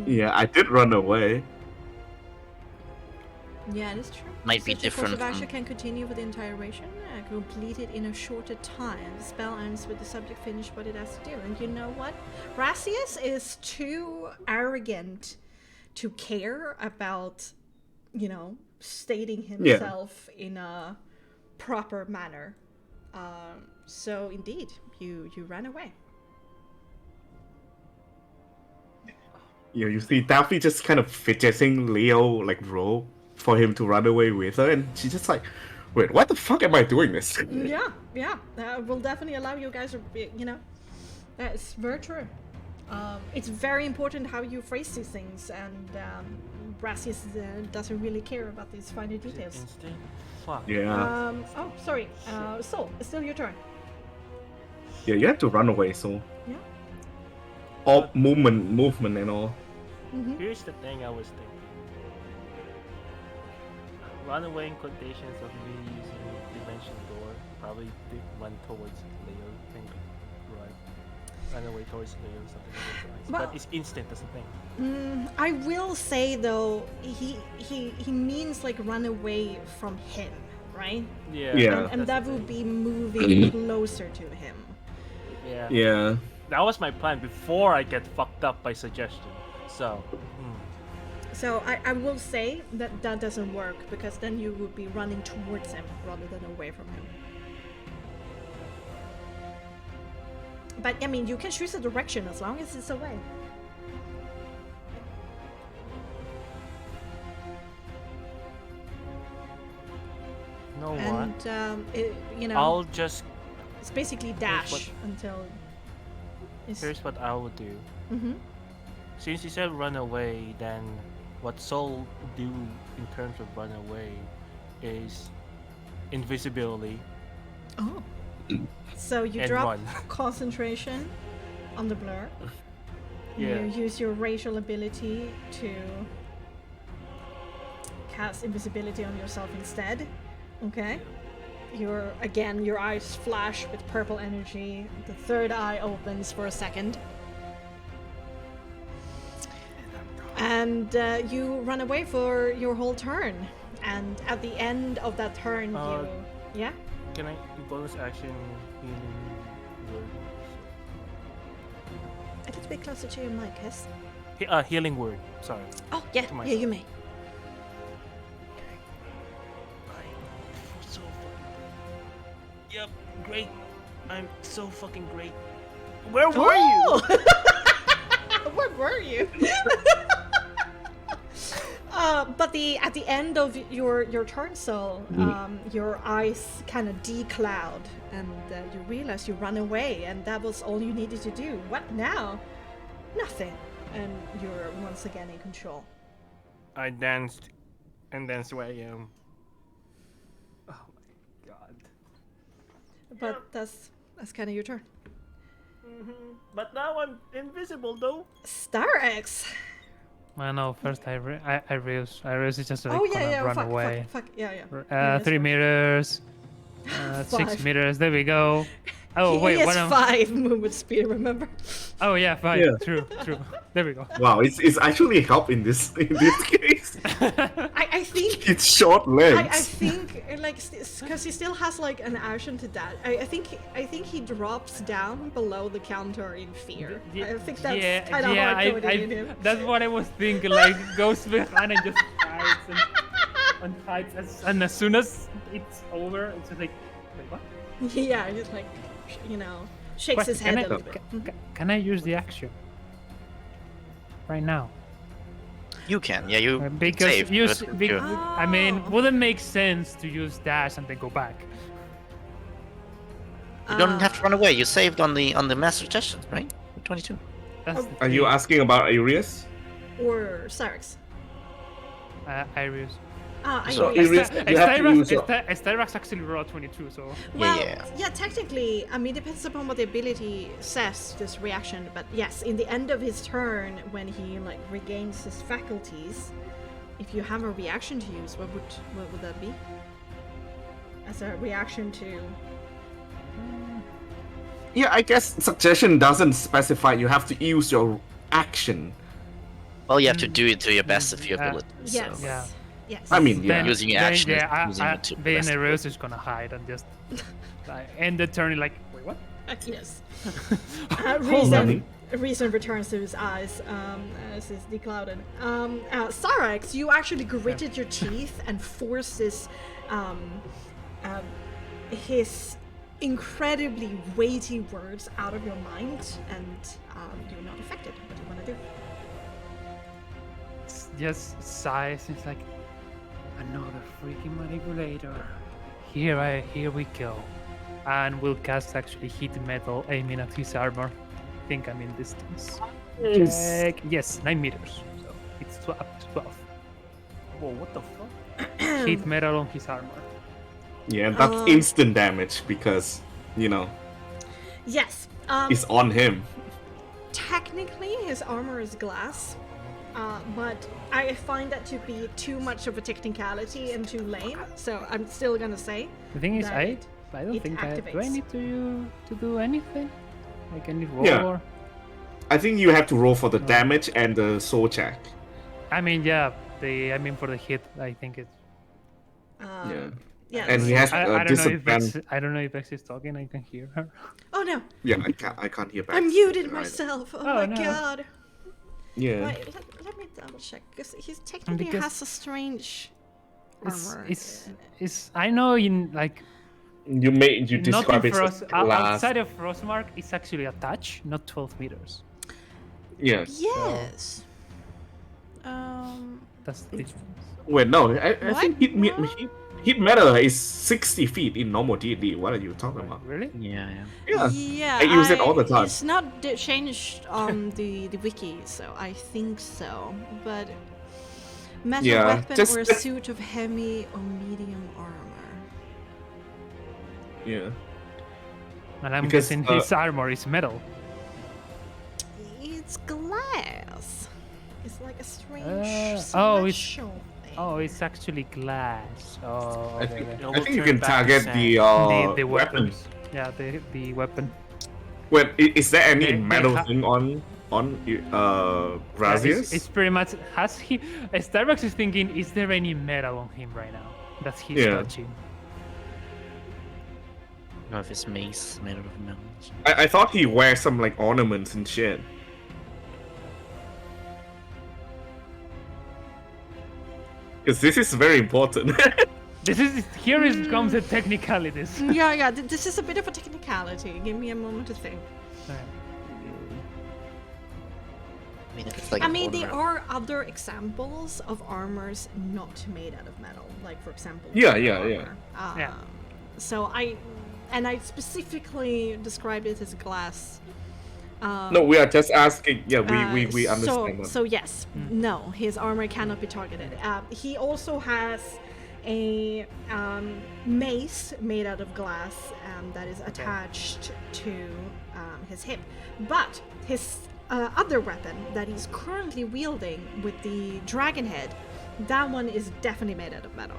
Speaker 2: yeah, I did run away.
Speaker 1: Yeah, that's true.
Speaker 3: Might be
Speaker 1: Such a course
Speaker 3: different
Speaker 1: of action
Speaker 3: from-
Speaker 1: can continue with the entire ration, completed in a shorter time. The spell ends with the subject finished what it has to do. And you know what? Rassius is too arrogant to care about, stating himself in a proper manner. So indeed, you ran away.
Speaker 2: you see Daphne just kind of fidgeting Leo like roll for him to run away with her, and she's just like, wait, what the fuck am I doing this?
Speaker 1: Yeah, yeah. Will definitely allow you guys to, it's very true. It's very important how you phrase these things, and Brassius doesn't really care about these finer details.
Speaker 4: Instinct? Fuck.
Speaker 2: Yeah.
Speaker 1: Oh, sorry. Soul, it's still your turn.
Speaker 2: Yeah, you have to run away, so
Speaker 1: Yeah.
Speaker 2: all movement and all.
Speaker 4: Here's the thing I was thinking. Run away in quotations of me using Dimension Door. Probably run towards Leo. Think, right. Run away towards Leo, something like that.
Speaker 1: Well-
Speaker 4: But it's instant, that's the thing.
Speaker 1: I will say though, he means like run away from him, right?
Speaker 4: Yeah.
Speaker 2: Yeah.
Speaker 1: And that
Speaker 4: that's the
Speaker 1: would
Speaker 4: thing.
Speaker 1: be moving closer to him.
Speaker 4: Yeah.
Speaker 2: Yeah.
Speaker 4: That was my plan before I get fucked up by suggestion. So.
Speaker 1: So I will say that that doesn't work, because then you would be running towards him rather than away from him. But I mean, you can choose a direction as long as it's away.
Speaker 4: You know what?
Speaker 1: And
Speaker 4: I'll just.
Speaker 1: it's basically dash until.
Speaker 4: Here's what I would do.
Speaker 1: Mm-hmm.
Speaker 4: Since you said run away, then what Soul do in terms of run away is invisibility
Speaker 1: Oh. So you
Speaker 4: and
Speaker 1: drop
Speaker 4: run.
Speaker 1: concentration on the blur.
Speaker 4: Yeah.
Speaker 1: You use your racial ability to cast invisibility on yourself instead. Okay. Your eyes flash with purple energy. The third eye opens for a second. And you run away for your whole turn. And at the end of that turn, yeah?
Speaker 4: Can I bonus action healing word?
Speaker 1: A little bit closer to your mic, yes?
Speaker 4: Healing word. Sorry.
Speaker 1: Oh, yeah,
Speaker 4: To
Speaker 1: yeah, you may.
Speaker 4: So fucking great. Yep, great. I'm so fucking great. Where were you?
Speaker 1: Where were you? But at the end of your turn, Soul, your eyes kind of decloud, and you realize you run away, and that was all you needed to do. What now? Nothing, and you're once again in control.
Speaker 4: I danced, and that's where I am. Oh my god.
Speaker 1: But that's kind of your turn.
Speaker 4: But now I'm invisible though.
Speaker 1: Starex.
Speaker 5: I know. First, Iris is just like
Speaker 1: Oh yeah,
Speaker 5: gonna
Speaker 1: yeah.
Speaker 5: run
Speaker 1: Fuck,
Speaker 5: away.
Speaker 1: fuck, yeah. There it is.
Speaker 5: 3 meters. 6
Speaker 1: 5.
Speaker 5: meters. There we go. Oh
Speaker 1: He
Speaker 5: wait,
Speaker 1: has
Speaker 5: what am?
Speaker 1: 5 movement speed. Remember?
Speaker 5: Oh yeah, 5.
Speaker 2: Yeah.
Speaker 5: True. There we go.
Speaker 2: Wow, it's actually help in this case.
Speaker 1: I think.
Speaker 2: It's short
Speaker 1: I
Speaker 2: legs.
Speaker 1: think like because he still has like an action to that. I think he drops down below the counter in fear. I think that's kind of hard coded in him.
Speaker 5: That's what I was thinking. Like goes behind and just hides and hides, and as soon as it's over, it's just like, wait, what?
Speaker 1: Yeah, just like shakes his head a little bit.
Speaker 5: Can I use the action right now?
Speaker 3: You can, yeah, you
Speaker 5: Because
Speaker 3: save.
Speaker 5: use,
Speaker 3: but
Speaker 5: bec-
Speaker 3: you-
Speaker 5: I mean, wouldn't make sense to use dash and then go back.
Speaker 3: You don't have to run away. You saved on the master suggestion, right? 22.
Speaker 5: That's
Speaker 2: Are you asking about Arius?
Speaker 1: Or Sarex.
Speaker 5: Iris?
Speaker 2: So
Speaker 1: Iris.
Speaker 2: Iris, you have to use
Speaker 5: Styrax actually rolled 22, so
Speaker 1: Well,
Speaker 3: Yeah.
Speaker 1: technically, I mean, depends upon what the ability says, this reaction, but yes, in the end of his turn, when he like regains his faculties, if you have a reaction to use, what would that be? As a reaction to...
Speaker 2: Yeah, I guess suggestion doesn't specify you have to use your action.
Speaker 3: Well, you have to do it to your best of your ability.
Speaker 1: Yes.
Speaker 3: So.
Speaker 5: Yeah.
Speaker 1: Yes.
Speaker 2: I mean, yeah.
Speaker 3: Using your action is using it to
Speaker 5: then
Speaker 3: best of
Speaker 5: Iris is gonna hide and just like, end the turn like, wait, what?
Speaker 1: Yes.
Speaker 2: on.
Speaker 1: Reason returns to his eyes as it's declouded. Sarex, you actually gritted your teeth and forced his incredibly weighty words out of your mind, and you're not affected. What do you want to do?
Speaker 5: just sighs. It's like another freaking manipulator. Here we go, and we'll cast actually heat metal, aiming at his armor. I think I'm in distance. Check. Yes, 9 meters. So it's up to 12.
Speaker 4: Whoa, what the fuck?
Speaker 5: Heat metal on his armor.
Speaker 2: Yeah, and that's instant damage because,
Speaker 1: Yes.
Speaker 2: it's on him.
Speaker 1: Technically, his armor is glass, but I find that to be too much of a technicality and too lame. So I'm still gonna say.
Speaker 5: The thing is,
Speaker 1: that
Speaker 5: I don't
Speaker 1: it
Speaker 5: think do I
Speaker 1: activates.
Speaker 5: need to do anything? Like any roll?
Speaker 2: Yeah.
Speaker 5: Or...
Speaker 2: I think you have to roll for the damage and the soul check.
Speaker 5: I mean, yeah. For the hit, I think it's.
Speaker 1: Yeah.
Speaker 2: And he has
Speaker 5: I don't know if
Speaker 2: disadvantage.
Speaker 5: I don't know if Bex is talking. I can hear her.
Speaker 1: Oh no!
Speaker 2: Yeah, I can't hear back.
Speaker 1: I muted myself. Oh my
Speaker 5: no.
Speaker 1: god!
Speaker 2: Yeah.
Speaker 1: Wait, let me double check because he technically
Speaker 5: Because
Speaker 1: has a strange armor.
Speaker 5: It's I know in like
Speaker 2: You
Speaker 5: not
Speaker 2: describe
Speaker 5: in
Speaker 2: it as glass.
Speaker 5: outside of Frostmark, it's actually a touch, not 12 meters.
Speaker 2: Yeah.
Speaker 1: Yes.
Speaker 5: That's the difference.
Speaker 2: Wait, no. I
Speaker 1: What?
Speaker 2: think heat metal is 60 feet in normal D&D. What are you talking about?
Speaker 5: Really?
Speaker 3: Yeah.
Speaker 2: Yeah.
Speaker 1: Yeah,
Speaker 2: I use it all the time.
Speaker 1: It's not changed on the wiki, so I think so. But metal
Speaker 2: Yeah,
Speaker 1: weapon
Speaker 2: just-
Speaker 1: or a suit of heavy or medium armor.
Speaker 2: Yeah.
Speaker 5: And I'm
Speaker 2: Because,
Speaker 5: guessing his armor is metal.
Speaker 1: It's glass. It's like a strange
Speaker 5: oh, it's-
Speaker 1: celestial thing.
Speaker 5: Oh, it's actually glass. Oh,
Speaker 2: I
Speaker 5: okay,
Speaker 2: think,
Speaker 5: okay.
Speaker 4: It
Speaker 2: I
Speaker 4: will
Speaker 2: think you
Speaker 4: turn
Speaker 2: can
Speaker 4: back to
Speaker 2: target
Speaker 4: sand.
Speaker 5: The
Speaker 2: weapon.
Speaker 5: weapons. Yeah, the weapon.
Speaker 2: Wait, is there any
Speaker 5: They
Speaker 2: metal
Speaker 5: ha-
Speaker 2: thing on
Speaker 5: Yeah,
Speaker 2: Grazius?
Speaker 5: it's pretty much has he. Starbucks is thinking, is there any metal on him right now that he's
Speaker 2: Yeah.
Speaker 5: touching?
Speaker 3: Or if it's mace made out of metal.
Speaker 2: I thought he wears some like ornaments and shit. Because this is very important.
Speaker 5: Comes the technicalities.
Speaker 1: Yeah, this is a bit of a technicality. Give me a moment to think.
Speaker 3: I mean, if it's like
Speaker 1: I
Speaker 3: an
Speaker 1: mean, there
Speaker 3: ornament-
Speaker 1: are other examples of armors not made out of metal, like for example.
Speaker 2: Yeah,
Speaker 1: leather
Speaker 2: yeah, yeah.
Speaker 1: armor.
Speaker 5: Yeah.
Speaker 1: So I specifically described it as glass.
Speaker 2: No, we are just asking. Yeah, we understand that.
Speaker 1: So yes, no, his armor cannot be targeted. He also has a mace made out of glass that is attached to his hip, but his other weapon that he's currently wielding with the dragon head, that one is definitely made out of metal.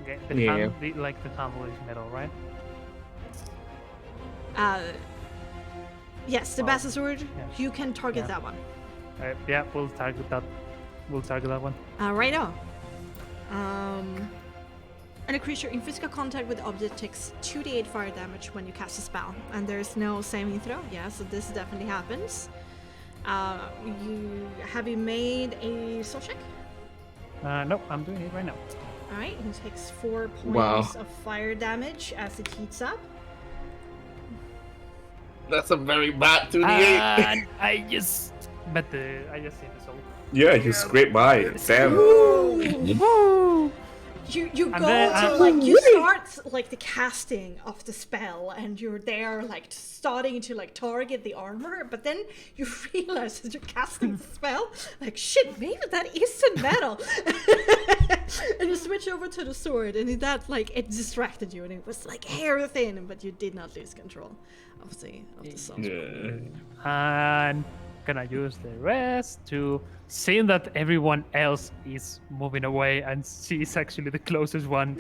Speaker 5: Okay.
Speaker 2: Yeah.
Speaker 5: The handle is metal, right?
Speaker 1: Yes, the Bassa sword.
Speaker 5: yeah.
Speaker 1: You can target
Speaker 5: Yeah.
Speaker 1: that one.
Speaker 5: Yeah, we'll target that. We'll target that one.
Speaker 1: Righto. And a creature in physical contact with the object takes 2d8 fire damage when you cast a spell, and there's no saving throw. Yeah, so this definitely happens. Have you made a soul check?
Speaker 5: No, I'm doing it right now.
Speaker 1: All right, he takes 4 points
Speaker 2: Wow.
Speaker 1: of fire damage as it heats up.
Speaker 2: That's a very bad 2d8.
Speaker 5: And I just see the soul.
Speaker 2: Yeah, you scrape by it. Damn.
Speaker 1: You
Speaker 5: And
Speaker 1: go
Speaker 5: then,
Speaker 1: to like you start like the casting of the spell, and you're there like starting to like target the armor, but then you realize as you're casting the spell, like shit, maybe that isn't metal. And you switch over to the sword, and that like it distracted you, and it was like hair thin, but you did not lose control of the sword.
Speaker 2: Yeah.
Speaker 5: And gonna use the rest to seeing that everyone else is moving away and she's actually the closest one.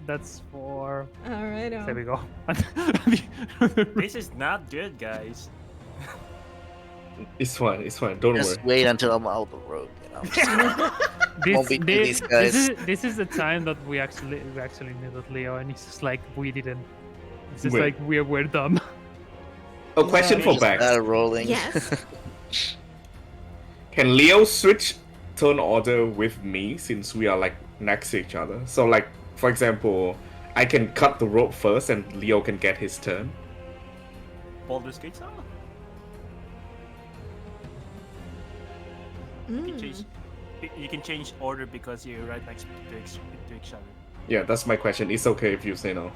Speaker 5: That's for
Speaker 1: All right.
Speaker 5: there we go.
Speaker 4: This is not good, guys.
Speaker 2: It's fine. Don't
Speaker 3: Just
Speaker 2: worry.
Speaker 3: wait until I'm out the road. Won't be these guys.
Speaker 5: This is the time that we actually needed Leo, and it's just like we didn't. It's just
Speaker 2: Wait.
Speaker 5: like we're dumb.
Speaker 2: A question for
Speaker 3: Just
Speaker 2: Bex.
Speaker 3: started rolling.
Speaker 1: Yes.
Speaker 2: Can Leo switch turn order with me since we are like next to each other? So like, for example, I can cut the rope first and Leo can get his turn.
Speaker 4: Baldur's Gate style? You can change order because you're right next to each other.
Speaker 2: Yeah, that's my question. It's okay if you say no.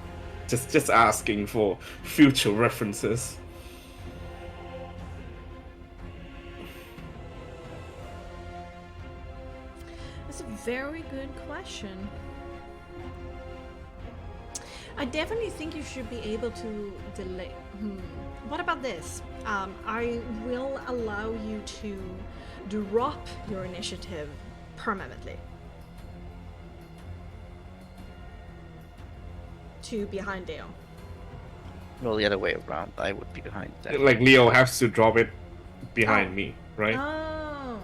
Speaker 2: Just asking for future references.
Speaker 1: That's a very good question. I definitely think you should be able to delay. What about this? I will allow you to drop your initiative permanently to behind Leo.
Speaker 3: Well, the other way around. I would be behind that.
Speaker 2: Like Leo has to drop it behind me, right?
Speaker 1: Oh.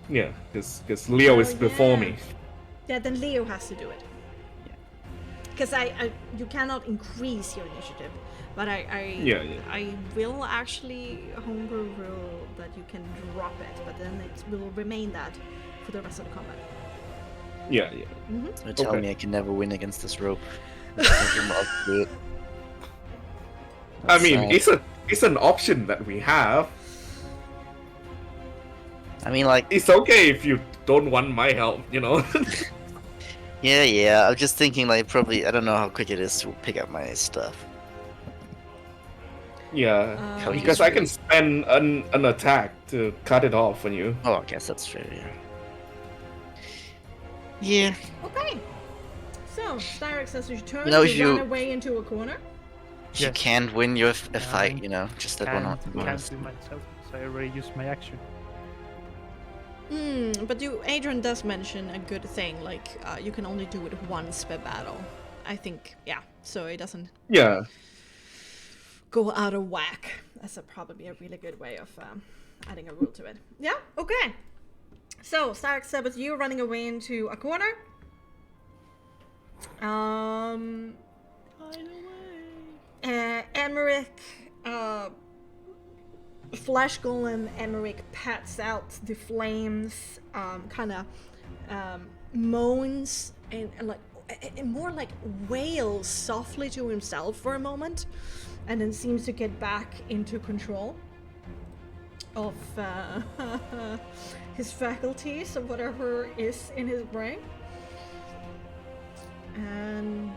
Speaker 2: Yeah, because Leo is before me.
Speaker 1: Yeah, then Leo has to do it. Because you cannot increase your initiative, but I will actually homebrew rule that you can drop it, but then it will remain that for the rest of the combat.
Speaker 2: Yeah.
Speaker 3: So tell me I can never win against this rope.
Speaker 2: I mean, it's an option that we have.
Speaker 3: I mean, like,
Speaker 2: It's okay if you don't want my help, you know.
Speaker 3: yeah. I'm just thinking, like, probably I don't know how quick it is to pick up my stuff.
Speaker 2: Yeah,
Speaker 3: How you
Speaker 2: because
Speaker 3: just
Speaker 2: I can spend an attack to cut it off on you.
Speaker 3: Oh, I guess that's fair. Yeah.
Speaker 1: Okay. So, Styrex says you turn
Speaker 3: You know,
Speaker 1: to
Speaker 3: if you-
Speaker 1: run away into a corner.
Speaker 3: If you can't win your a fight, you know, just that one.
Speaker 5: Can't do myself, so I already used my action.
Speaker 1: But Adrian does mention a good thing, like you can only do it once per battle. I think, yeah. So it doesn't
Speaker 2: Yeah.
Speaker 1: go out of whack. That's probably a really good way of adding a rule to it. Yeah. Okay. So Styrex said with you running away into a corner. Emmerich, Flesh Golem Emmerich pats out the flames, kind of moans and like more like wails softly to himself for a moment, and then seems to get back into control of his faculties or whatever is in his brain. And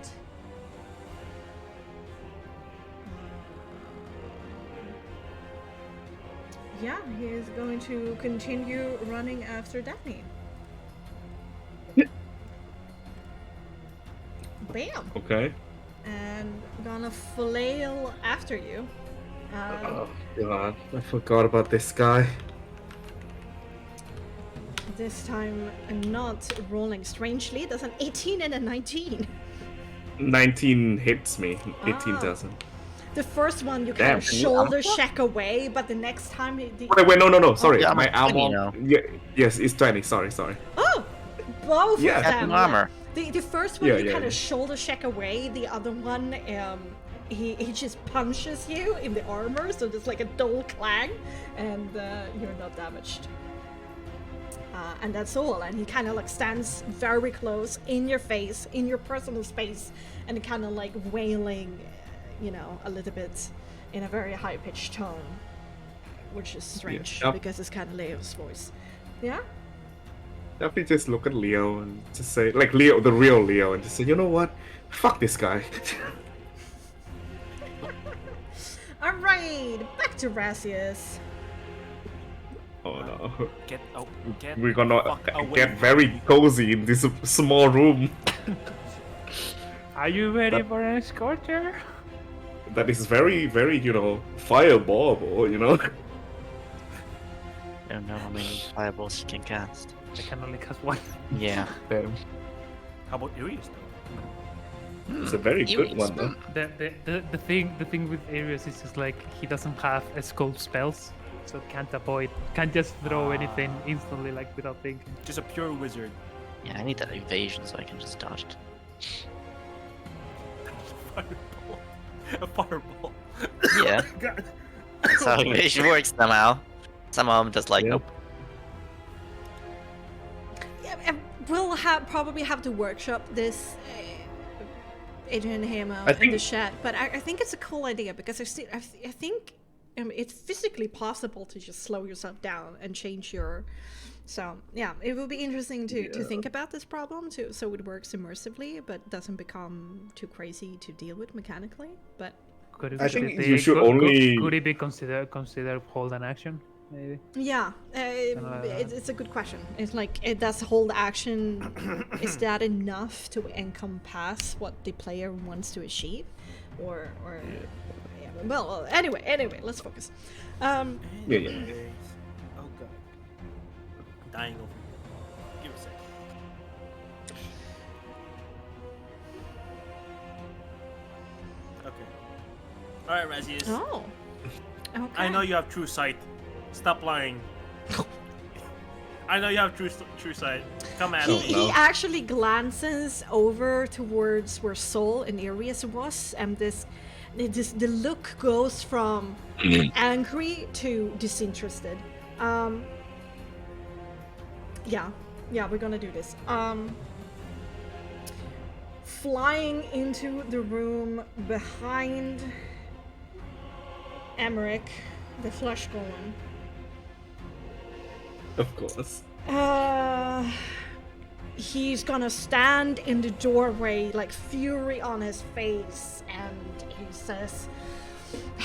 Speaker 1: yeah, he is going to continue running after Daphne. Bam!
Speaker 2: Okay.
Speaker 1: And gonna flail after you.
Speaker 2: Oh god, I forgot about this guy.
Speaker 1: This time not rolling strangely. That's an 18 and a 19.
Speaker 2: 19 hits me, 18
Speaker 1: Ah.
Speaker 2: doesn't.
Speaker 1: The first one you
Speaker 2: Damn,
Speaker 1: kind of
Speaker 2: can you
Speaker 1: shoulder check away, but the next time
Speaker 2: Wait, no, sorry.
Speaker 3: yeah, I'm
Speaker 2: my
Speaker 3: at 20
Speaker 2: armor.
Speaker 3: now.
Speaker 2: Yeah, yes, it's 20. Sorry.
Speaker 1: Oh, both
Speaker 2: Yeah.
Speaker 1: of
Speaker 3: Captain
Speaker 1: them.
Speaker 3: Armor.
Speaker 1: The first one
Speaker 2: Yeah,
Speaker 1: you
Speaker 2: yeah,
Speaker 1: kind
Speaker 2: yeah.
Speaker 1: of shoulder check away. The other one, he just punches you in the armor, so there's like a dull clang, and you're not damaged. And that's all. And he kind of like stands very close in your face, in your personal space, and kind of like wailing, you know, a little bit in a very high-pitched tone, which is strange
Speaker 2: Yeah.
Speaker 1: because it's kind of Leo's voice. Yeah.
Speaker 2: Definitely just look at Leo and just say, like Leo, the real Leo, and just say, you know what? Fuck this guy.
Speaker 1: All right, back to Rassius.
Speaker 2: Oh no.
Speaker 4: Get out. Get
Speaker 2: We're gonna
Speaker 4: fuck away
Speaker 2: get
Speaker 4: from
Speaker 2: very
Speaker 4: me.
Speaker 2: cozy in this small room.
Speaker 5: Are you ready for an escorter?
Speaker 2: That is very, very, you know, fireballable, you know?
Speaker 3: I don't know how many fireballs you can cast.
Speaker 5: I can only cast one.
Speaker 3: Yeah.
Speaker 2: Damn.
Speaker 4: How about Arius though?
Speaker 2: It's a very good
Speaker 3: Arius.
Speaker 2: one, though.
Speaker 5: The thing with Arius is just like he doesn't have a scope spells, so can't just throw anything instantly like without thinking.
Speaker 4: Just a pure wizard.
Speaker 3: Yeah, I need that evasion so I can just dodge it.
Speaker 4: Fireball. A fireball.
Speaker 3: Yeah.
Speaker 4: God.
Speaker 3: That's how evasion works somehow. Somehow I'm just like,
Speaker 2: Yeah.
Speaker 3: nope.
Speaker 1: Yeah, and we'll probably have to workshop this, Adrian Hamo
Speaker 2: I
Speaker 1: in the
Speaker 2: think-
Speaker 1: chat, but I think it's a cool idea because I think it's physically possible to just slow yourself down and change your. So yeah, it will be interesting to think about this problem so it works immersively, but doesn't become too crazy to deal with mechanically. But
Speaker 5: Could
Speaker 2: I think you should
Speaker 5: could it be considered hold an action? Maybe.
Speaker 1: yeah, it's a good question. It's like, does hold action, is that enough to encompass what the player wants to achieve, or yeah. Well, anyway, let's focus.
Speaker 2: Yeah.
Speaker 4: Anyways. Oh god. I'm dying over here. Give a sec. Okay. Alright, Razius.
Speaker 1: Oh, okay.
Speaker 4: I know you have true sight. Stop lying. I know you have true sight. Come at me.
Speaker 1: He actually glances over towards where Sol and Arius was, and the look goes from angry to disinterested. Yeah, we're gonna do this. Flying into the room behind Emmerich, the flesh golem.
Speaker 2: Of course.
Speaker 1: He's gonna stand in the doorway, like fury on his face, and he says,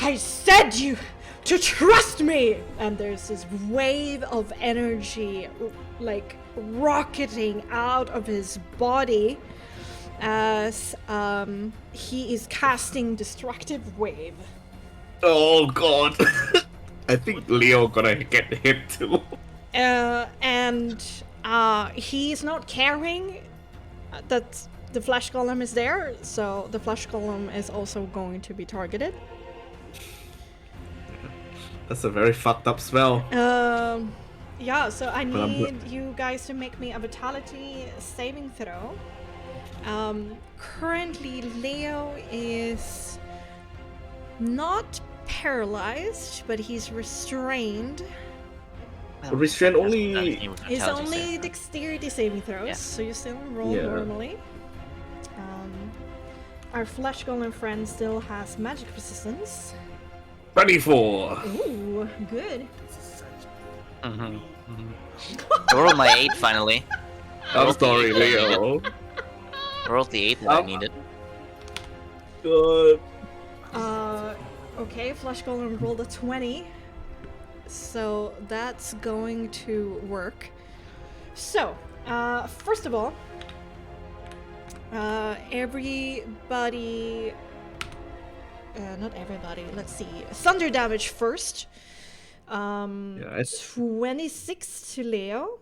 Speaker 1: "I said you to trust me!" And there's this wave of energy, like rocketing out of his body as he is casting Destructive Wave.
Speaker 2: Oh god. I think Leo gonna get hit too.
Speaker 1: And he's not caring that the flesh golem is there, so the flesh golem is also going to be targeted.
Speaker 2: That's a very fucked up spell.
Speaker 1: Yeah, so I
Speaker 2: But I'm
Speaker 1: need you guys to make me a vitality saving throw. Currently, Leo is not paralyzed, but he's restrained.
Speaker 2: Restraint only.
Speaker 1: It's only dexterity saving throws,
Speaker 3: Yeah.
Speaker 1: so you still roll
Speaker 2: Yeah.
Speaker 1: normally. Our flesh golem friend still has magic resistance.
Speaker 2: 24.
Speaker 1: Ooh, good.
Speaker 4: This is such
Speaker 3: Mhm, mhm. I rolled my 8 finally.
Speaker 2: I'm sorry, Leo.
Speaker 3: I rolled the 8 that I needed.
Speaker 2: Good.
Speaker 1: Okay, flesh golem rolled a 20. So that's going to work. So, first of all, everybody, not everybody, let's see, thunder damage first.
Speaker 2: Yeah, it's
Speaker 1: 26 to Leo,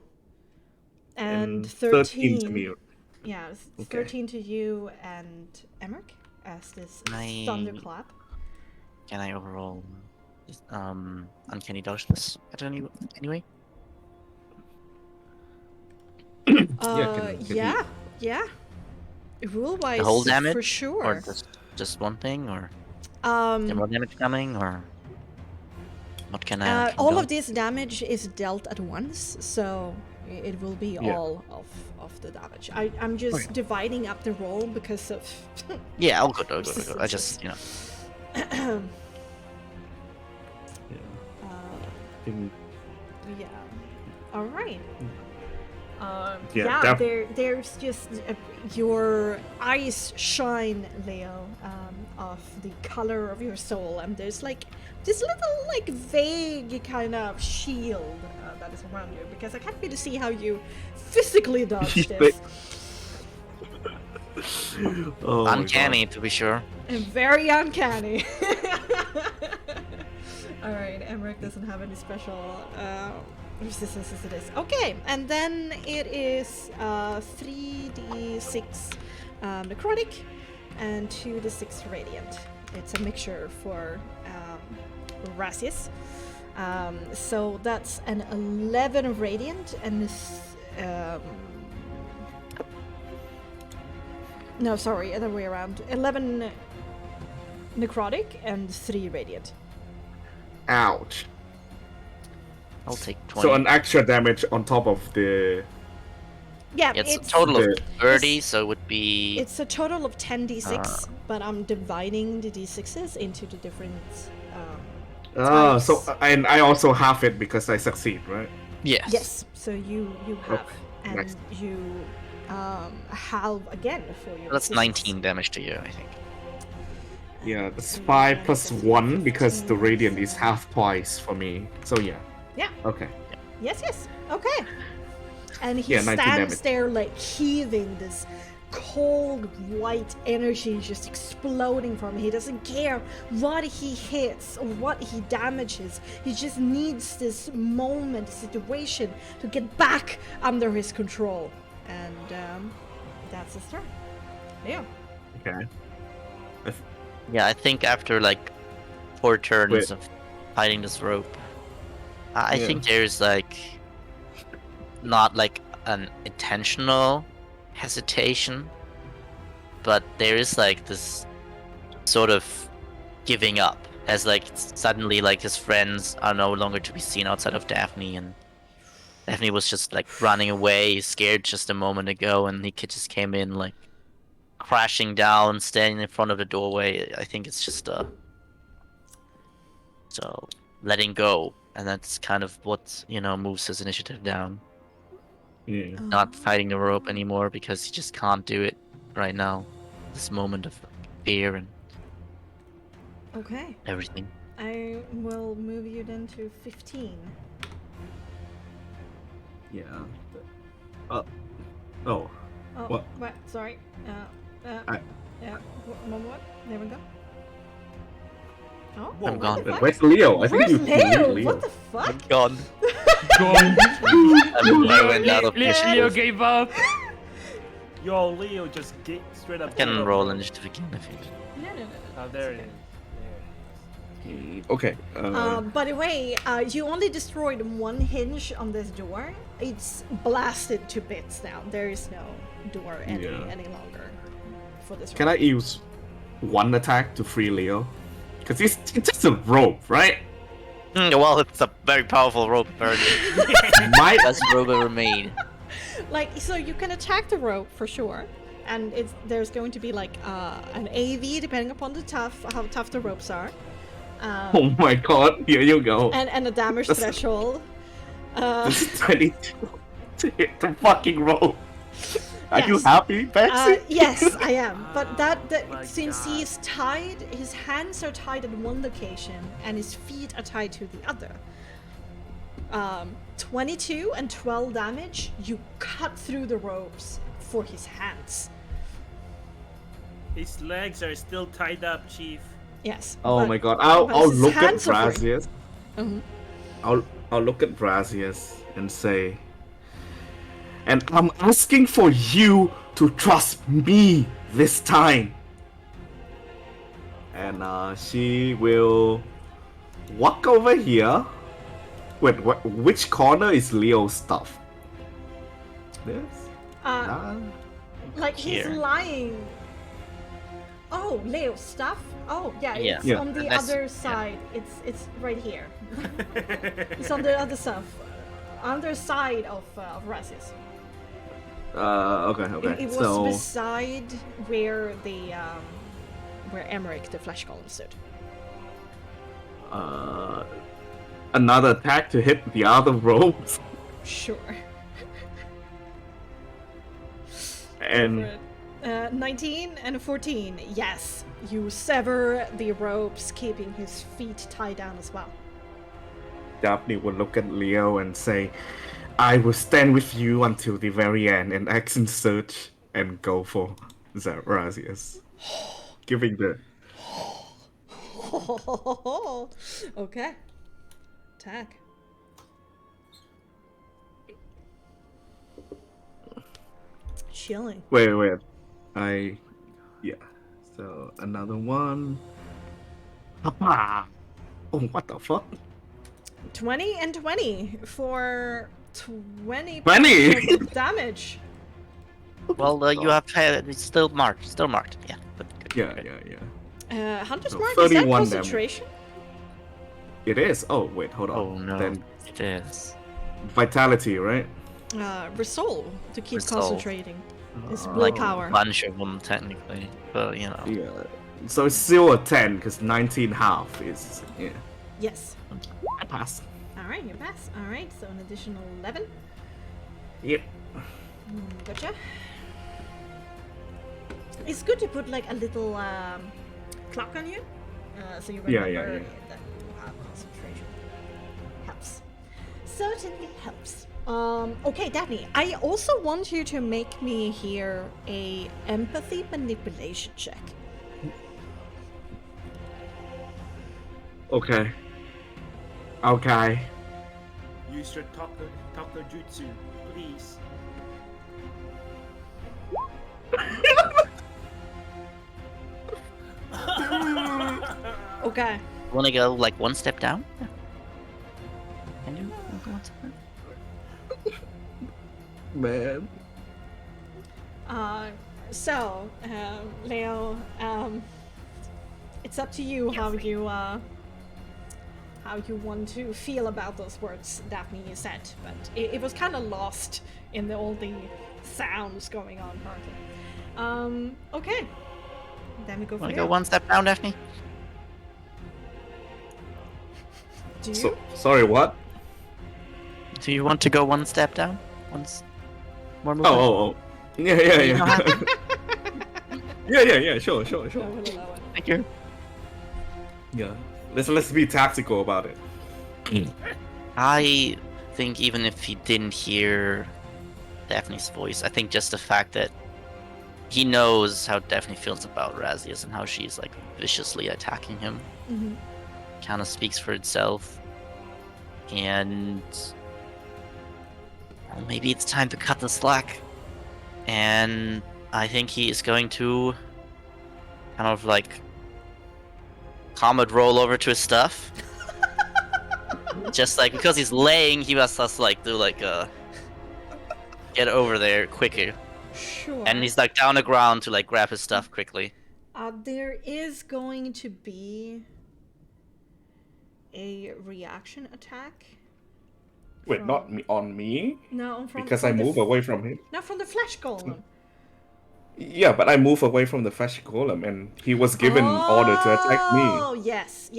Speaker 1: and
Speaker 2: 13 to me.
Speaker 1: Yeah,
Speaker 2: Okay.
Speaker 1: 13 to you and Emmerich as this
Speaker 3: My-
Speaker 1: thunderclap.
Speaker 3: Can I overroll uncanny dodge this at anyway?
Speaker 1: Yeah. Rule wise,
Speaker 3: The whole damage?
Speaker 1: for sure.
Speaker 3: Or just one thing? Or is there more damage coming? Or what can I?
Speaker 1: all of this damage is dealt at once, so it will be
Speaker 2: Yeah.
Speaker 1: all of the damage. I'm just dividing up the roll because of.
Speaker 3: Yeah, I'll go. I just,
Speaker 2: Yeah.
Speaker 1: Yeah. All right.
Speaker 2: Yeah,
Speaker 1: there's just your eyes shine, Leo, of the color of your soul, and there's like this little like vague kind of shield that is around you, because I can't really see how you physically dodge this.
Speaker 2: Oh my
Speaker 3: uncanny to be sure.
Speaker 1: And very uncanny. All right, Emmerich doesn't have any special resistances to this. Okay, and then it is 3d6 necrotic and 2d6 radiant. It's a mixture for Razius. So that's an 11 radiant and no, sorry, other way around. 11 necrotic and 3 radiant.
Speaker 2: Ouch.
Speaker 3: I'll take 20.
Speaker 2: So an extra damage on top of the.
Speaker 1: Yeah,
Speaker 3: It's a total of
Speaker 2: the-
Speaker 3: 30, so it would be.
Speaker 1: It's a total of 10d6, but I'm dividing the d6s into the different
Speaker 2: Oh, so
Speaker 1: Times-
Speaker 2: and I also have it because I succeed, right?
Speaker 3: Yes.
Speaker 1: Yes, so you have,
Speaker 2: Okay,
Speaker 1: and
Speaker 2: nice.
Speaker 1: you halve again for your
Speaker 3: That's
Speaker 1: resistance.
Speaker 3: 19 damage to you, I think.
Speaker 2: Yeah, that's
Speaker 1: So
Speaker 2: 5
Speaker 1: that
Speaker 2: plus
Speaker 1: is
Speaker 2: 1 because the
Speaker 1: 15,
Speaker 2: radiant is
Speaker 1: so-
Speaker 2: half twice for me. So yeah.
Speaker 1: Yeah.
Speaker 2: Okay.
Speaker 1: Yes. Okay. And he
Speaker 2: Yeah, 19
Speaker 1: stands
Speaker 2: damage.
Speaker 1: there like heaving this cold white energy just exploding from him. He doesn't care what he hits or what he damages. He just needs this moment, situation to get back under his control. And that's his turn. Yeah.
Speaker 2: Okay.
Speaker 3: Yeah, I think after like 4 turns
Speaker 2: Wait.
Speaker 3: of fighting this rope, I
Speaker 2: Yeah.
Speaker 3: think there's like not like an intentional hesitation, but there is like this sort of giving up as like suddenly like his friends are no longer to be seen outside of Daphne, and Daphne was just like running away, scared just a moment ago, and he just came in like crashing down, standing in front of the doorway. I think it's just so letting go, and that's kind of what moves his initiative down.
Speaker 2: Yeah.
Speaker 3: Not fighting the rope anymore because he just can't do it right now. This moment of fear and
Speaker 1: Okay.
Speaker 3: everything.
Speaker 1: I will move you then to 15.
Speaker 2: Yeah. Oh.
Speaker 1: Oh,
Speaker 2: What?
Speaker 1: Sorry.
Speaker 2: I-
Speaker 1: Yeah. One more. There we go. Oh,
Speaker 4: Whoa,
Speaker 3: I'm gone.
Speaker 1: the fuck?
Speaker 2: Where's Leo? I think
Speaker 1: Where's
Speaker 2: you
Speaker 1: Leo?
Speaker 2: Leo.
Speaker 1: What the fuck?
Speaker 3: Gone.
Speaker 5: Gone.
Speaker 3: I went out of
Speaker 1: Leo-
Speaker 5: Leo gave up.
Speaker 4: Yo, Leo just straight up.
Speaker 3: I can
Speaker 4: gave up,
Speaker 3: roll
Speaker 4: bro.
Speaker 3: initiative again if you.
Speaker 1: No.
Speaker 4: Oh, there it
Speaker 1: okay.
Speaker 4: is.
Speaker 2: Okay.
Speaker 1: By the way, you only destroyed one hinge on this door. It's blasted to bits now. There is no door any longer for this
Speaker 2: Can
Speaker 1: room.
Speaker 2: I use one attack to free Leo? Because it's just a rope, right?
Speaker 3: Well, it's a very powerful rope, apparently.
Speaker 2: My
Speaker 3: Best rope ever made.
Speaker 1: Like, so you can attack the rope for sure, and there's going to be like an AV depending upon how tough the ropes are,
Speaker 2: Oh my god, here you go.
Speaker 1: and a damage
Speaker 2: That's-
Speaker 1: threshold.
Speaker 2: This is 22 to hit the fucking rope. Are you
Speaker 1: Yes.
Speaker 2: happy, Bexxy?
Speaker 1: Yes, I am. But that
Speaker 4: my
Speaker 1: since he
Speaker 4: God.
Speaker 1: is tied, his hands are tied at one location and his feet are tied to the other. 22 and 12 damage. You cut through the ropes for his hands.
Speaker 4: His legs are still tied up, Chief.
Speaker 1: Yes.
Speaker 2: Oh
Speaker 1: but-
Speaker 2: my god, I'll
Speaker 1: but his
Speaker 2: look at
Speaker 1: hands are free.
Speaker 2: Brazius.
Speaker 1: Mhm.
Speaker 2: I'll look at Brazius and say, and I'm asking for you to trust me this time. And she will walk over here. Wait, which corner is Leo's stuff? This? That?
Speaker 1: Like he's
Speaker 3: Here.
Speaker 1: lying. Oh, Leo stuff. Oh yeah,
Speaker 3: Yeah.
Speaker 1: it's
Speaker 2: Yeah.
Speaker 1: on the
Speaker 3: That's-
Speaker 1: other
Speaker 3: yeah.
Speaker 1: side. It's right here. It's on the other stuff, underside of Rasis.
Speaker 2: Okay.
Speaker 1: It was
Speaker 2: So
Speaker 1: beside where where Emmerich the flesh golem stood.
Speaker 2: another attack to hit the other ropes.
Speaker 1: Sure.
Speaker 2: And
Speaker 1: 19 and 14. Yes, you sever the ropes, keeping his feet tied down as well.
Speaker 2: Daphne will look at Leo and say, I will stand with you until the very end, and action search and go for Zarazius. Giving the
Speaker 1: Okay. Attack. Chilling.
Speaker 2: wait. Yeah. So another one. Papa. Oh, what the fuck?
Speaker 1: 20 and 20 for 20
Speaker 2: 20?
Speaker 1: points of damage.
Speaker 3: Well, you have it's still marked. Still marked. Yeah. But good,
Speaker 2: Yeah.
Speaker 3: good.
Speaker 1: Hunter's
Speaker 2: So
Speaker 1: Mark, is that
Speaker 2: 31 damage.
Speaker 1: concentration?
Speaker 2: It is. Oh, wait, hold on.
Speaker 3: Oh no.
Speaker 2: Then
Speaker 3: It is.
Speaker 2: vitality, right?
Speaker 1: Resolve to keep
Speaker 3: Resolve.
Speaker 1: concentrating. It's
Speaker 3: Like
Speaker 1: willpower.
Speaker 3: a bunch of them technically, but
Speaker 2: Yeah. So it's still a 10 because 19 half is
Speaker 1: Yes.
Speaker 2: I pass.
Speaker 1: All right, you pass. All right, so an additional 11.
Speaker 2: Yep.
Speaker 1: Gotcha. It's good to put like a little clock on you, so you remember
Speaker 2: Yeah.
Speaker 1: that you have concentration. Helps. Certainly helps. Okay, Daphne, I also want you to make me here a empathy manipulation check.
Speaker 2: Okay. Okay.
Speaker 4: Use your talker jutsu, please.
Speaker 1: Okay.
Speaker 3: Want to go like one step down? Can you go one step down?
Speaker 2: Man.
Speaker 1: So, Leo, it's up to you how you want to feel about those words Daphne said, but it was kind of lost in all the sounds going on currently. Okay. Then we go for
Speaker 3: Want to
Speaker 1: you.
Speaker 3: go one step down, Daphne?
Speaker 1: Do you?
Speaker 2: So sorry, what?
Speaker 3: Do you want to go one step down? More movement?
Speaker 2: Oh. Yeah.
Speaker 3: You know how-
Speaker 2: Yeah. Sure.
Speaker 1: Go for the lower.
Speaker 3: Thank you.
Speaker 2: Yeah. Let's be tactical about it.
Speaker 3: I think even if he didn't hear Daphne's voice, I think just the fact that he knows how Daphne feels about Razius and how she's like viciously attacking him
Speaker 1: Mm-hmm.
Speaker 3: kind of speaks for itself. And well, maybe it's time to cut the slack. And I think he is going to kind of like comet roll over to his stuff. Just like because he's laying, he must just like do like a get over there quicker.
Speaker 1: Sure.
Speaker 3: And he's like down the ground to like grab his stuff quickly.
Speaker 1: There is going to be a reaction attack.
Speaker 2: Wait,
Speaker 1: from-
Speaker 2: not me on me?
Speaker 1: No, from
Speaker 2: Because
Speaker 1: from
Speaker 2: I
Speaker 1: the
Speaker 2: move away from him.
Speaker 1: No, from the flesh golem.
Speaker 2: Yeah, but I move away from the flesh golem, and he was given order to attack me.
Speaker 1: Oh, yes.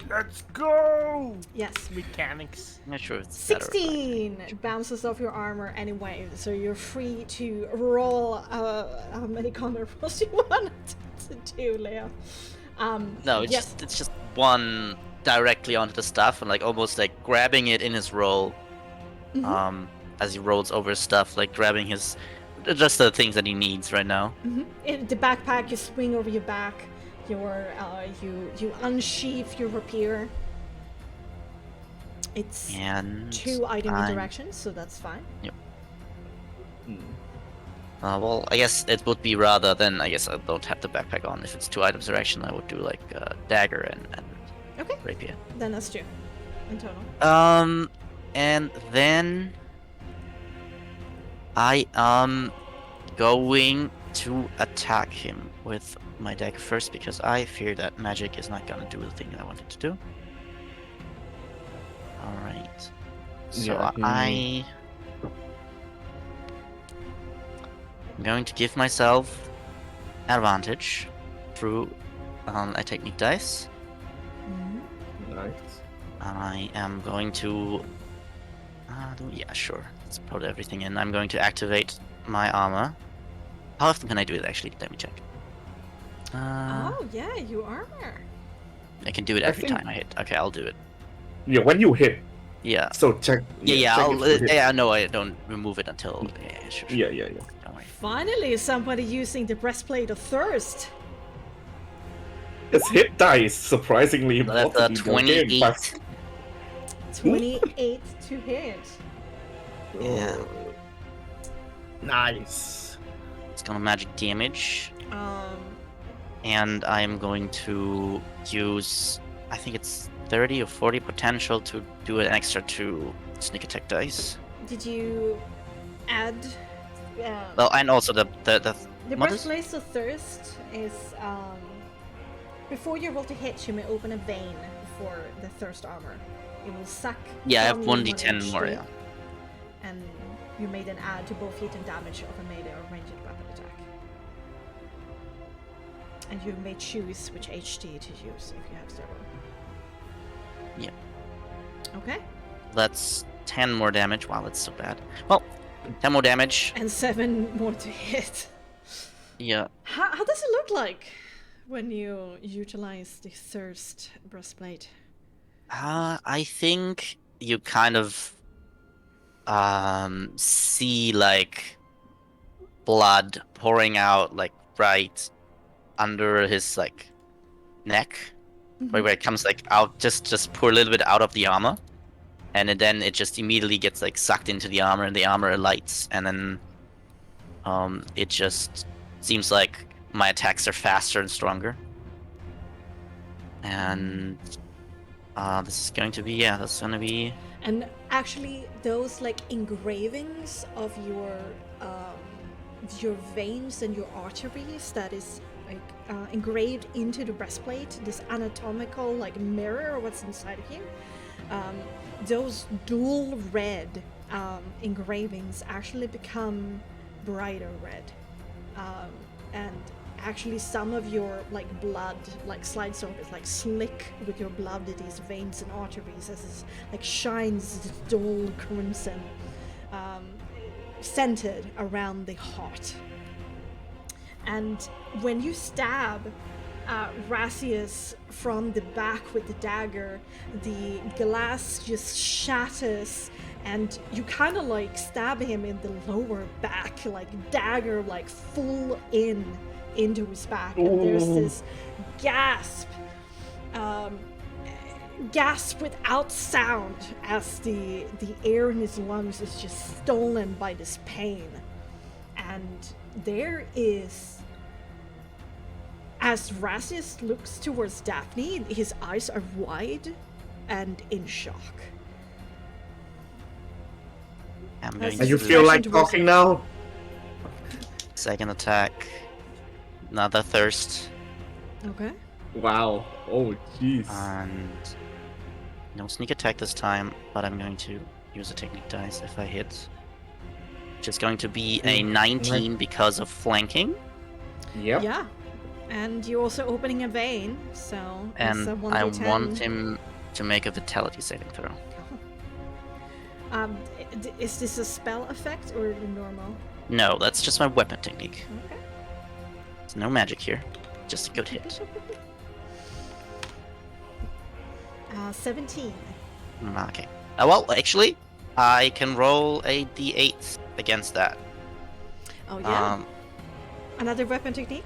Speaker 4: Let's go!
Speaker 1: Yes.
Speaker 4: Mechanics.
Speaker 3: I'm not sure if it's better or
Speaker 1: 16 bounces off your armor anyway, so you're free to roll how many counter rolls you want to do, Leo.
Speaker 3: No, it's just one directly onto the stuff and like almost like grabbing it in his roll.
Speaker 1: Mhm.
Speaker 3: As he rolls over stuff, like grabbing his just the things that he needs right now.
Speaker 1: In the backpack, you swing over your back. You unsheath your rapier. It's
Speaker 3: And
Speaker 1: 2 item
Speaker 3: I'm-
Speaker 1: interactions, so that's fine.
Speaker 3: Well, I guess it would be rather than I guess I don't have the backpack on. If it's 2 items direction, I would do like dagger and
Speaker 1: Okay,
Speaker 3: rapier.
Speaker 1: then that's 2 in total.
Speaker 3: And then I am going to attack him with my dagger first because I fear that magic is not gonna do the thing that I want it to do. Alright. So
Speaker 2: Yeah,
Speaker 3: I'm going to give myself advantage through a technique dice.
Speaker 2: Nice.
Speaker 3: I am going to yeah, sure. Let's put everything in. I'm going to activate my armor. How often can I do it actually? Let me check.
Speaker 1: Oh yeah, you armor.
Speaker 3: I can do it
Speaker 2: I
Speaker 3: every
Speaker 2: think-
Speaker 3: time I hit. Okay, I'll do it.
Speaker 2: Yeah, when you hit.
Speaker 3: Yeah.
Speaker 2: So check.
Speaker 3: Yeah,
Speaker 2: check
Speaker 3: I'll,
Speaker 2: if you hit.
Speaker 3: yeah, no, I don't remove it until. Yeah, sure.
Speaker 2: Yeah.
Speaker 3: Don't worry.
Speaker 1: Finally, somebody using the breastplate of thirst.
Speaker 2: It's hit dice, surprisingly
Speaker 3: So that's
Speaker 2: important. in the game,
Speaker 3: 28.
Speaker 2: but-
Speaker 1: 28 to hit.
Speaker 3: Yeah.
Speaker 2: Nice.
Speaker 3: It's gonna magic damage,
Speaker 1: Um,
Speaker 3: and I'm going to use. I think it's 30 or 40 potential to do an extra 2 sneak attack dice.
Speaker 1: did you add?
Speaker 3: Well, and also the
Speaker 1: The
Speaker 3: what is-
Speaker 1: breastplate of thirst is before you roll to hit, you may open a vein for the thirst armor. It will suck.
Speaker 3: Yeah, I have
Speaker 1: from you
Speaker 3: 1d10 more.
Speaker 1: HP,
Speaker 3: Yeah.
Speaker 1: And you may then add to both hit and damage of a melee or ranged weapon attack. And you may choose which HT to use if you have several.
Speaker 3: Yep.
Speaker 1: Okay.
Speaker 3: That's 10 more damage. Wow, that's so bad. Well, 10 more damage.
Speaker 1: And 7 more to hit.
Speaker 3: Yeah.
Speaker 1: How does it look like when you utilize the Thirst breastplate?
Speaker 3: I think you kind of see like blood pouring out like right under his like neck, where it comes like out, just pour a little bit out of the armor, and then it just immediately gets like sucked into the armor, and the armor lights, and then it just seems like my attacks are faster and stronger. And this is going to be, yeah, that's gonna be.
Speaker 1: And actually, those like engravings of your veins and your arteries that is like engraved into the breastplate, this anatomical like mirror of what's inside of you, those dual red engravings actually become brighter red, and actually some of your like blood like slides over, it's like slick with your blood, these veins and arteries as it like shines this dull crimson, centered around the heart. And when you stab Rasius from the back with the dagger, the glass just shatters, and you kind of like stab him in the lower back, like dagger like full into his back. And there's this gasp without sound as the air in his lungs is just stolen by this pain. And there is, as Rasius looks towards Daphne, his eyes are wide and in shock.
Speaker 3: I'm
Speaker 1: That's
Speaker 3: going
Speaker 2: And you
Speaker 3: to
Speaker 2: feel like
Speaker 1: towards
Speaker 2: talking
Speaker 1: him.
Speaker 2: now?
Speaker 3: second attack. Another thirst.
Speaker 1: Okay.
Speaker 2: Wow. Oh, jeez.
Speaker 3: And no sneak attack this time, but I'm going to use a technique dice if I hit. Which is going to be a 19 because of flanking.
Speaker 2: Yep.
Speaker 1: Yeah. And you're also opening a vein, so
Speaker 3: And
Speaker 1: it's a
Speaker 3: I
Speaker 1: 1d10.
Speaker 3: want him to make a vitality saving throw.
Speaker 1: Is this a spell effect or normal?
Speaker 3: No, that's just my weapon technique.
Speaker 1: Okay.
Speaker 3: There's no magic here. Just a good hit.
Speaker 1: 17.
Speaker 3: Okay. Well, actually, I can roll a d8 against that.
Speaker 1: Oh yeah.
Speaker 3: Um,
Speaker 1: Another weapon technique.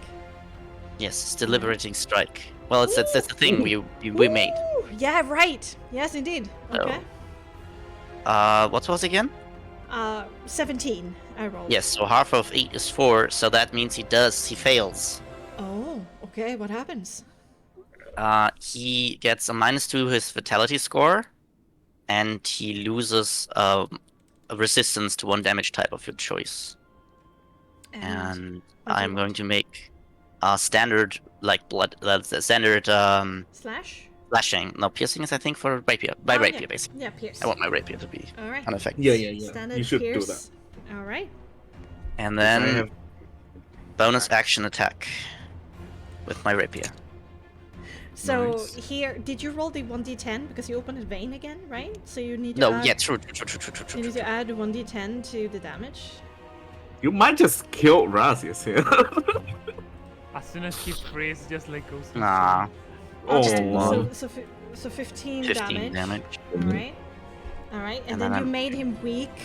Speaker 3: yes, it's deliberating strike. Well, that's the thing we made.
Speaker 1: Ooh, yeah, right. Yes, indeed.
Speaker 3: So,
Speaker 1: Okay.
Speaker 3: What was it again?
Speaker 1: 17. I rolled.
Speaker 3: Yes, so half of 8 is 4, so that means he fails.
Speaker 1: Oh, okay. What happens?
Speaker 3: He gets a -2 to his vitality score, and he loses a resistance to one damage type of your choice. And I'm going to make a standard standard
Speaker 1: Slash?
Speaker 3: slashing. No, piercing is I think for rapier. Rapier,
Speaker 1: yeah.
Speaker 3: basically.
Speaker 1: Yeah, pierce.
Speaker 3: I want my rapier to be
Speaker 1: All right.
Speaker 3: unaffected.
Speaker 2: Yeah.
Speaker 1: Standard
Speaker 2: You should
Speaker 1: pierce.
Speaker 2: do that.
Speaker 1: All right.
Speaker 3: And
Speaker 2: I
Speaker 3: then
Speaker 2: have-
Speaker 3: bonus action attack with my rapier.
Speaker 1: So
Speaker 2: Nice.
Speaker 1: here, did you roll the 1d10 because you opened a vein again, right? So you need to
Speaker 3: No,
Speaker 1: add,
Speaker 3: yeah, true.
Speaker 1: you need to add 1d10 to the damage.
Speaker 2: You might just kill Rasius here.
Speaker 5: As soon as he frees, just like goes.
Speaker 3: Nah,
Speaker 2: Oh,
Speaker 1: Okay,
Speaker 2: wow.
Speaker 1: so 15
Speaker 3: 15
Speaker 1: damage.
Speaker 3: damage.
Speaker 1: All right. All right, and
Speaker 3: And
Speaker 1: then
Speaker 3: then
Speaker 1: you
Speaker 3: I'm-
Speaker 1: made him weak,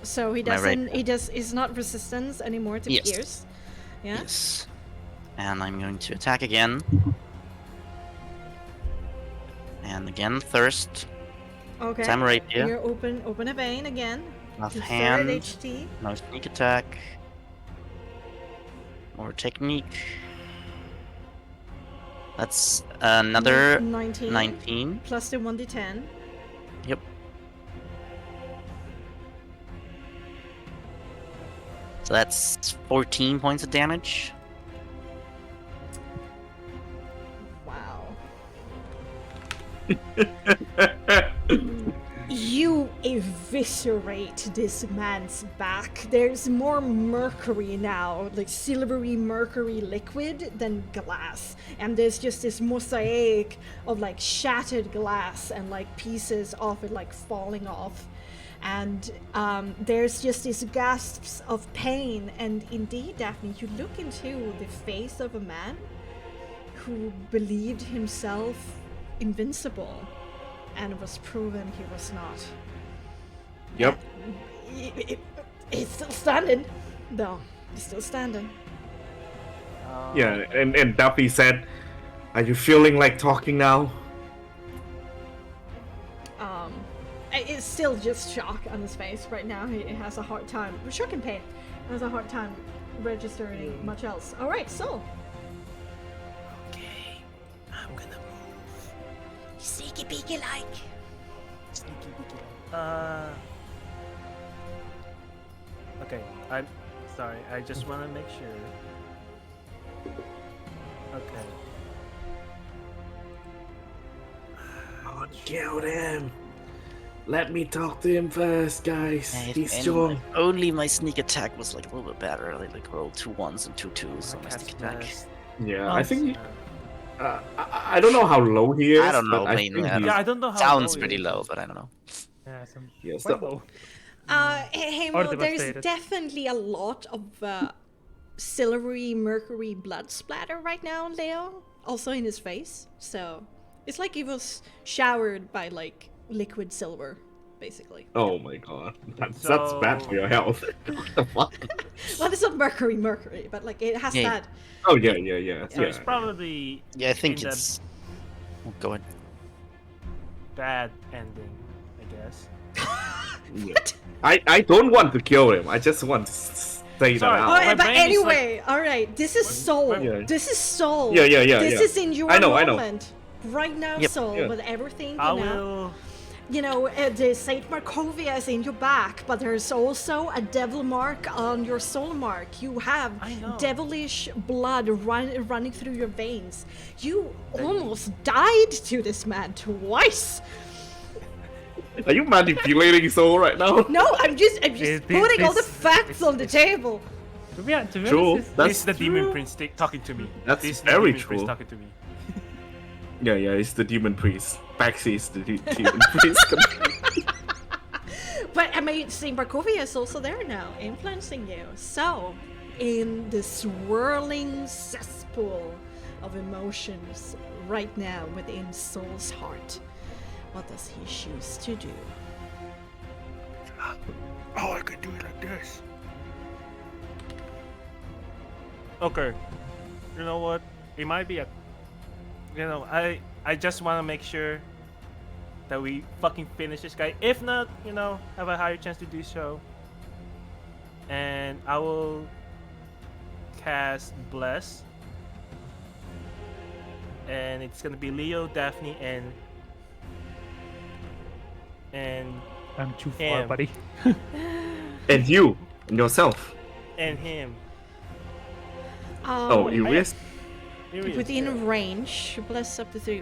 Speaker 1: so he
Speaker 3: My
Speaker 1: doesn't.
Speaker 3: rapier.
Speaker 1: He's not resistance anymore to
Speaker 3: Yes.
Speaker 1: pierce. Yeah.
Speaker 3: Yes. And I'm going to attack again. And again, thirst.
Speaker 1: Okay.
Speaker 3: Time rapier.
Speaker 1: You're open a vein again.
Speaker 3: Left
Speaker 1: to
Speaker 3: hand.
Speaker 1: 3rd HT.
Speaker 3: No sneak attack. More technique. That's another
Speaker 1: 19.
Speaker 3: 19.
Speaker 1: Plus the 1d10.
Speaker 3: Yep. So that's 14 points of damage.
Speaker 1: Wow. You eviscerate this man's back. There's more mercury now, like silvery mercury liquid, than glass. And there's just this mosaic of like shattered glass and like pieces of it like falling off. And there's just these gasps of pain. And indeed, Daphne, you look into the face of a man who believed himself invincible and was proven he was not.
Speaker 2: Yep.
Speaker 1: He's still standing. No, he's still standing.
Speaker 2: Yeah, and Daphne said, "Are you feeling like talking now?"
Speaker 1: It's still just shock on his face right now. He has a hard time, shock and pain. He has a hard time registering much else. All right, so.
Speaker 4: Okay, I'm gonna move.
Speaker 6: Sneaky beaky like.
Speaker 4: Sneaky beaky. Okay, I'm sorry. I just want to make sure. Okay.
Speaker 2: Oh, killed him. Let me talk to him first, guys.
Speaker 3: If
Speaker 2: He's
Speaker 3: any-
Speaker 2: strong.
Speaker 3: Only my sneak attack was like a little bit better. I like rolled 2 1s and 2 2s on my
Speaker 4: Cast
Speaker 3: sneak attack.
Speaker 4: Blast.
Speaker 2: Yeah, I think. I don't know how low he is.
Speaker 3: I don't know,
Speaker 2: but I
Speaker 3: man,
Speaker 2: think
Speaker 3: yeah,
Speaker 2: he's-
Speaker 4: Yeah, I don't know how.
Speaker 3: Sounds
Speaker 4: low
Speaker 3: pretty
Speaker 4: it is.
Speaker 3: low, but I don't know.
Speaker 5: Yeah, some
Speaker 2: Yeah,
Speaker 5: quite
Speaker 2: so-
Speaker 5: low.
Speaker 1: Hey,
Speaker 5: Or
Speaker 1: well, there's
Speaker 5: devastated.
Speaker 1: definitely a lot of silvery mercury blood splatter right now, Leo. Also in his face. So it's like he was showered by like liquid silver, basically.
Speaker 2: Oh my god, that's
Speaker 4: So-
Speaker 2: bad for your health. What the fuck?
Speaker 1: Well, it's not mercury, but like it has
Speaker 3: Yeah.
Speaker 1: that.
Speaker 2: Oh yeah.
Speaker 4: So it's probably
Speaker 3: Yeah, I think
Speaker 4: in the
Speaker 3: it's. Oh, go ahead.
Speaker 4: bad ending, I guess.
Speaker 2: Yeah. I don't want to kill him. I just want to say that
Speaker 4: Sorry.
Speaker 1: Oh,
Speaker 2: out.
Speaker 4: My
Speaker 1: but
Speaker 4: brain is
Speaker 1: anyway, all right. This is soul.
Speaker 2: Yeah.
Speaker 1: This is soul.
Speaker 2: Yeah.
Speaker 1: This
Speaker 2: Yeah.
Speaker 1: is in your
Speaker 2: I know.
Speaker 1: moment right now,
Speaker 3: Yep.
Speaker 1: soul.
Speaker 2: Yeah.
Speaker 1: With everything,
Speaker 4: I
Speaker 1: you know.
Speaker 4: will.
Speaker 1: You know, the Saint Markovia is in your back, but there's also a devil mark on your soul mark. You have
Speaker 4: I know.
Speaker 1: devilish blood running through your veins. You almost died to this man twice.
Speaker 2: Are you manipulating soul right now?
Speaker 1: No, I'm just putting all the
Speaker 5: this-
Speaker 1: facts on the table.
Speaker 5: To be honest,
Speaker 2: True.
Speaker 5: this-
Speaker 2: That's
Speaker 4: This is the demon
Speaker 2: true.
Speaker 4: prince talking to me.
Speaker 2: That's
Speaker 4: This is the
Speaker 2: very
Speaker 4: demon prince
Speaker 2: true.
Speaker 4: talking to me.
Speaker 2: Yeah, it's the demon priest. Bexxy is the demon priest.
Speaker 1: But I mean, Saint Markovia is also there now, influencing you. So, in the swirling cesspool of emotions right now within Soul's heart, what does he choose to do?
Speaker 4: Oh, I could do it like this. Okay. You know what? It might be a. You know, I just want to make sure that we fucking finish this guy. If not, you know, have a higher chance to do so. And I will cast Bless. And it's gonna be Leo, Daphne, and
Speaker 5: I'm too far,
Speaker 4: Him.
Speaker 5: buddy.
Speaker 2: And you, and yourself.
Speaker 4: him.
Speaker 2: Oh, you risk.
Speaker 4: Here
Speaker 1: Within range, bless up to 3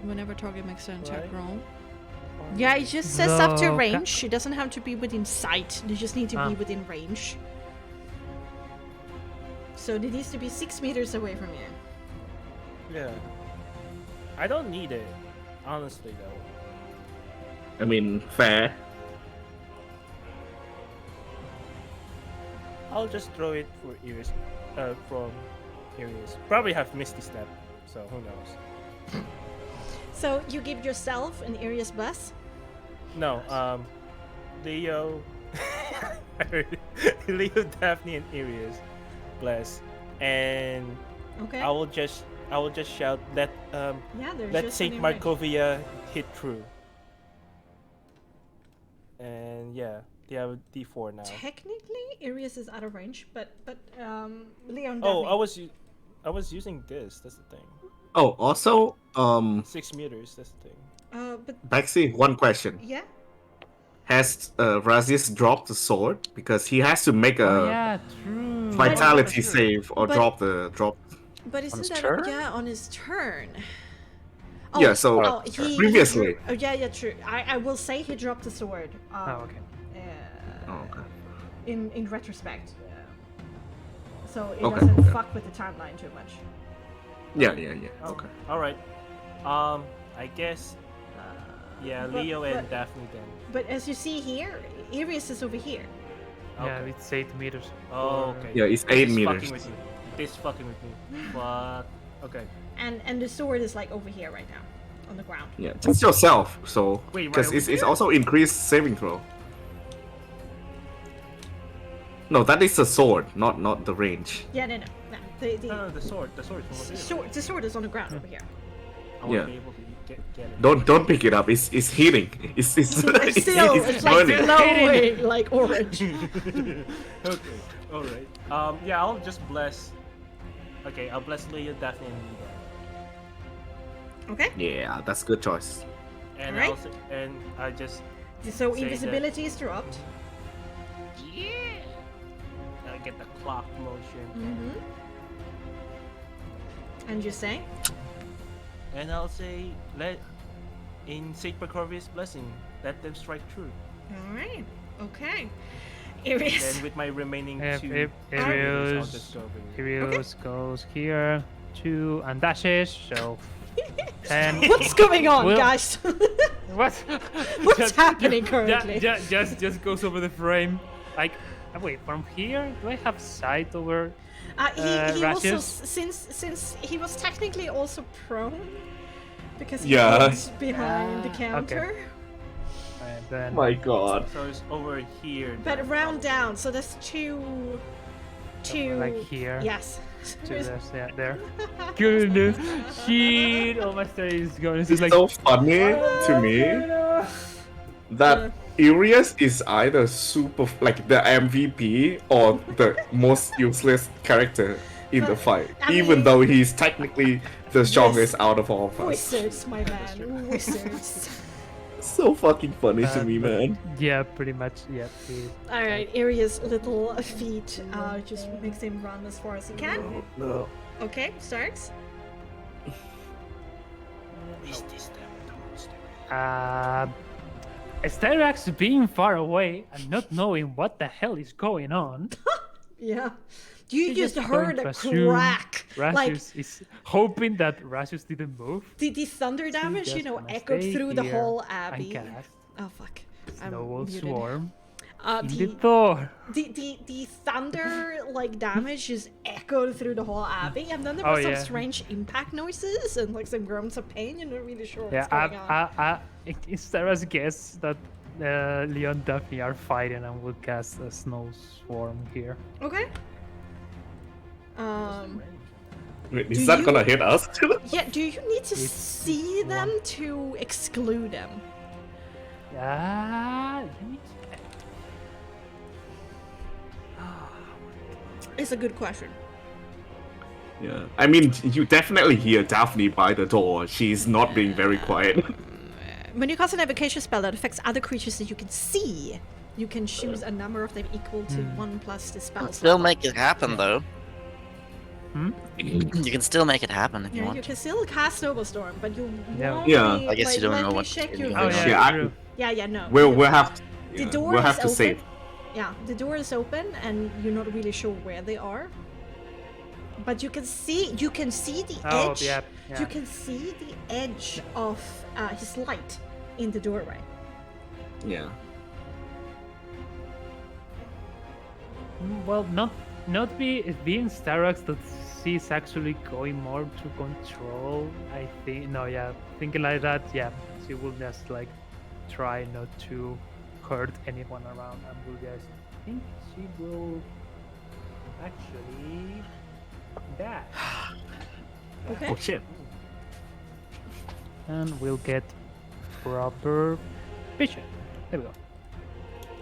Speaker 1: whenever target makes an attack
Speaker 4: Right.
Speaker 1: roll. Yeah, it just says up to
Speaker 5: No,
Speaker 1: range. It doesn't have to be within sight. They just need to be
Speaker 5: Ah.
Speaker 1: within range. So it needs to be 6 meters away from you.
Speaker 4: Yeah. I don't need it, honestly though.
Speaker 2: I mean, fair.
Speaker 4: I'll just throw it for Iris, from Iris. Probably have Misty Step, so who knows?
Speaker 1: So you give yourself an Arius bless.
Speaker 4: No, Leo, Leo, Daphne, and Iris, bless, and
Speaker 1: Okay.
Speaker 4: I will just shout, let
Speaker 1: Yeah, there's
Speaker 4: let
Speaker 1: just
Speaker 4: Saint
Speaker 1: an range.
Speaker 4: Markovia hit through. And yeah, they have a D4 now.
Speaker 1: Technically, Arius is out of range, but Leon.
Speaker 4: Oh,
Speaker 1: Daphne.
Speaker 4: I was using this. That's the thing.
Speaker 2: Oh, also,
Speaker 4: 6 meters. That's the thing.
Speaker 1: But
Speaker 2: Bexxy, one question.
Speaker 1: yeah.
Speaker 2: Has Razis dropped the sword? Because he has to make a
Speaker 5: Oh, yeah, true.
Speaker 2: vitality
Speaker 4: Sure.
Speaker 2: save or
Speaker 1: But-
Speaker 2: drop the drop.
Speaker 1: But isn't
Speaker 3: his
Speaker 1: that
Speaker 3: turn?
Speaker 1: yeah on his turn?
Speaker 2: Yeah, so previously.
Speaker 1: Yeah, true. I will say he dropped the sword.
Speaker 5: Oh, okay.
Speaker 2: Okay.
Speaker 1: In retrospect. So it
Speaker 2: Okay,
Speaker 1: doesn't
Speaker 2: okay.
Speaker 1: fuck with the timeline too much.
Speaker 2: Yeah.
Speaker 4: Oh,
Speaker 2: Okay.
Speaker 4: All right. I guess. Yeah,
Speaker 1: But-
Speaker 4: Leo and
Speaker 1: but-
Speaker 4: Daphne then.
Speaker 1: But as you see here, Iris is over here.
Speaker 5: Yeah,
Speaker 4: Okay.
Speaker 5: it's 8 meters.
Speaker 4: Oh, okay.
Speaker 2: Yeah, it's
Speaker 4: This
Speaker 2: 8
Speaker 4: is
Speaker 2: meters.
Speaker 4: Fucking with me. This fucking with me. Fuck. Okay.
Speaker 1: And the sword is like over here right now, on the ground.
Speaker 2: Yeah, just yourself. So
Speaker 4: Wait,
Speaker 2: because
Speaker 4: right
Speaker 2: it's
Speaker 4: over
Speaker 2: also increased saving throw. No, that is the sword, not the range.
Speaker 1: Yeah, no. The
Speaker 4: No, the sword. The sword is over here.
Speaker 1: the sword is on the ground over here.
Speaker 4: I want
Speaker 2: Yeah.
Speaker 4: to be able to get it.
Speaker 2: Don't pick it up. It's heating. It's
Speaker 1: Still, it's like
Speaker 2: burning.
Speaker 1: glowing like orange.
Speaker 4: Okay. All right. Yeah, I'll just bless. Okay, I'll bless Leo, Daphne, and Leo.
Speaker 1: Okay.
Speaker 2: Yeah, that's good choice.
Speaker 4: And
Speaker 1: Alright.
Speaker 4: I'll and I just
Speaker 1: So
Speaker 4: Say
Speaker 1: invisibility is dropped.
Speaker 4: I get the clock motion,
Speaker 1: Mm-hmm. And you say?
Speaker 4: and I'll say, let in Saint Procorius' blessing, let them strike true.
Speaker 1: All right. Okay. Iris.
Speaker 4: Then with my remaining
Speaker 5: If
Speaker 4: two, I'll
Speaker 5: Arius
Speaker 4: just go over here.
Speaker 5: goes here, 2 and dashes, so 10.
Speaker 1: What's going on,
Speaker 5: Well-
Speaker 1: guys?
Speaker 5: What?
Speaker 1: What's happening currently?
Speaker 5: Just goes over the frame. Like, wait, from here, do I have sight over?
Speaker 1: He also
Speaker 5: Rashes?
Speaker 1: since he was technically also prone because he
Speaker 2: Yeah.
Speaker 1: was behind the counter.
Speaker 5: And then
Speaker 2: My God.
Speaker 4: So it's over here.
Speaker 1: But
Speaker 4: then,
Speaker 1: round
Speaker 4: probably.
Speaker 1: down, so there's two.
Speaker 5: like here.
Speaker 1: Yes.
Speaker 5: to this, yeah, there. Goodness, shit! Oh, my story is going. It's
Speaker 2: It's
Speaker 5: just like
Speaker 2: so funny to me that Arius is either like the MVP or the most useless character in the fight,
Speaker 1: I
Speaker 2: even
Speaker 1: mean-
Speaker 2: though he's technically the strongest out of all of us.
Speaker 1: Wizards, my man. Wizards.
Speaker 2: So fucking funny to me, man.
Speaker 5: yeah, pretty much, yeah.
Speaker 1: All right, Aria's little feet just makes him run as far as he can.
Speaker 2: No.
Speaker 1: Okay, starts.
Speaker 4: Is this them?
Speaker 5: Styrax being far away and not knowing what the hell is going on.
Speaker 1: Yeah. You
Speaker 5: He's
Speaker 1: just
Speaker 5: just
Speaker 1: heard
Speaker 5: going
Speaker 1: a
Speaker 5: to assume
Speaker 1: crack. Like
Speaker 5: Rasius is hoping that Rasius didn't move.
Speaker 1: the thunder damage,
Speaker 5: just
Speaker 1: you know,
Speaker 5: gonna
Speaker 1: echoed
Speaker 5: stay
Speaker 1: through the
Speaker 5: here
Speaker 1: whole
Speaker 5: and
Speaker 1: abbey.
Speaker 5: cast
Speaker 1: Oh fuck. I'm
Speaker 5: Snowball
Speaker 1: muted.
Speaker 5: Swarm in the
Speaker 1: The,
Speaker 5: door.
Speaker 1: the thunder like damage just echoed through the whole abbey, and then there
Speaker 5: Oh,
Speaker 1: were some
Speaker 5: yeah.
Speaker 1: strange impact noises and like some groans of pain. You're not really sure what's
Speaker 5: Yeah,
Speaker 1: going on.
Speaker 5: it's Sarah's guess that Leon and Daphne are fighting and will cast a Snow Swarm here.
Speaker 1: Okay.
Speaker 2: Wait,
Speaker 1: Do
Speaker 2: is that
Speaker 1: you-
Speaker 2: gonna hit us?
Speaker 1: Yeah. Do you need to
Speaker 5: It's
Speaker 1: see them to exclude them?
Speaker 5: Yeah, let me check.
Speaker 1: It's a good question.
Speaker 2: Yeah. I mean, you definitely hear Daphne by the door. She's not being very quiet.
Speaker 1: When you cast an evocation spell that affects other creatures that you can see, you can choose a number of them equal to 1 plus the spell.
Speaker 3: Still make it happen though.
Speaker 5: Hmm?
Speaker 3: You can still make it happen if you
Speaker 1: Yeah,
Speaker 3: want
Speaker 1: you
Speaker 3: to.
Speaker 1: can still cast Snowball Storm, but you
Speaker 5: Yeah.
Speaker 1: won't
Speaker 2: Yeah.
Speaker 1: be,
Speaker 3: I guess you don't
Speaker 1: let
Speaker 3: know
Speaker 1: me
Speaker 3: what's
Speaker 1: check
Speaker 3: really
Speaker 1: your
Speaker 3: going
Speaker 5: Oh
Speaker 3: on.
Speaker 5: yeah,
Speaker 2: Yeah,
Speaker 5: true.
Speaker 1: Yeah, no.
Speaker 2: We'll have to.
Speaker 1: The
Speaker 2: Yeah,
Speaker 1: door
Speaker 2: we'll
Speaker 1: is
Speaker 2: have to
Speaker 1: open.
Speaker 2: save.
Speaker 1: Yeah, the door is open, and you're not really sure where they are. But you can see the
Speaker 5: Oh,
Speaker 1: edge.
Speaker 5: yeah, yeah.
Speaker 1: You can see the edge of his light in the doorway.
Speaker 2: Yeah.
Speaker 5: Well, not being Styrax that she's actually going more to control. I think no, yeah, thinking like that, yeah, she will just like try not to hurt anyone around, and will just think she will actually dash,
Speaker 1: Okay.
Speaker 2: Oh shit.
Speaker 5: and we'll get proper vision. There we go.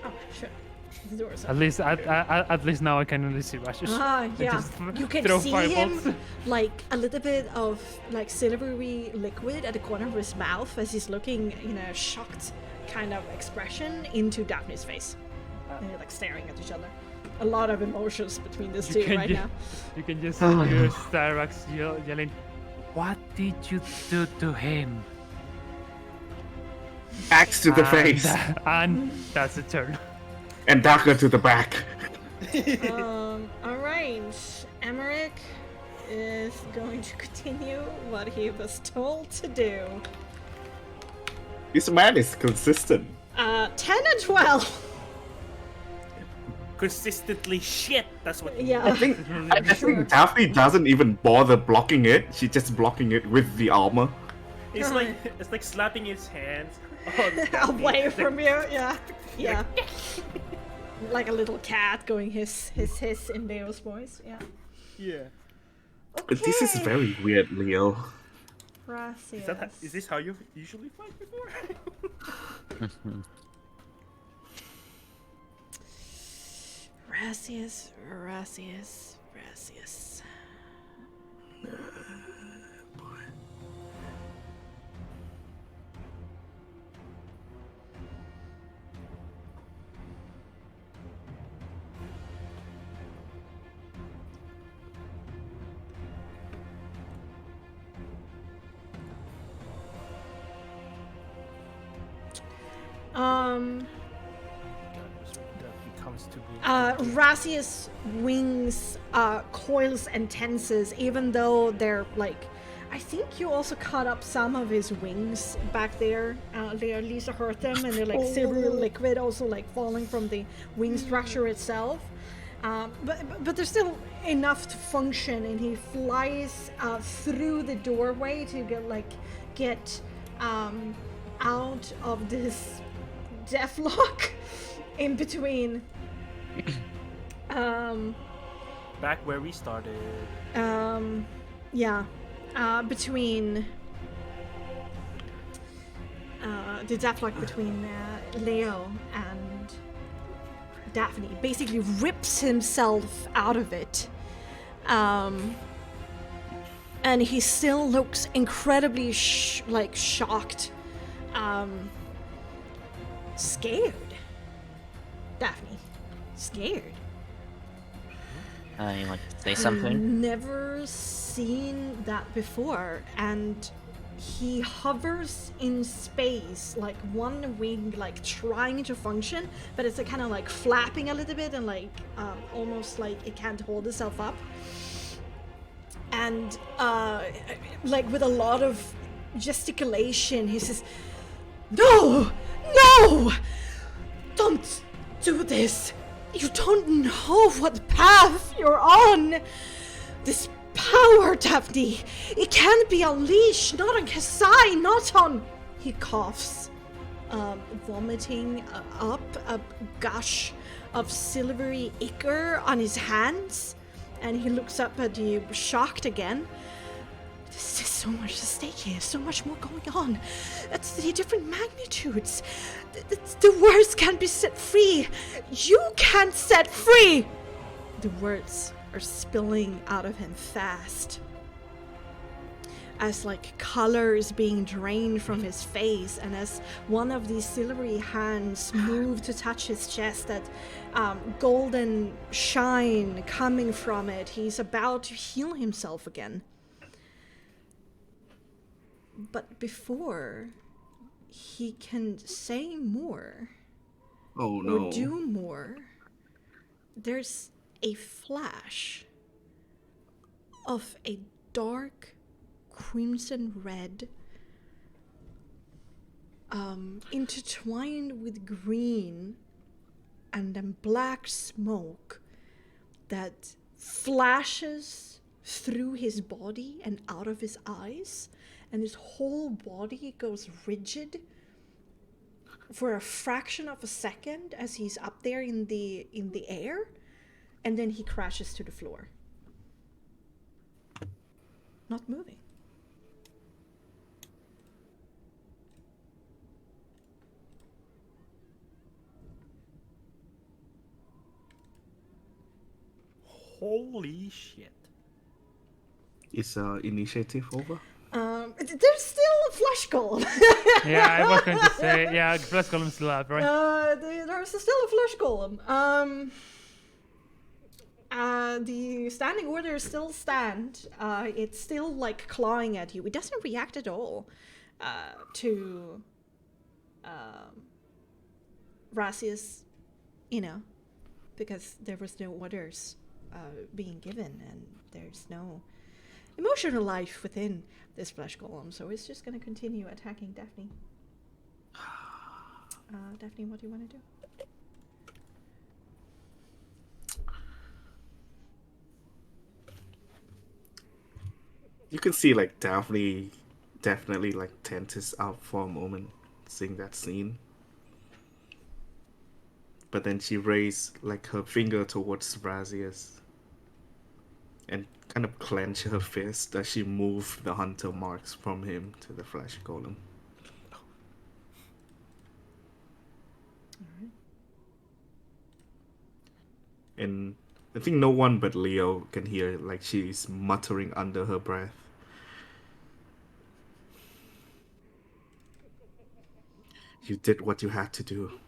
Speaker 1: Oh shit. The door is
Speaker 5: At
Speaker 1: open.
Speaker 5: least, at least now I can only see Rashes.
Speaker 1: Ah, yeah.
Speaker 5: just
Speaker 1: You can
Speaker 5: throw
Speaker 1: see
Speaker 5: fireballs.
Speaker 1: him like a little bit of like silvery liquid at the corner of his mouth as he's looking in a shocked kind of expression into Daphne's face. And they're like staring at each other. A lot of emotions between these two right now.
Speaker 5: You can just hear Styrax yelling, "What did you do to him?
Speaker 2: Axe to the face
Speaker 5: And that's a turn.
Speaker 2: and dagger to the back.
Speaker 1: All right. Emmerich is going to continue what he was told to do.
Speaker 2: This man is consistent.
Speaker 1: 10 and 12.
Speaker 4: Consistently shit. That's what.
Speaker 1: Yeah.
Speaker 2: I think Daphne doesn't even bother blocking it. She's just blocking it with the armor.
Speaker 4: It's like slapping his hands on
Speaker 1: Away from you. Yeah. Yeah. Like a little cat going hiss in Leo's voice. Yeah.
Speaker 4: Yeah.
Speaker 2: This is very weird, Leo.
Speaker 1: Gracias.
Speaker 4: Is this how you usually fight before?
Speaker 1: Gracias. Razia's wings coils and tenses, even though they're like, I think you also cut up some of his wings back there. They at least hurt them, and they're like silver liquid, also like falling from the wing structure itself. But there's still enough to function, and he flies through the doorway to get out of this deathlock in between.
Speaker 4: Back where we started.
Speaker 1: Yeah. Between the deathlock between Leo and Daphne. Basically rips himself out of it. And he still looks incredibly shocked. Scared. Daphne. Scared.
Speaker 3: You want to say something?
Speaker 1: Never seen that before, and he hovers in space, like one wing like trying to function, but it's kind of like flapping a little bit and like almost like it can't hold itself up. And like with a lot of gesticulation, he says, "No! No! Don't do this! You don't know what path you're on! This power, Daphne! It can't be unleashed, not on Kasai, not on..." He coughs, vomiting up a gush of silvery ichor on his hands, and he looks up at you, shocked again. There's so much at stake here, so much more going on. It's the different magnitudes. The words can't be set free. You can't set free. The words are spilling out of him fast, as like color is being drained from his face, and as one of these silvery hands move to touch his chest, that golden shine coming from it, he's about to heal himself again. But before he can say more or do more, there's a flash of a dark crimson red intertwined with green and then black smoke that flashes through his body and out of his eyes, and his whole body goes rigid for a fraction of a second as he's up there in the air, and then he crashes to the floor, not moving.
Speaker 4: Holy shit.
Speaker 2: Is initiative over?
Speaker 1: There's still a flesh golem.
Speaker 5: Yeah, I was going to say, yeah, flesh golem's still up, right?
Speaker 1: There's still a flesh golem. The standing orders still stand. It's still like clawing at you. It doesn't react at all to Razia's, because there was no orders being given, and there's no emotional life within this flesh golem, so it's just going to continue attacking Daphne. Daphne, what do you want to do?
Speaker 2: You can see like Daphne definitely like tenses up for a moment seeing that scene. But then she raised like her finger towards Razia's and kind of clench her fist as she moved the hunter marks from him to the flesh golem.
Speaker 1: Alright.
Speaker 2: And I think no one but Leo can hear like she's muttering under her breath. You did what you had to do.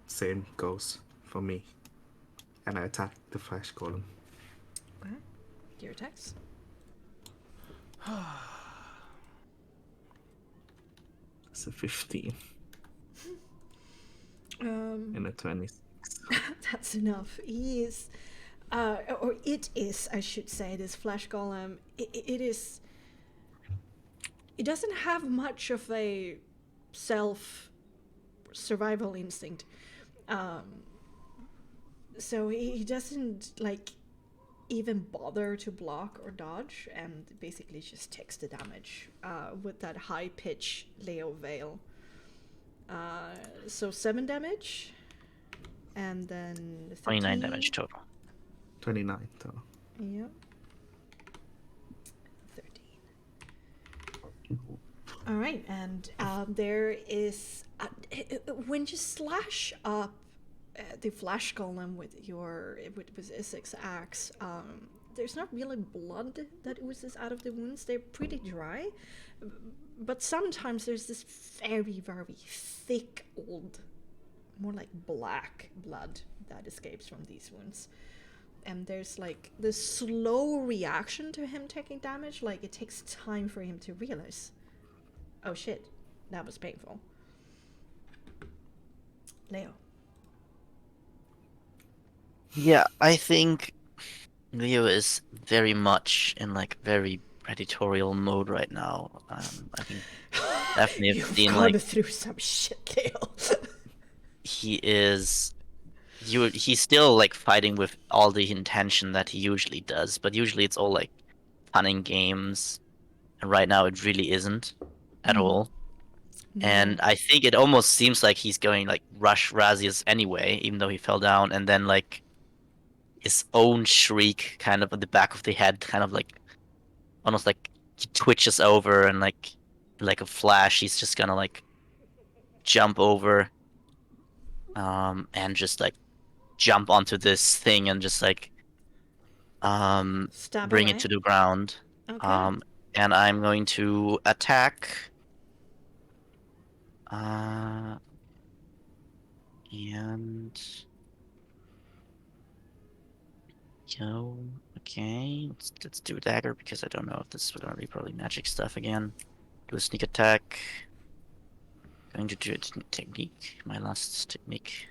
Speaker 2: Same goes for me. And I attack the flesh golem.
Speaker 1: Okay. Your attacks.
Speaker 2: It's a 15
Speaker 1: Um,
Speaker 2: and a 26.
Speaker 1: That's enough. He is, or it is, I should say, this flesh golem. It is. It doesn't have much of a self-survival instinct, so he doesn't like even bother to block or dodge, and basically just takes the damage with that high pitch Leo Veil. So 7 damage. And then
Speaker 3: 29
Speaker 1: 13.
Speaker 3: damage total.
Speaker 2: 29 total.
Speaker 1: Yep. 13. All right, and there is when you slash up the flash golem with Isaac's axe. There's not really blood that oozes out of the wounds. They're pretty dry, but sometimes there's this very, very thick old, more like black blood that escapes from these wounds. And there's like this slow reaction to him taking damage. Like it takes time for him to realize, oh shit, that was painful. Leo.
Speaker 3: Yeah, I think Leo is very much in like very predatorial mode right now. I think definitely
Speaker 1: You've
Speaker 3: being
Speaker 1: gone
Speaker 3: like
Speaker 1: through some shit, Leo.
Speaker 3: he's still like fighting with all the intention that he usually does, but usually it's all like fun and games, and right now it really isn't at all. And I think it almost seems like he's going like rush Razius anyway, even though he fell down, and then like his own shriek kind of at the back of the head, kind of like almost like he twitches over, and like a flash he's just gonna like jump over and just like jump onto this thing and just like
Speaker 1: Stab
Speaker 3: bring
Speaker 1: away.
Speaker 3: it to the ground.
Speaker 1: Okay.
Speaker 3: And I'm going to attack and yo, okay, let's do a dagger because I don't know if this is gonna be probably magic stuff again. Do a sneak attack. Going to do a technique, my last technique.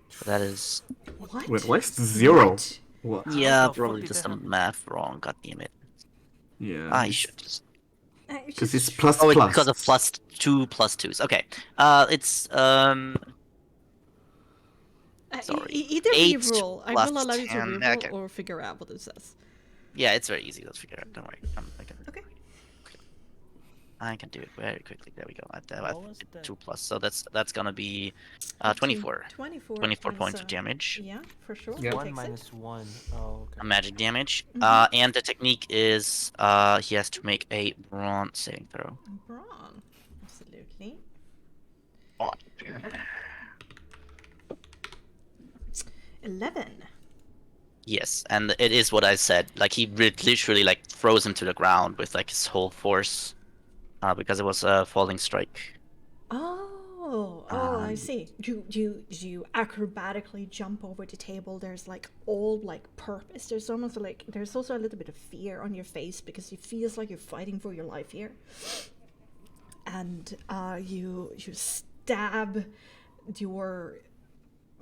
Speaker 3: So that is
Speaker 1: What?
Speaker 2: Wait, why is it 0?
Speaker 1: What?
Speaker 2: What?
Speaker 3: yeah,
Speaker 4: the fuck
Speaker 3: probably
Speaker 4: did
Speaker 3: just
Speaker 4: that
Speaker 3: some
Speaker 4: happen?
Speaker 3: math wrong. God damn it!
Speaker 2: Yeah.
Speaker 3: I should just.
Speaker 2: Because it's plus
Speaker 3: Oh, it's
Speaker 2: plus.
Speaker 3: because of +2/+2s. Okay. It's sorry.
Speaker 1: Either
Speaker 3: 8
Speaker 1: reroll. I
Speaker 3: plus
Speaker 1: will allow you to
Speaker 3: 10.
Speaker 1: reroll
Speaker 3: Okay.
Speaker 1: or figure out what it says.
Speaker 3: Yeah, it's very easy. Let's figure it out. Don't worry.
Speaker 1: Okay.
Speaker 3: I can do it very quickly. There we go. I
Speaker 4: What was
Speaker 3: did
Speaker 4: that?
Speaker 3: 2+, so that's gonna be 24.
Speaker 1: 24.
Speaker 3: 24
Speaker 1: as,
Speaker 3: points of damage.
Speaker 1: Yeah, for sure.
Speaker 2: Yeah.
Speaker 1: He
Speaker 4: 1
Speaker 1: takes it.
Speaker 4: minus 1. Oh, okay.
Speaker 3: A magic damage.
Speaker 1: Mhm.
Speaker 3: And the technique is he has to make a brawn saving throw.
Speaker 1: Brawn. Absolutely. 11.
Speaker 3: Yes, and it is what I said. Like he literally like throws him to the ground with like his whole force, because it was a falling strike.
Speaker 1: Oh, I see. You acrobatically jump over the table. There's like all like purpose. There's almost like there's also a little bit of fear on your face because it feels like you're fighting for your life here. And you stab your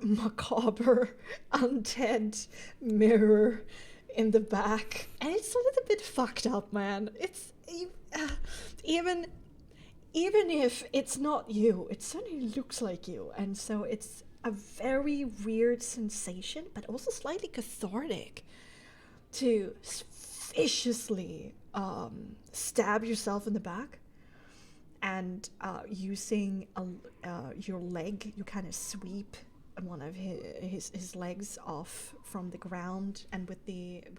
Speaker 1: macabre undead mirror in the back, and it's a little bit fucked up, man. It's even if it's not you, it certainly looks like you, and so it's a very weird sensation, but also slightly cathartic to viciously stab yourself in the back, and using your leg, you kind of sweep one of his legs off from the ground, and with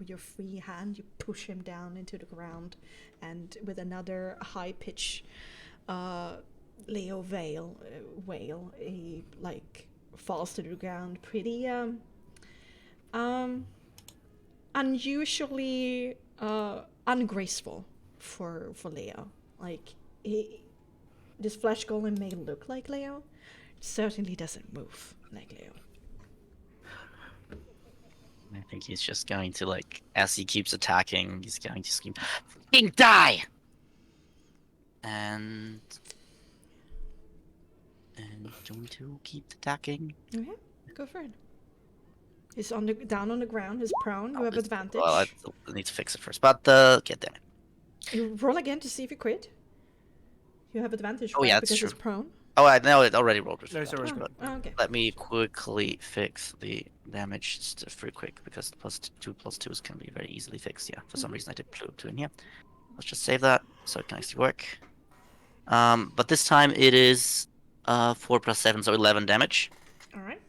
Speaker 1: your free hand you push him down into the ground, and with another high pitch Leo wail, he like falls to the ground pretty unusually ungraceful for Leo. Like this flesh golem may look like Leo, certainly doesn't move like Leo.
Speaker 3: I think he's just going to, like, as he keeps attacking, he's going to scream, "Fucking die!" And going to keep attacking.
Speaker 1: Okay, go for it. He's down on the ground. He's prone. You have advantage.
Speaker 3: Well, I need to fix it first, but get damn it.
Speaker 1: You roll again to see if you crit. You have advantage.
Speaker 3: Oh,
Speaker 1: right,
Speaker 3: yeah,
Speaker 1: because
Speaker 3: that's
Speaker 1: he's
Speaker 3: true.
Speaker 1: prone.
Speaker 3: Oh, I know it already rolled.
Speaker 4: No, it's already
Speaker 3: but
Speaker 1: Oh, okay.
Speaker 3: let me quickly fix the damage just real quick, because +2 can be very easily fixed. Yeah, for some reason I did put 2 in here. Let's just save that so it can actually work. But this time it is 4 + 7, so 11 damage.
Speaker 1: All right.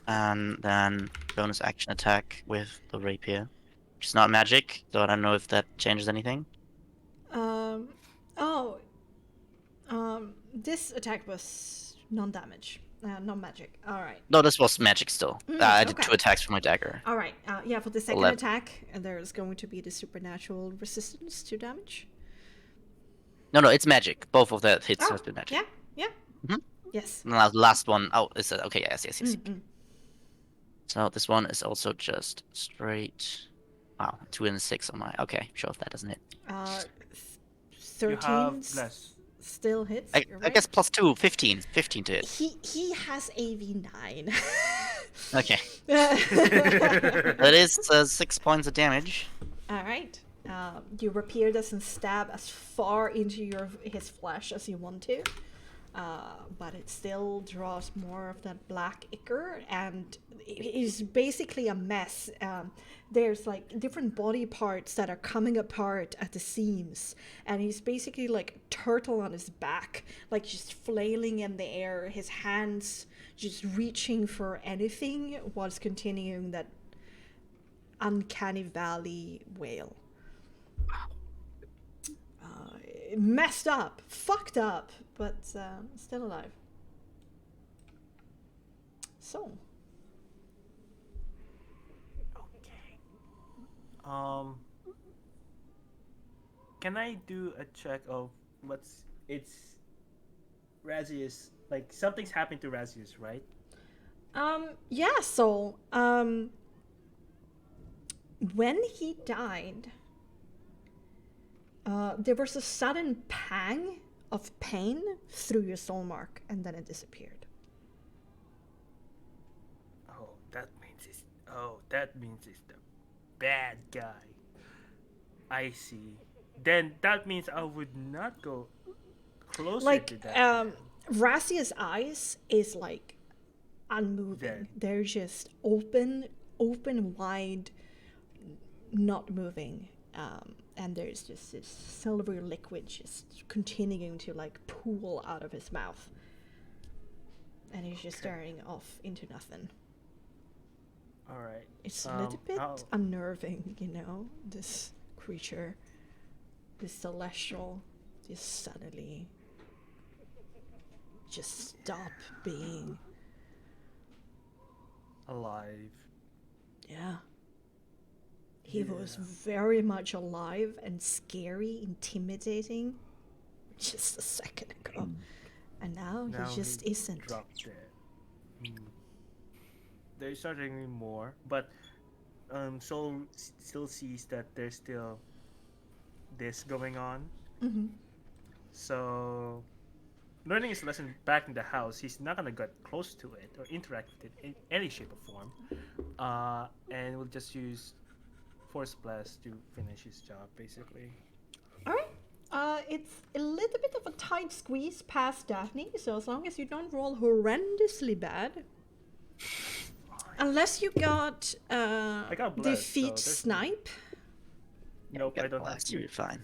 Speaker 3: And then bonus action attack with the rapier, which is not magic, so I don't know if that changes anything.
Speaker 1: This attack was non-damage, non-magic. All right.
Speaker 3: No, this was magic still. I did
Speaker 1: okay.
Speaker 3: 2 attacks with my dagger.
Speaker 1: All right. Yeah, for the second
Speaker 3: 11.
Speaker 1: attack, there's going to be the supernatural resistance to damage.
Speaker 3: No, it's magic. Both of the hits have been magic.
Speaker 1: Yeah.
Speaker 3: Mhm.
Speaker 1: Yes.
Speaker 3: And the last one, is it? Okay, yes.
Speaker 1: Mm-mm.
Speaker 3: So this one is also just straight. Wow, 2 and 6 on my. Okay, sure if that doesn't hit.
Speaker 1: 13
Speaker 4: have less.
Speaker 1: still hits.
Speaker 3: I
Speaker 1: right?
Speaker 3: guess +2, 15 to hit.
Speaker 1: He has AV9.
Speaker 3: Okay. That is 6 points of damage.
Speaker 1: All right. Your rapier doesn't stab as far into his flesh as you want to, but it still draws more of that black ichor, and it is basically a mess. There's like different body parts that are coming apart at the seams, and he's basically like turtle on his back, like just flailing in the air, his hands just reaching for anything whilst continuing that uncanny valley wail. Messed up, fucked up, but still alive. So.
Speaker 4: Okay. Can I do a check of it's Razius? Like something's happened to Razius, right?
Speaker 1: Yeah. So, when he died, there was a sudden pang of pain through your soul mark, and then it disappeared.
Speaker 4: That means it's the bad guy. I see. Then that means I would not go closer to that.
Speaker 1: Razia's eyes is like unmoving.
Speaker 4: Dead.
Speaker 1: They're just open wide, not moving. And there's just this silver liquid just continuing to like pool out of his mouth. And he's just staring off into nothing.
Speaker 4: All right.
Speaker 1: It's a little bit unnerving, you know, this creature, this celestial, just suddenly just stop being
Speaker 4: alive.
Speaker 1: Yeah. He was very much alive and scary, intimidating just a second ago. And now
Speaker 4: Now
Speaker 1: he just
Speaker 4: he
Speaker 1: isn't.
Speaker 4: dropped dead. There's certainly more, but Soul still sees that there's still this going on.
Speaker 1: Mm-hmm.
Speaker 4: So, learning his lesson back in the house, he's not gonna get close to it or interact with it in any shape or form. And we'll just use Force Blast to finish his job, basically.
Speaker 1: All right. It's a little bit of a tight squeeze past Daphne, so as long as you don't roll horrendously bad. Unless you got
Speaker 4: I got blessed,
Speaker 1: defeat
Speaker 4: so there's
Speaker 1: snipe.
Speaker 4: Nope, I don't have.
Speaker 3: You're fine.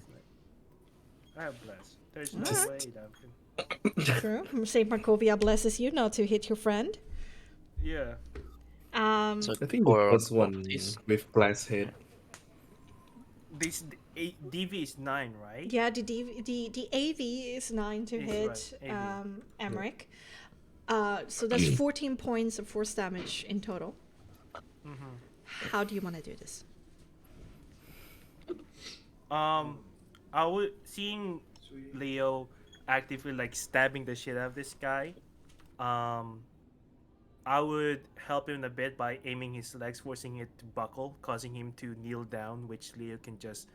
Speaker 4: I have blessed. There's no
Speaker 1: Alright.
Speaker 4: way that can.
Speaker 1: True. Saint Markovia blesses you not to hit your friend.
Speaker 4: Yeah.
Speaker 3: So
Speaker 2: I think the
Speaker 3: for
Speaker 2: first one
Speaker 3: properties,
Speaker 2: with blast hit.
Speaker 4: This DV is 9, right?
Speaker 1: Yeah, the AV is 9 to
Speaker 4: Is
Speaker 1: hit
Speaker 4: right, AV.
Speaker 1: Emmerich. So that's 14 points of force damage in total. How do you want to do this?
Speaker 4: I would seeing Leo actively like stabbing the shit out of this guy. I would help him a bit by aiming his legs, forcing it to buckle, causing him to kneel down, which Leo can just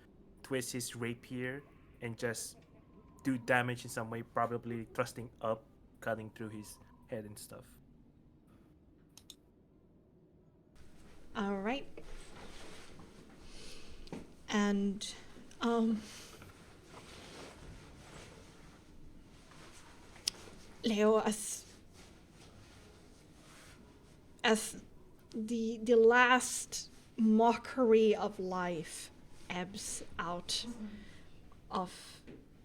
Speaker 4: twist his rapier and just do damage in some way, probably thrusting up, cutting through his head and stuff.
Speaker 1: All right. And Leo, as the last mockery of life ebbs out of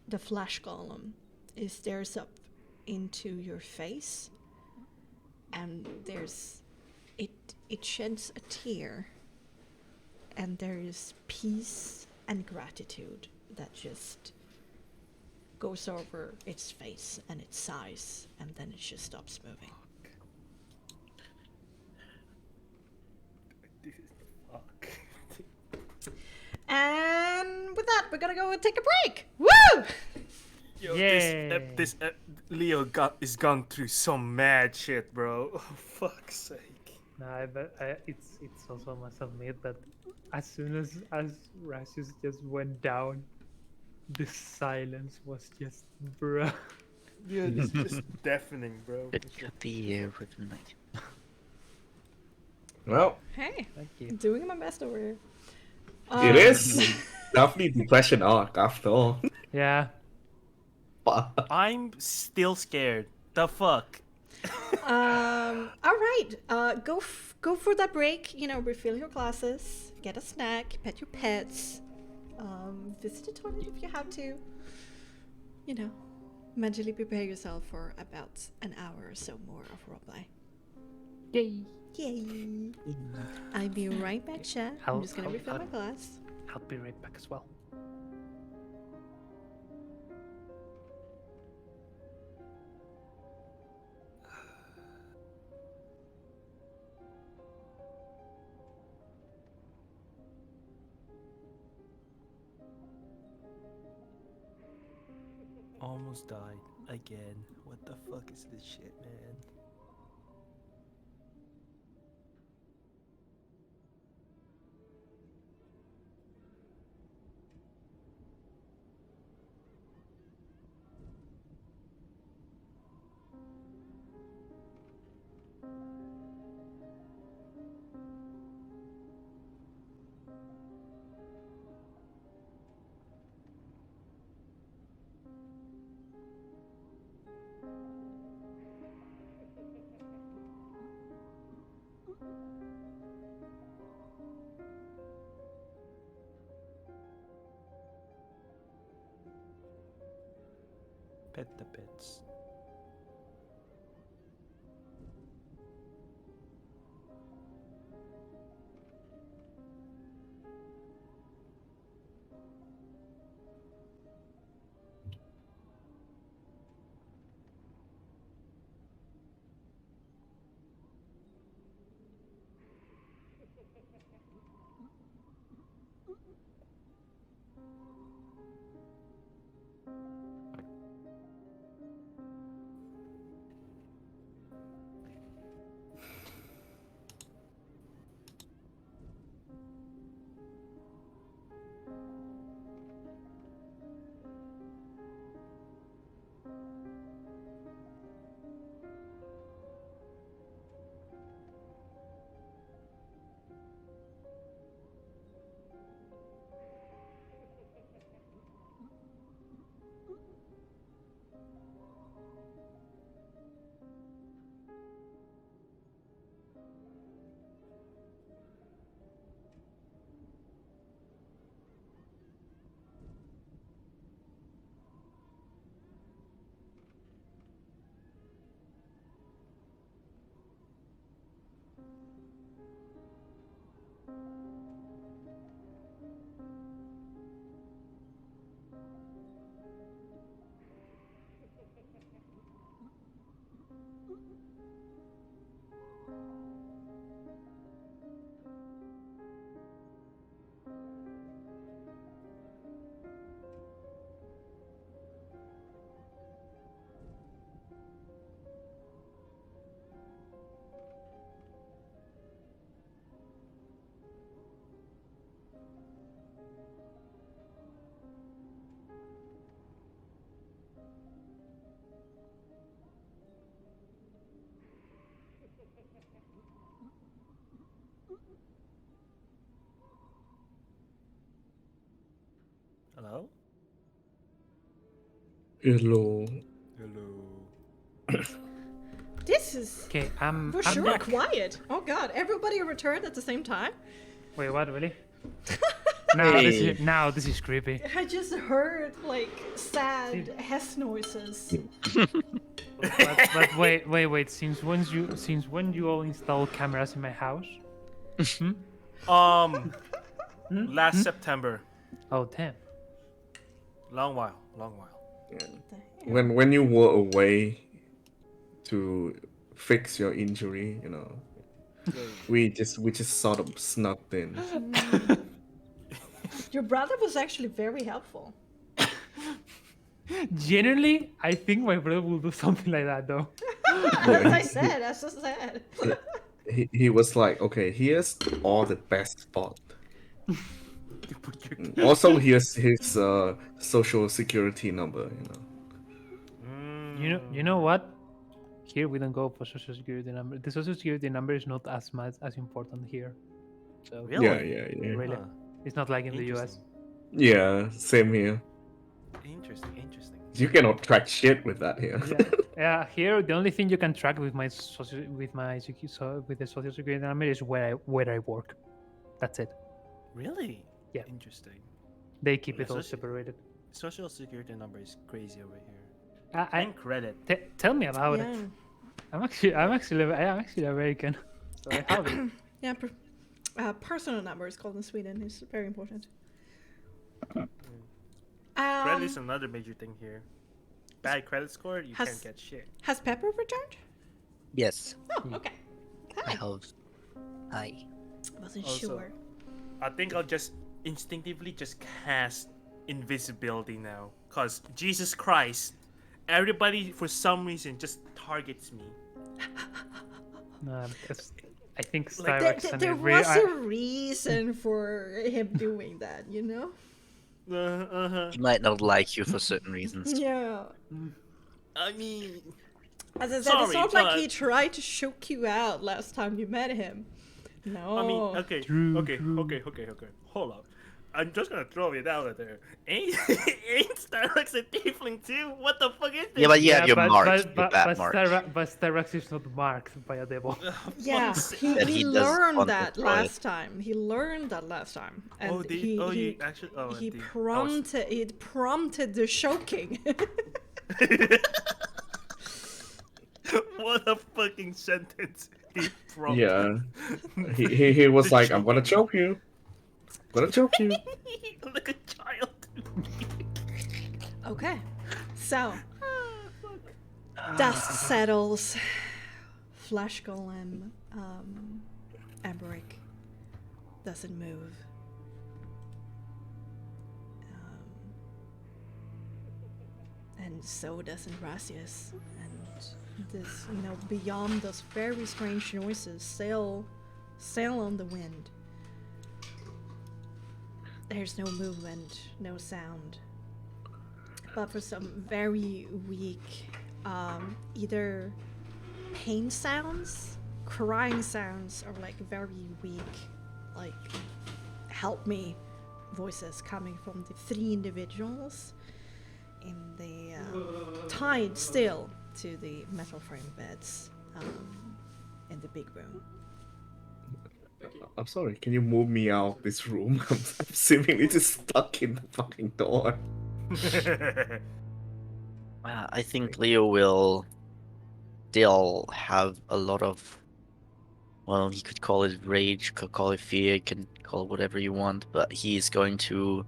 Speaker 1: the flesh golem, it stares up into your face, and it sheds a tear, and there is peace and gratitude that just goes over its face, and it sighs, and then it just stops moving.
Speaker 4: Fuck.
Speaker 1: And with that, we're gonna go and take a break. Woo!
Speaker 4: Yo,
Speaker 5: Yay.
Speaker 4: this Leo is gone through some mad shit, bro. Oh, fuck's sake.
Speaker 5: Nah, but it's also must admit that as soon as Rasius just went down, the silence was just bruh.
Speaker 4: Yeah, it's just deafening, bro.
Speaker 3: it could be here with me.
Speaker 2: Well,
Speaker 1: Hey,
Speaker 5: Thank you.
Speaker 1: doing my best over here.
Speaker 2: it is definitely depression arc after all.
Speaker 5: Yeah.
Speaker 4: I'm still scared. The fuck?
Speaker 1: All right. Go for that break. You know, refill your glasses, get a snack, pet your pets, visit the toilet if you have to. You know, mentally prepare yourself for about an hour or so more of roleplay.
Speaker 5: Yay.
Speaker 1: Yay! I'll be right back, chat. I'm just gonna refill my glass.
Speaker 5: I'll be right back as well.
Speaker 4: Almost died again. What the fuck is this shit, man? Pet the pets.
Speaker 2: Hello.
Speaker 4: Hello.
Speaker 1: This is
Speaker 5: Okay, I'm
Speaker 1: sure
Speaker 5: back.
Speaker 1: quiet. Oh god, everybody returned at the same time?
Speaker 5: Wait, what? Really?
Speaker 3: Hey.
Speaker 5: Now this is creepy.
Speaker 1: I just heard like sad Hess noises.
Speaker 5: But wait. Since when you all install cameras in my house?
Speaker 4: Last September.
Speaker 5: Oh damn.
Speaker 4: Long while.
Speaker 2: When you were away to fix your injury, we just sort of snuck in.
Speaker 1: Your brother was actually very helpful.
Speaker 5: Generally, I think my brother will do something like that though.
Speaker 1: As I just said.
Speaker 2: He was like, okay, here's all the best spot. Also, here's his social security number.
Speaker 5: You know what? Here we don't go for social security number. The social security number is not as much as important here. So
Speaker 4: Really?
Speaker 2: Yeah.
Speaker 5: really,
Speaker 4: Huh.
Speaker 5: it's not like in the US.
Speaker 2: Yeah, same here.
Speaker 4: Interesting.
Speaker 2: You cannot track shit with that here.
Speaker 5: Yeah, here the only thing you can track with the social security number is where I work. That's it.
Speaker 4: Really?
Speaker 5: Yeah.
Speaker 4: Interesting.
Speaker 5: They keep
Speaker 4: Yeah,
Speaker 5: it all
Speaker 4: soci-
Speaker 5: separated.
Speaker 4: Social security number is crazy over here.
Speaker 5: I
Speaker 4: And credit.
Speaker 5: tell me about
Speaker 1: Yeah.
Speaker 5: it. I'm actually American, so I have it.
Speaker 1: Yeah, personal number is called in Sweden. It's very important.
Speaker 4: Credit is another major thing here. Bad credit score, you
Speaker 1: Has-
Speaker 4: can't get shit.
Speaker 1: Has Pepper returned?
Speaker 3: Yes.
Speaker 1: Oh, okay.
Speaker 3: I hope. Hi.
Speaker 1: Wasn't
Speaker 4: Also-
Speaker 1: sure.
Speaker 4: I think I'll just instinctively just cast invisibility now. Cause Jesus Christ, everybody for some reason just targets me.
Speaker 5: Because I think
Speaker 4: Like,
Speaker 5: Styrax and
Speaker 1: There
Speaker 5: every
Speaker 1: was a reason for him doing that, you know?
Speaker 4: Uh-huh.
Speaker 3: He might not like you for certain reasons.
Speaker 1: Yeah.
Speaker 4: I mean,
Speaker 1: As I said, it's
Speaker 4: Sorry,
Speaker 1: not like
Speaker 4: but-
Speaker 1: he tried to choke you out last time you met him. No.
Speaker 4: okay.
Speaker 5: True.
Speaker 4: Hold up. I'm just gonna throw it out there. Ain't Starbucks a tiefling too? What the fuck is this?
Speaker 3: Yeah, but you have your
Speaker 5: but,
Speaker 3: marks.
Speaker 5: but,
Speaker 3: Your
Speaker 5: but,
Speaker 3: bad
Speaker 5: but,
Speaker 3: marks.
Speaker 5: Styrax is not marked by a devil.
Speaker 1: Yeah,
Speaker 3: That
Speaker 1: he
Speaker 3: he does
Speaker 1: learned
Speaker 3: want
Speaker 1: that
Speaker 3: to try it.
Speaker 1: last time. He learned that last time. And
Speaker 4: Oh,
Speaker 1: he
Speaker 4: actually. Oh,
Speaker 1: he
Speaker 4: indeed.
Speaker 1: prompted the choking.
Speaker 4: What a fucking sentence. He prompted.
Speaker 2: Yeah. He was like, I'm gonna choke you. Gonna choke you.
Speaker 4: Like a child.
Speaker 1: Okay, so dust settles. Flesh golem, Emmerich doesn't move. And so doesn't Rasius. And this, beyond those very strange noises, sail on the wind. There's no movement, no sound. But for some very weak, either pain sounds, crying sounds, or like very weak, like help me voices coming from the three individuals in the tied still to the metal frame beds in the big room.
Speaker 2: I'm sorry, can you move me out of this room? I'm seemingly just stuck in the fucking door.
Speaker 3: I think Leo will still have a lot of, well, you could call it rage, could call it fear, you can call it whatever you want, but he's going to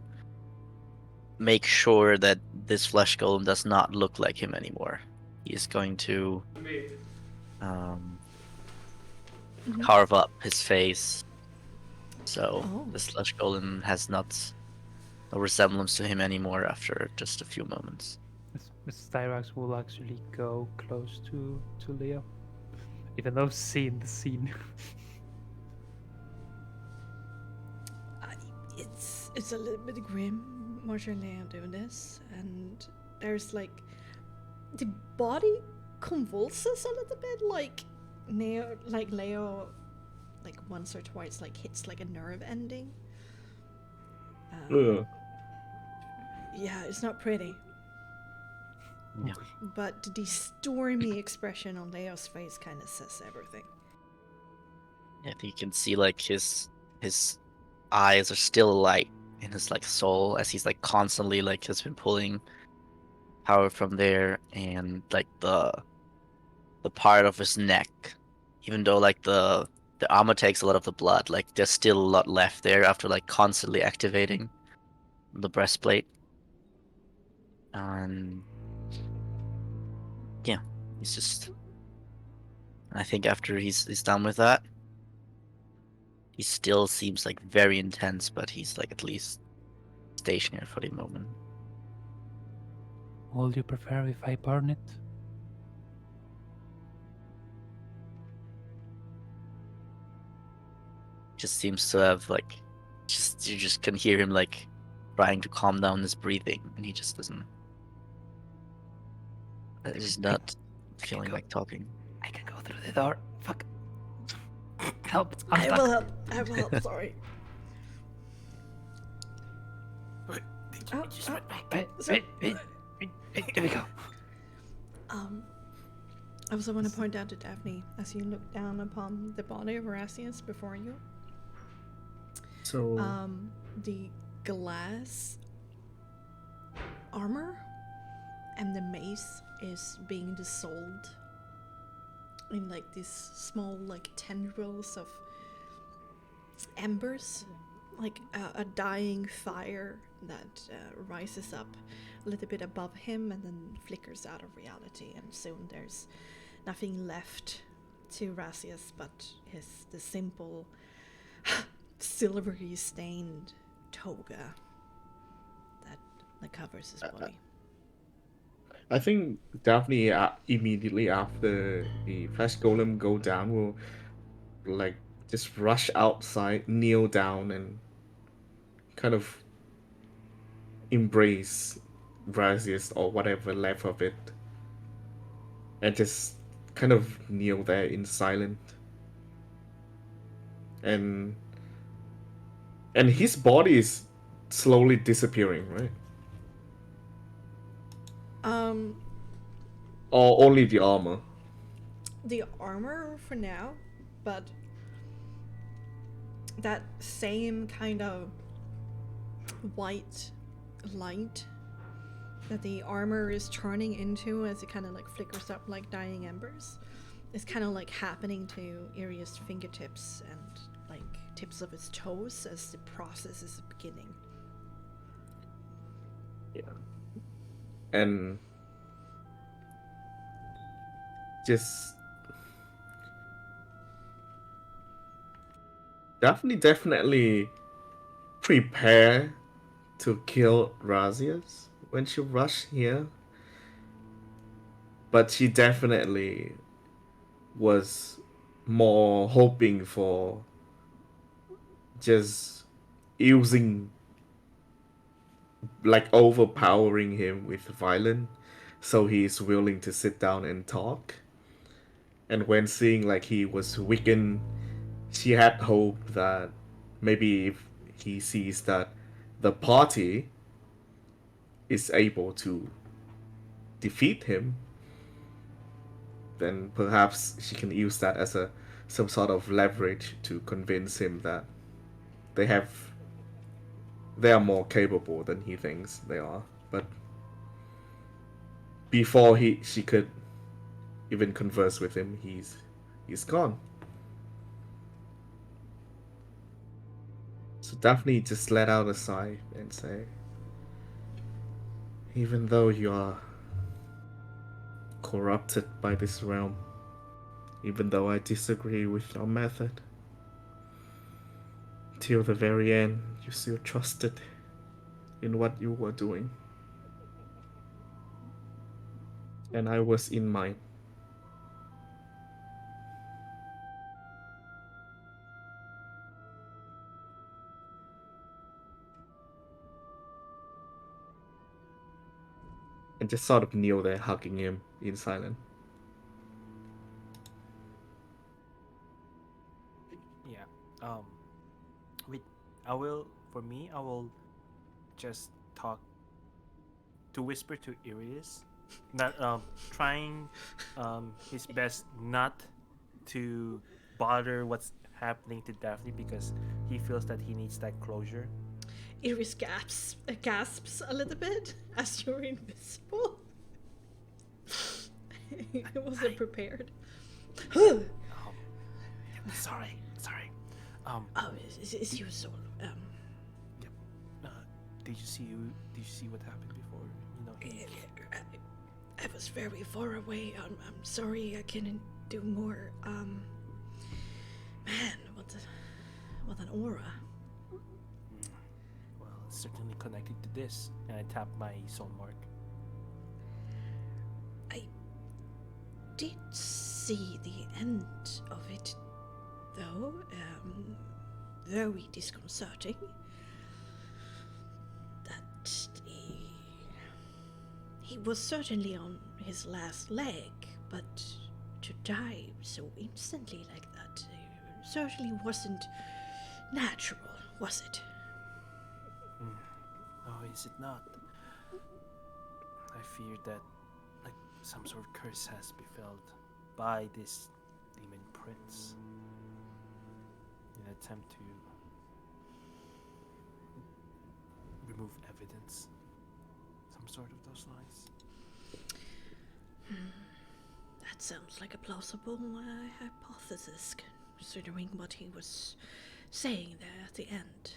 Speaker 3: make sure that this flesh golem does not look like him anymore. He's going to carve up his face, so
Speaker 1: Oh.
Speaker 3: this flesh golem has no resemblance to him anymore after just a few moments.
Speaker 5: Styrax will actually go close to Leo, even though seeing the scene.
Speaker 1: It's a little bit grim watching Leo do this, and there's like the body convulses a little bit, like Leo, like once or twice, like hits like a nerve ending.
Speaker 2: Ugh.
Speaker 1: Yeah, it's not pretty.
Speaker 3: Yeah.
Speaker 1: But the stormy expression on Leo's face kind of says everything.
Speaker 3: Yeah, you can see like his eyes are still light in his like soul as he's like constantly like has been pulling power from there, and like the part of his neck, even though like the armor takes a lot of the blood, like there's still a lot left there after like constantly activating the breastplate. And yeah, he's just. I think after he's done with that, he still seems like very intense, but he's like at least stationary for the moment.
Speaker 5: Would you prefer if I burn it?
Speaker 3: Just seems to have like, just you just can hear him like trying to calm down his breathing, and he just doesn't. He's not feeling
Speaker 5: go.
Speaker 3: like talking.
Speaker 5: I can go through the door. Fuck. Help! I'm
Speaker 1: I
Speaker 5: stuck.
Speaker 1: will help. I will help. Sorry.
Speaker 4: Wait, did
Speaker 1: Oh,
Speaker 4: you just
Speaker 1: oh.
Speaker 4: went back?
Speaker 5: Wait. There we go.
Speaker 1: I also want to point out to Daphne, as you look down upon the body of Horatius before you,
Speaker 2: So
Speaker 1: the glass armor and the mace is being dissolved in like these small like tendrils of embers, like a dying fire that rises up a little bit above him and then flickers out of reality, and soon there's nothing left to Rasius but the simple silvery stained toga that covers his body.
Speaker 2: I think Daphne immediately after the flash golem go down will like just rush outside, kneel down, and kind of embrace Brazius or whatever left of it, and just kind of kneel there in silence. And his body is slowly disappearing, right? Or only the armor?
Speaker 1: The armor for now, but that same kind of white light that the armor is turning into as it kind of like flickers up like dying embers is kind of like happening to Iria's fingertips and like tips of his toes as the process is beginning.
Speaker 2: Yeah. And just definitely prepare to kill Razias when she rushed here. But she definitely was more hoping for just using, like, overpowering him with violence so he's willing to sit down and talk. And when seeing like he was weakened, she had hope that maybe if he sees that the party is able to defeat him, then perhaps she can use that as some sort of leverage to convince him that they are more capable than he thinks they are. But before she could even converse with him, he's gone. So Daphne just let out a sigh and say, even though you are corrupted by this realm, even though I disagree with your method, till the very end, you still trusted in what you were doing. And I was in mine. And just sort of kneel there, hugging him in silence.
Speaker 4: Yeah. With for me, I will just talk to whisper to Iris not trying his best not to bother what's happening to Daphne because he feels that he needs that closure.
Speaker 1: Iris gasps a little bit as you're invisible. He wasn't prepared.
Speaker 4: Sorry.
Speaker 1: Oh, it's your soul.
Speaker 4: Did you see what happened before? You know,
Speaker 1: I was very far away. I'm sorry I couldn't do more. Man, what an aura.
Speaker 4: well, it's certainly connected to this. And I tap my soul mark.
Speaker 1: I did see the end of it, though. Very disconcerting. That he was certainly on his last leg, but to die so instantly like that certainly wasn't natural, was it?
Speaker 4: Oh, is it not? I fear that like some sort of curse has befell by this demon prince in an attempt to remove evidence. Some sort of those lines.
Speaker 1: That sounds like a plausible hypothesis, considering what he was saying there at the end.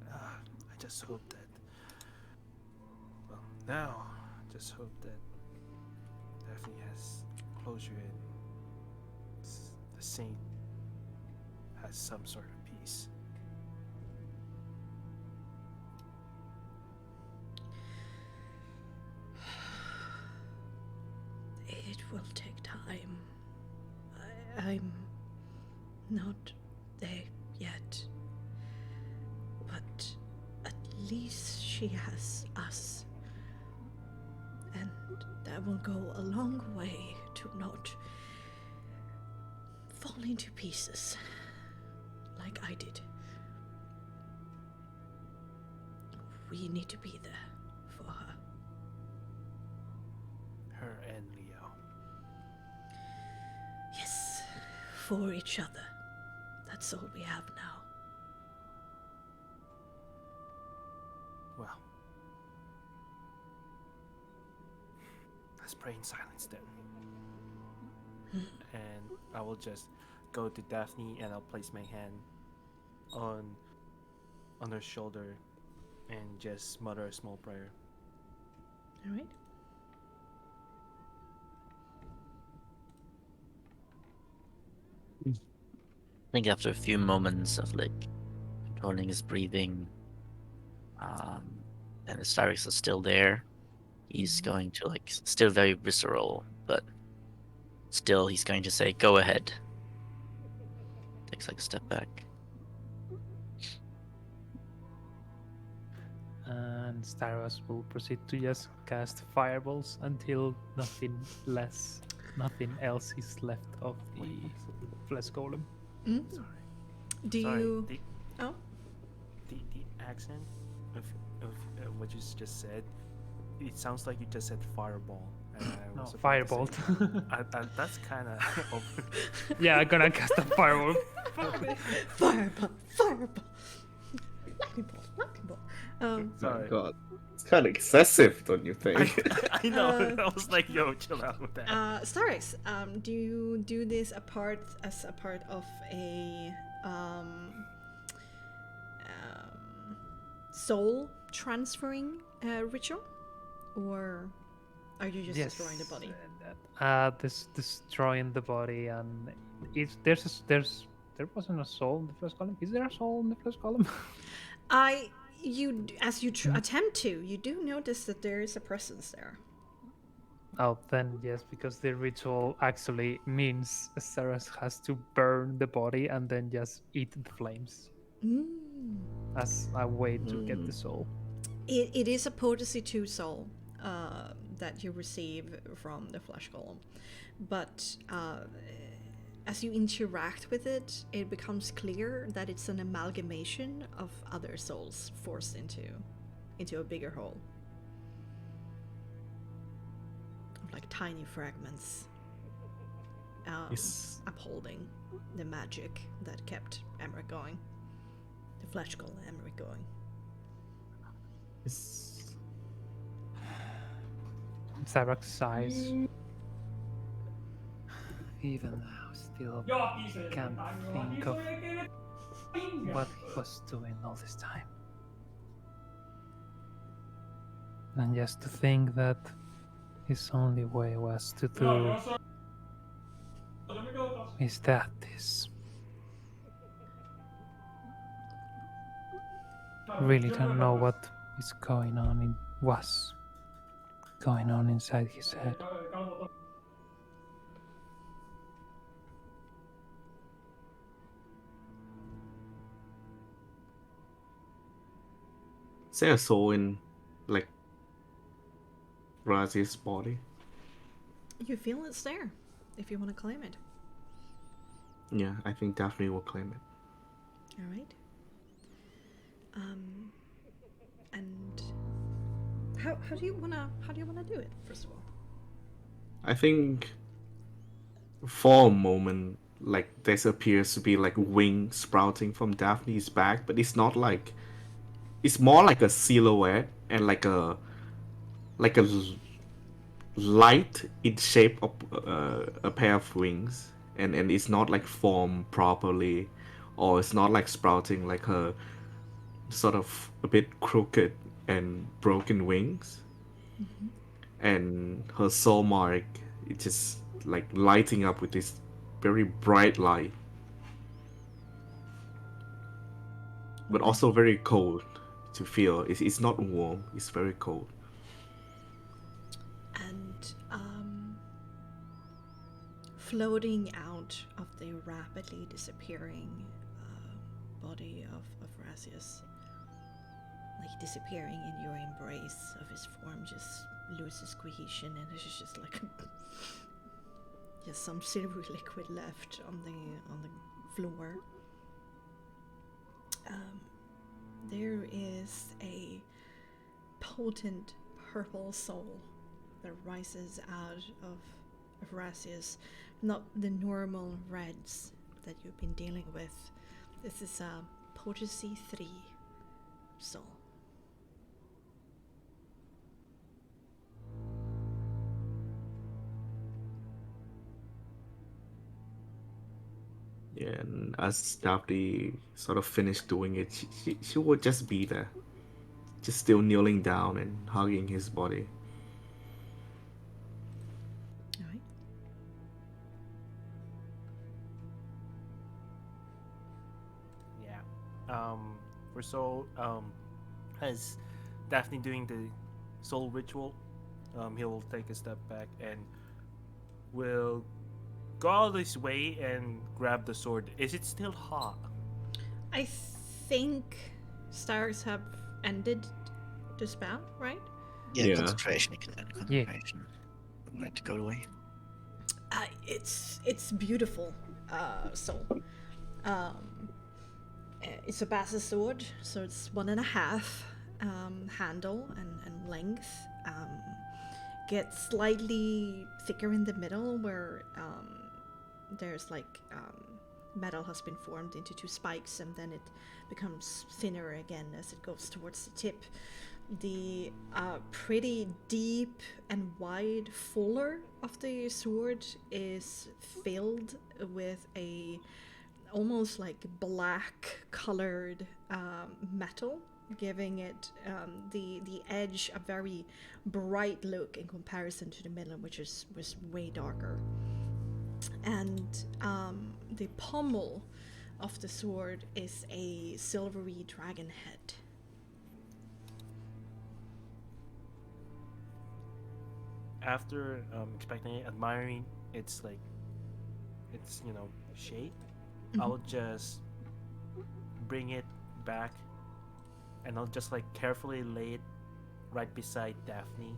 Speaker 4: I just hope that. Well, now, just hope that Daphne has closure and the saint has some sort of peace.
Speaker 1: It will take time. I'm not there yet. But at least she has us. And that will go a long way to not fall into pieces like I did. We need to be there for her.
Speaker 4: Her and Leo.
Speaker 1: Yes, for each other. That's all we have now.
Speaker 4: Well, let's pray in silence then. And I will just go to Daphne and I'll place my hand on her shoulder and just mutter a small prayer.
Speaker 1: All right.
Speaker 3: I think after a few moments of like controlling his breathing, and the Styrex is still there, he's going to like still very visceral, but still he's going to say, "Go ahead." Takes like a step back.
Speaker 5: And Styros will proceed to just cast fireballs until nothing else is left of the flesh golem.
Speaker 4: Sorry.
Speaker 1: Do
Speaker 4: Sorry.
Speaker 1: you... Oh?
Speaker 4: The accent of what you just said, it sounds like you just said fireball. And I
Speaker 5: No,
Speaker 4: was about to
Speaker 5: firebolt.
Speaker 4: say- that's kind of
Speaker 5: Yeah, I'm gonna cast a fireball.
Speaker 1: Fireball! Fireball! Lightning bolt! Lightning bolt!
Speaker 2: Oh
Speaker 4: Sorry.
Speaker 2: God, it's kind of excessive, don't you think?
Speaker 4: I know. I was like, yo, chill out with that.
Speaker 1: Starix, do you do this as a part of a soul transferring ritual, or are you just destroying the body?
Speaker 5: This destroying the body, and there wasn't a soul in the first column. Is there a soul in the first column?
Speaker 1: As you attempt to, you do notice that there is a presence there.
Speaker 5: Oh, then yes, because the ritual actually means Saras has to burn the body and then just eat the flames as a way to get the soul.
Speaker 1: It is a potency 2 soul that you receive from the flesh golem, but as you interact with it, it becomes clear that it's an amalgamation of other souls forced into a bigger whole. Like tiny fragments
Speaker 2: Yes.
Speaker 1: upholding the magic that kept Emmerich going. The flesh golem Emmerich going.
Speaker 2: It's
Speaker 5: Cyrax sighs. Even now, still can't think of what he was doing all this time. And just to think that his only way was to do is that is really don't know what is going on was going on inside his head.
Speaker 2: Is there a soul in, like, Razi's body?
Speaker 1: You feel it's there, if you want to claim it.
Speaker 2: Yeah, I think Daphne will claim it.
Speaker 1: All right. And how do you wanna do it? First of all,
Speaker 2: I think for a moment, like, there appears to be like wings sprouting from Daphne's back, but it's not like, it's more like a silhouette and like a light in shape of a pair of wings, and it's not like formed properly, or it's not like sprouting like her sort of a bit crooked and broken wings. And her soul mark, it's just like lighting up with this very bright light, but also very cold to feel. It's not warm, it's very cold.
Speaker 1: and floating out of the rapidly disappearing body of Razius, like disappearing in your embrace of his form, just loses cohesion, and it's just like just some silvery liquid left on the floor. There is a potent purple soul that rises out of Razius, not the normal reds that you've been dealing with. This is a potency 3 soul.
Speaker 2: Yeah, and as Daphne sort of finished doing it, she would just be there, just still kneeling down and hugging his body.
Speaker 1: All right.
Speaker 4: Yeah. For Soul, as Daphne doing the soul ritual, he'll take a step back and will go out of his way and grab the sword. Is it still hot?
Speaker 1: I think stars have ended the spell, right?
Speaker 3: Yeah,
Speaker 2: Yeah.
Speaker 3: concentration. You can end concentration. Let it go away.
Speaker 1: It's beautiful, soul. It's a Bass's sword, so it's 1.5 handle and length. Gets slightly thicker in the middle where there's like metal has been formed into 2 spikes, and then it becomes thinner again as it goes towards the tip. The pretty deep and wide fuller of the sword is filled with a almost like black colored metal, giving it the edge a very bright look in comparison to the middle, which was way darker. And the pommel of the sword is a silvery dragon head.
Speaker 4: After expecting it, admiring its shape, I'll just bring it back, and I'll just like carefully lay it right beside Daphne.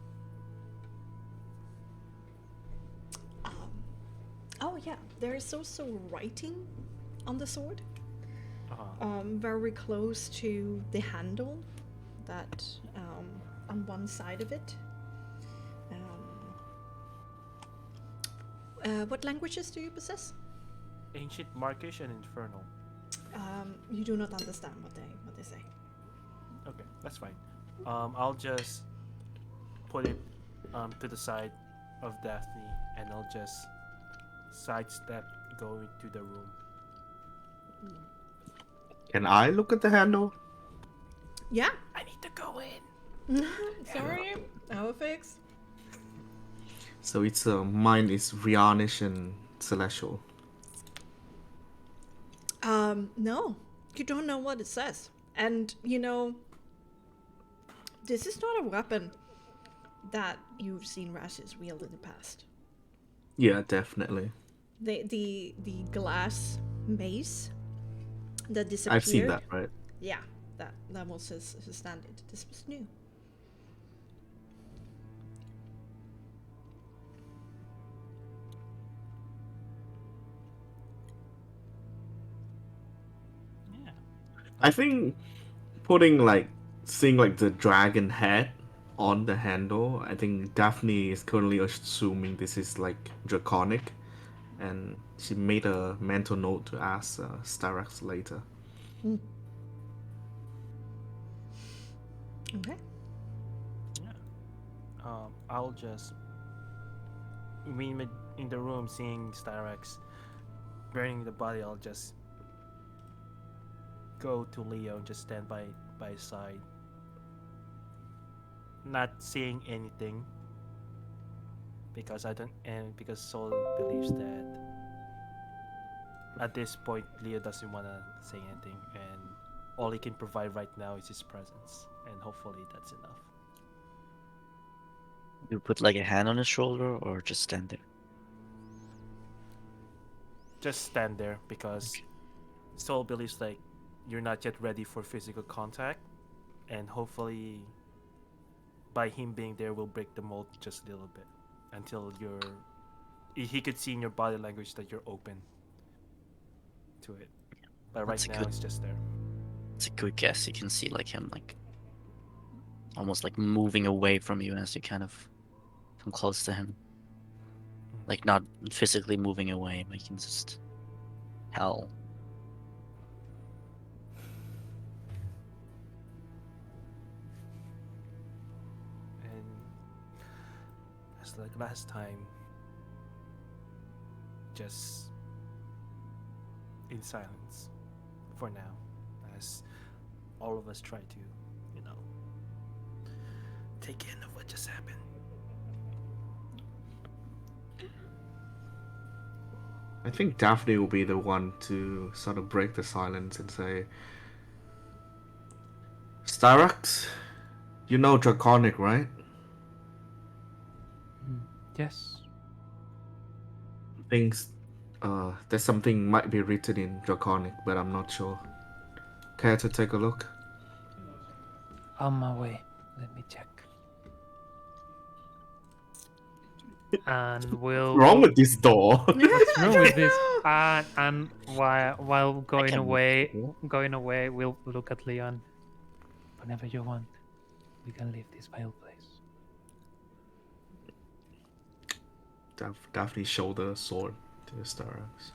Speaker 1: Oh yeah, there is also writing on the sword.
Speaker 4: Uh-huh.
Speaker 1: Very close to the handle, that on one side of it. What languages do you possess?
Speaker 4: Ancient, Markish, and Infernal.
Speaker 1: You do not understand what they say.
Speaker 4: Okay, that's fine. I'll just put it to the side of Daphne, and I'll just sidestep, go into the room.
Speaker 2: Can I look at the handle?
Speaker 1: Yeah.
Speaker 4: I need to go in.
Speaker 1: Sorry, I'll fix.
Speaker 2: So it's mine is Rianish and Celestial.
Speaker 1: No, you don't know what it says, and this is not a weapon that you've seen Rashes wield in the past.
Speaker 2: Yeah, definitely.
Speaker 1: The glass mace that disappeared.
Speaker 2: I've seen that, right?
Speaker 1: Yeah, that was his standard. This was new.
Speaker 4: Yeah.
Speaker 2: I think seeing the dragon head on the handle, I think Daphne is currently assuming this is like draconic, and she made a mental note to ask Styrax later.
Speaker 1: Okay.
Speaker 4: Yeah. I'll just. In the room, seeing Styrax burning the body, I'll just go to Leo and just stand by his side, not saying anything, because because Soul believes that at this point Leo doesn't want to say anything, and all he can provide right now is his presence, and hopefully that's enough.
Speaker 3: You put like a hand on his shoulder or just stand there?
Speaker 4: Just stand there, because Soul believes like you're not yet ready for physical contact, and hopefully by him being there will break the mold just a little bit until he could see in your body language that you're open to it. But
Speaker 3: That's
Speaker 4: right
Speaker 3: a
Speaker 4: now
Speaker 3: good-
Speaker 4: it's just there.
Speaker 3: It's a good guess. You can see like him like almost like moving away from you as you kind of come close to him. Like not physically moving away, but you can just tell.
Speaker 4: And as like last time, just in silence for now, as all of us try to, take in of what just happened.
Speaker 2: I think Daphne will be the one to sort of break the silence and say, Styrax, you know Draconic, right?
Speaker 5: Yes.
Speaker 2: Thinks there's something might be written in Draconic, but I'm not sure. Care to take a look?
Speaker 5: On my way. Let me check. And we'll.
Speaker 2: Wrong with this door?
Speaker 5: What's wrong with this? And while going
Speaker 3: can
Speaker 5: away,
Speaker 3: move
Speaker 5: we'll look at Leon. Whenever you want, we can leave this vile place.
Speaker 2: Daphne shoulder sword to the Styrax.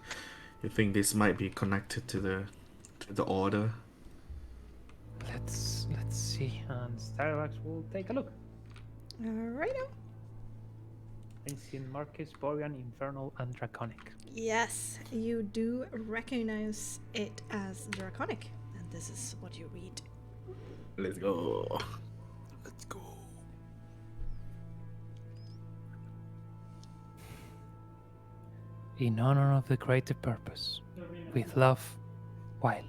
Speaker 2: You think this might be connected to the order?
Speaker 5: Let's see. And Styrax will take a look.
Speaker 1: Alrighto.
Speaker 5: Ancient, Marcus, Borean, Infernal, and Draconic.
Speaker 1: Yes, you do recognize it as draconic, and this is what you read.
Speaker 2: Let's go.
Speaker 4: Let's go.
Speaker 5: In honor of the greater purpose, with love, while.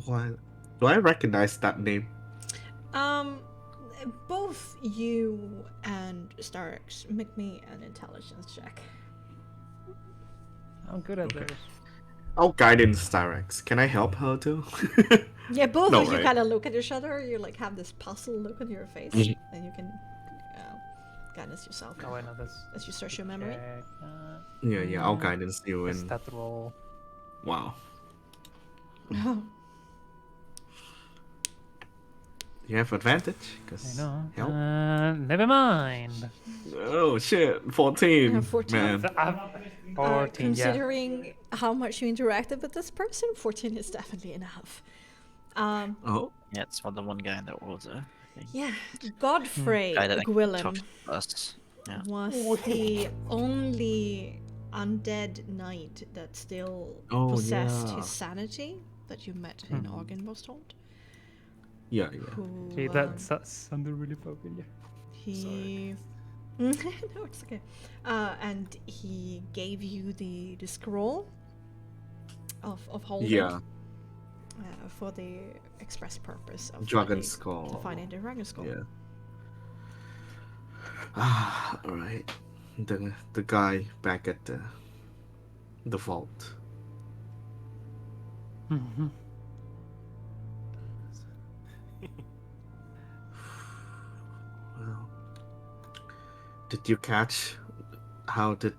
Speaker 2: Why? Do I recognize that name?
Speaker 1: Both you and Starks make me an intelligence check.
Speaker 5: I'm good at
Speaker 2: Okay.
Speaker 5: those.
Speaker 2: I'll guidance Styrax. Can I help her too?
Speaker 1: Yeah, both
Speaker 2: No,
Speaker 1: of you
Speaker 2: right.
Speaker 1: kind of look at each other. You like have this puzzle look on your face,
Speaker 2: Mhm.
Speaker 1: and you can guidance yourself
Speaker 5: Oh, I know this.
Speaker 1: as you search your memory.
Speaker 5: Check.
Speaker 2: Yeah, I'll guidance you
Speaker 5: What's
Speaker 2: and
Speaker 5: that roll?
Speaker 2: wow. You have advantage
Speaker 5: I
Speaker 2: because
Speaker 5: know.
Speaker 2: help.
Speaker 5: Never mind.
Speaker 2: Oh shit, 14.
Speaker 1: 14.
Speaker 2: Man.
Speaker 5: 14, yeah.
Speaker 1: Considering how much you interacted with this person, 14 is definitely enough.
Speaker 2: Oh.
Speaker 3: Yeah, it's for the one guy in the order. I think.
Speaker 1: Yeah, Godfrey
Speaker 3: Guy that I
Speaker 1: Gwillem
Speaker 3: talked to us. Yeah.
Speaker 1: was the only undead knight that still
Speaker 2: Oh,
Speaker 1: possessed
Speaker 2: yeah.
Speaker 1: his sanity that you met in Argynbostholt.
Speaker 2: Yeah.
Speaker 1: Who,
Speaker 5: Gee, that sounded really familiar.
Speaker 1: he no, it's okay. And he gave you the scroll of holding.
Speaker 2: Yeah.
Speaker 1: For the express purpose of
Speaker 2: Dragon
Speaker 1: finding-
Speaker 2: Skull.
Speaker 1: to finding the dragon skull.
Speaker 2: Yeah. Alright. The guy back at the vault.
Speaker 5: Mm-hmm.
Speaker 2: Well, did you catch how did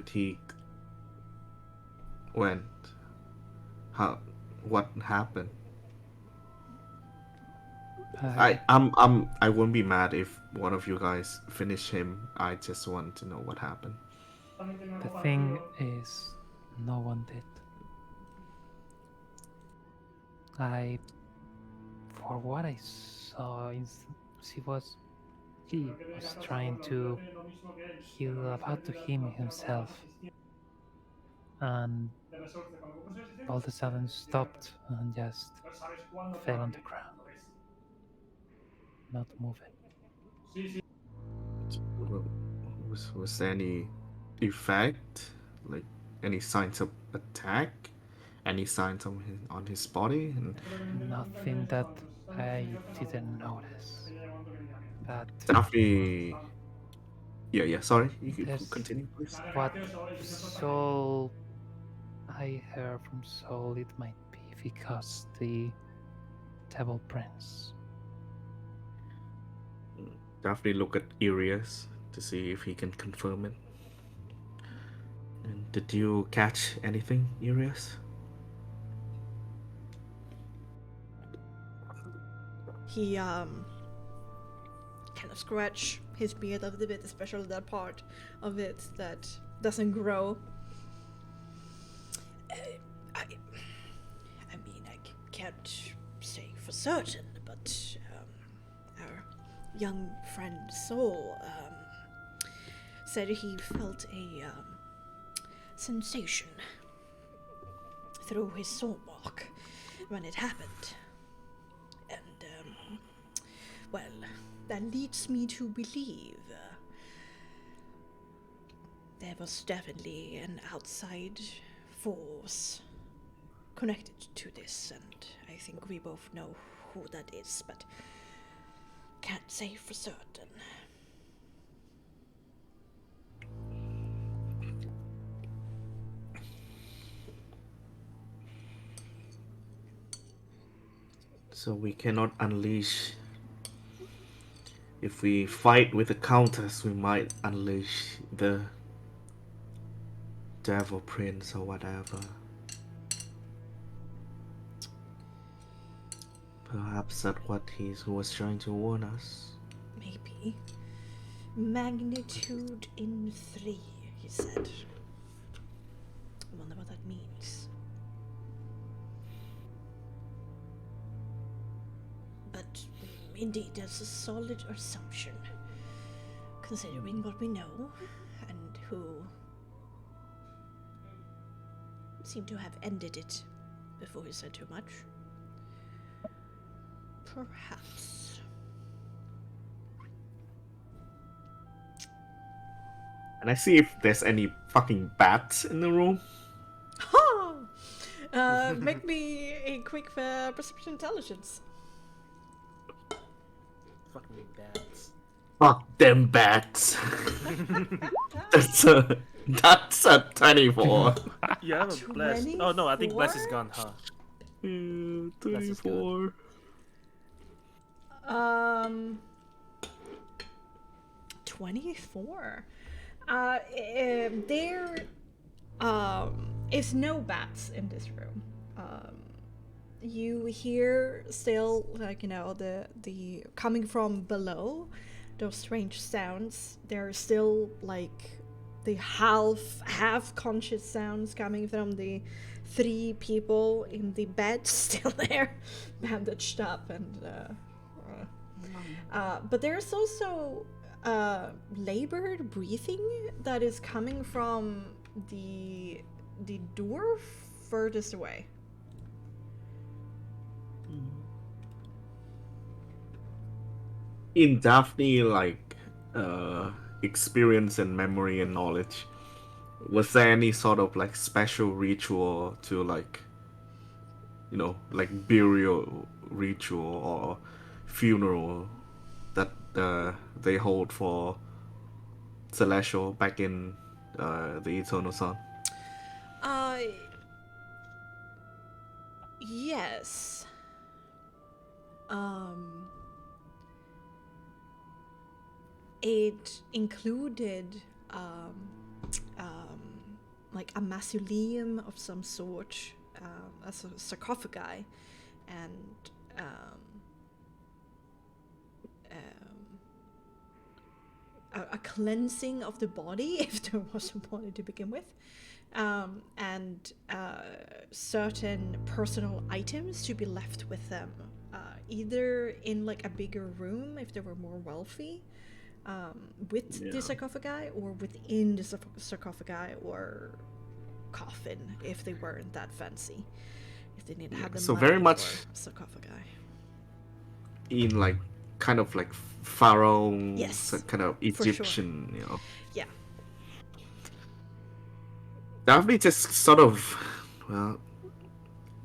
Speaker 2: he went? What happened? I wouldn't be mad if one of you guys finish him. I just want to know what happened.
Speaker 5: The thing is, no one did. For what I saw, he was trying to heal about to him himself, and all of a sudden stopped and just fell on the ground, not moving.
Speaker 2: Was there any effect, like any signs of attack, any signs on his body? And
Speaker 5: Nothing that I didn't notice. But
Speaker 2: Daphne, yeah. Sorry, you could
Speaker 5: There's-
Speaker 2: continue, please.
Speaker 5: what Soul I heard from Soul, it might be because the Devil Prince.
Speaker 2: Daphne look at Irias to see if he can confirm it. And did you catch anything, Irias?
Speaker 1: He kind of scratch his beard a little bit, especially that part of it that doesn't grow. I mean, I can't say for certain, but our young friend Soul said he felt a sensation through his soul mark when it happened. And, well, that leads me to believe there was definitely an outside force connected to this, and I think we both know who that is, but can't say for certain.
Speaker 2: So we cannot unleash. If we fight with the counters, we might unleash the Devil Prince or whatever. Perhaps that's what he was trying to warn us.
Speaker 1: Maybe. Magnitude in 3, he said. I wonder what that means. But indeed, that's a solid assumption, considering what we know and who seemed to have ended it before he said too much. Perhaps.
Speaker 2: And I see if there's any fucking bats in the room.
Speaker 1: Ha! Make me a quick perception intelligence.
Speaker 4: Fucking bats.
Speaker 2: Fuck them bats. That's a 24.
Speaker 4: You have a bless. Oh no, I think bless is
Speaker 1: 24?
Speaker 4: gone, huh?
Speaker 2: Yeah,
Speaker 4: is good.
Speaker 2: 24.
Speaker 1: 24. There is no bats in this room. You hear still, like, the coming from below, those strange sounds. There are still like the half conscious sounds coming from the 3 people in the bed still there, bandaged up, and but there's also labored breathing that is coming from the door furthest away.
Speaker 2: In Daphne, experience and memory and knowledge, was there any sort of like special ritual to burial ritual or funeral that they hold for Celestial back in the Eternal Sun?
Speaker 1: Yes. It included like a mausoleum of some sort, a sarcophagi, and a cleansing of the body, if there was a body to begin with, and certain personal items to be left with them, either in like a bigger room if they were more wealthy, with the sarcophagi, or within the sarcophagi or coffin if they weren't that fancy, if they didn't have the
Speaker 2: so
Speaker 1: money
Speaker 2: very much
Speaker 1: for sarcophagi.
Speaker 2: in like kind of like pharaoh,
Speaker 1: Yes,
Speaker 2: kind of Egyptian,
Speaker 1: sure. Yeah.
Speaker 2: Daphne just sort of, well,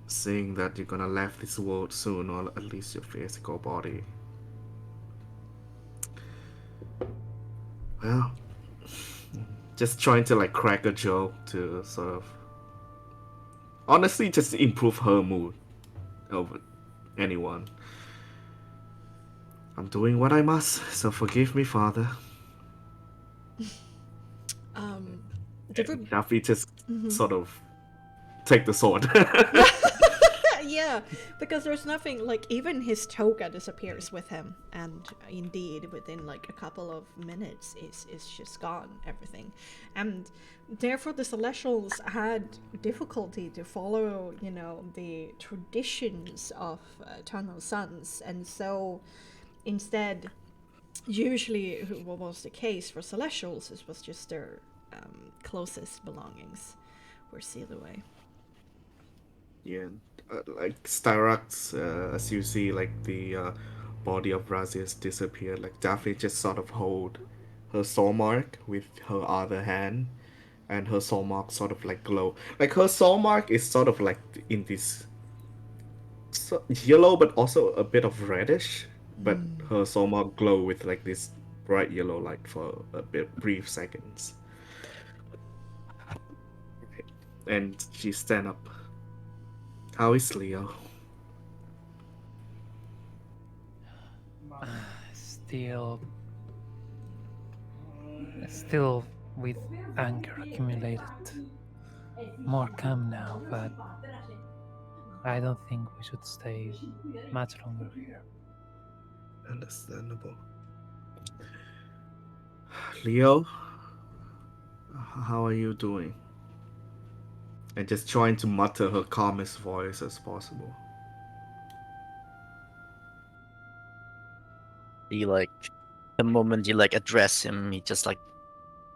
Speaker 2: saying that you're gonna leave this world soon, or at least your physical body. Well, just trying to like crack a joke to sort of, honestly, just improve her mood over anyone. I'm doing what I must, so forgive me, Father. Daphne just sort of take the sword.
Speaker 1: Yeah, because there's nothing, like, even his toga disappears with him, and indeed within like a couple of minutes is just gone, everything. And therefore the Celestials had difficulty to follow, the traditions of Eternal Sons, and so instead, usually what was the case for Celestials, it was just their closest belongings were sealed away.
Speaker 2: Yeah, like Styrax, as you see, like the body of Razius disappeared. Like Daphne just sort of hold her soul mark with her other hand, and her soul mark sort of like glow. Like her soul mark is sort of like in this yellow, but also a bit of reddish. But her soul mark glow with like this bright yellow light for a bit brief seconds. And she stand up. How is Leo?
Speaker 5: Still with anger accumulated. More calm now, but I don't think we should stay much longer here.
Speaker 2: Understandable. Leo, how are you doing? And just trying to mutter her calmest voice as possible.
Speaker 3: The moment you address him, he just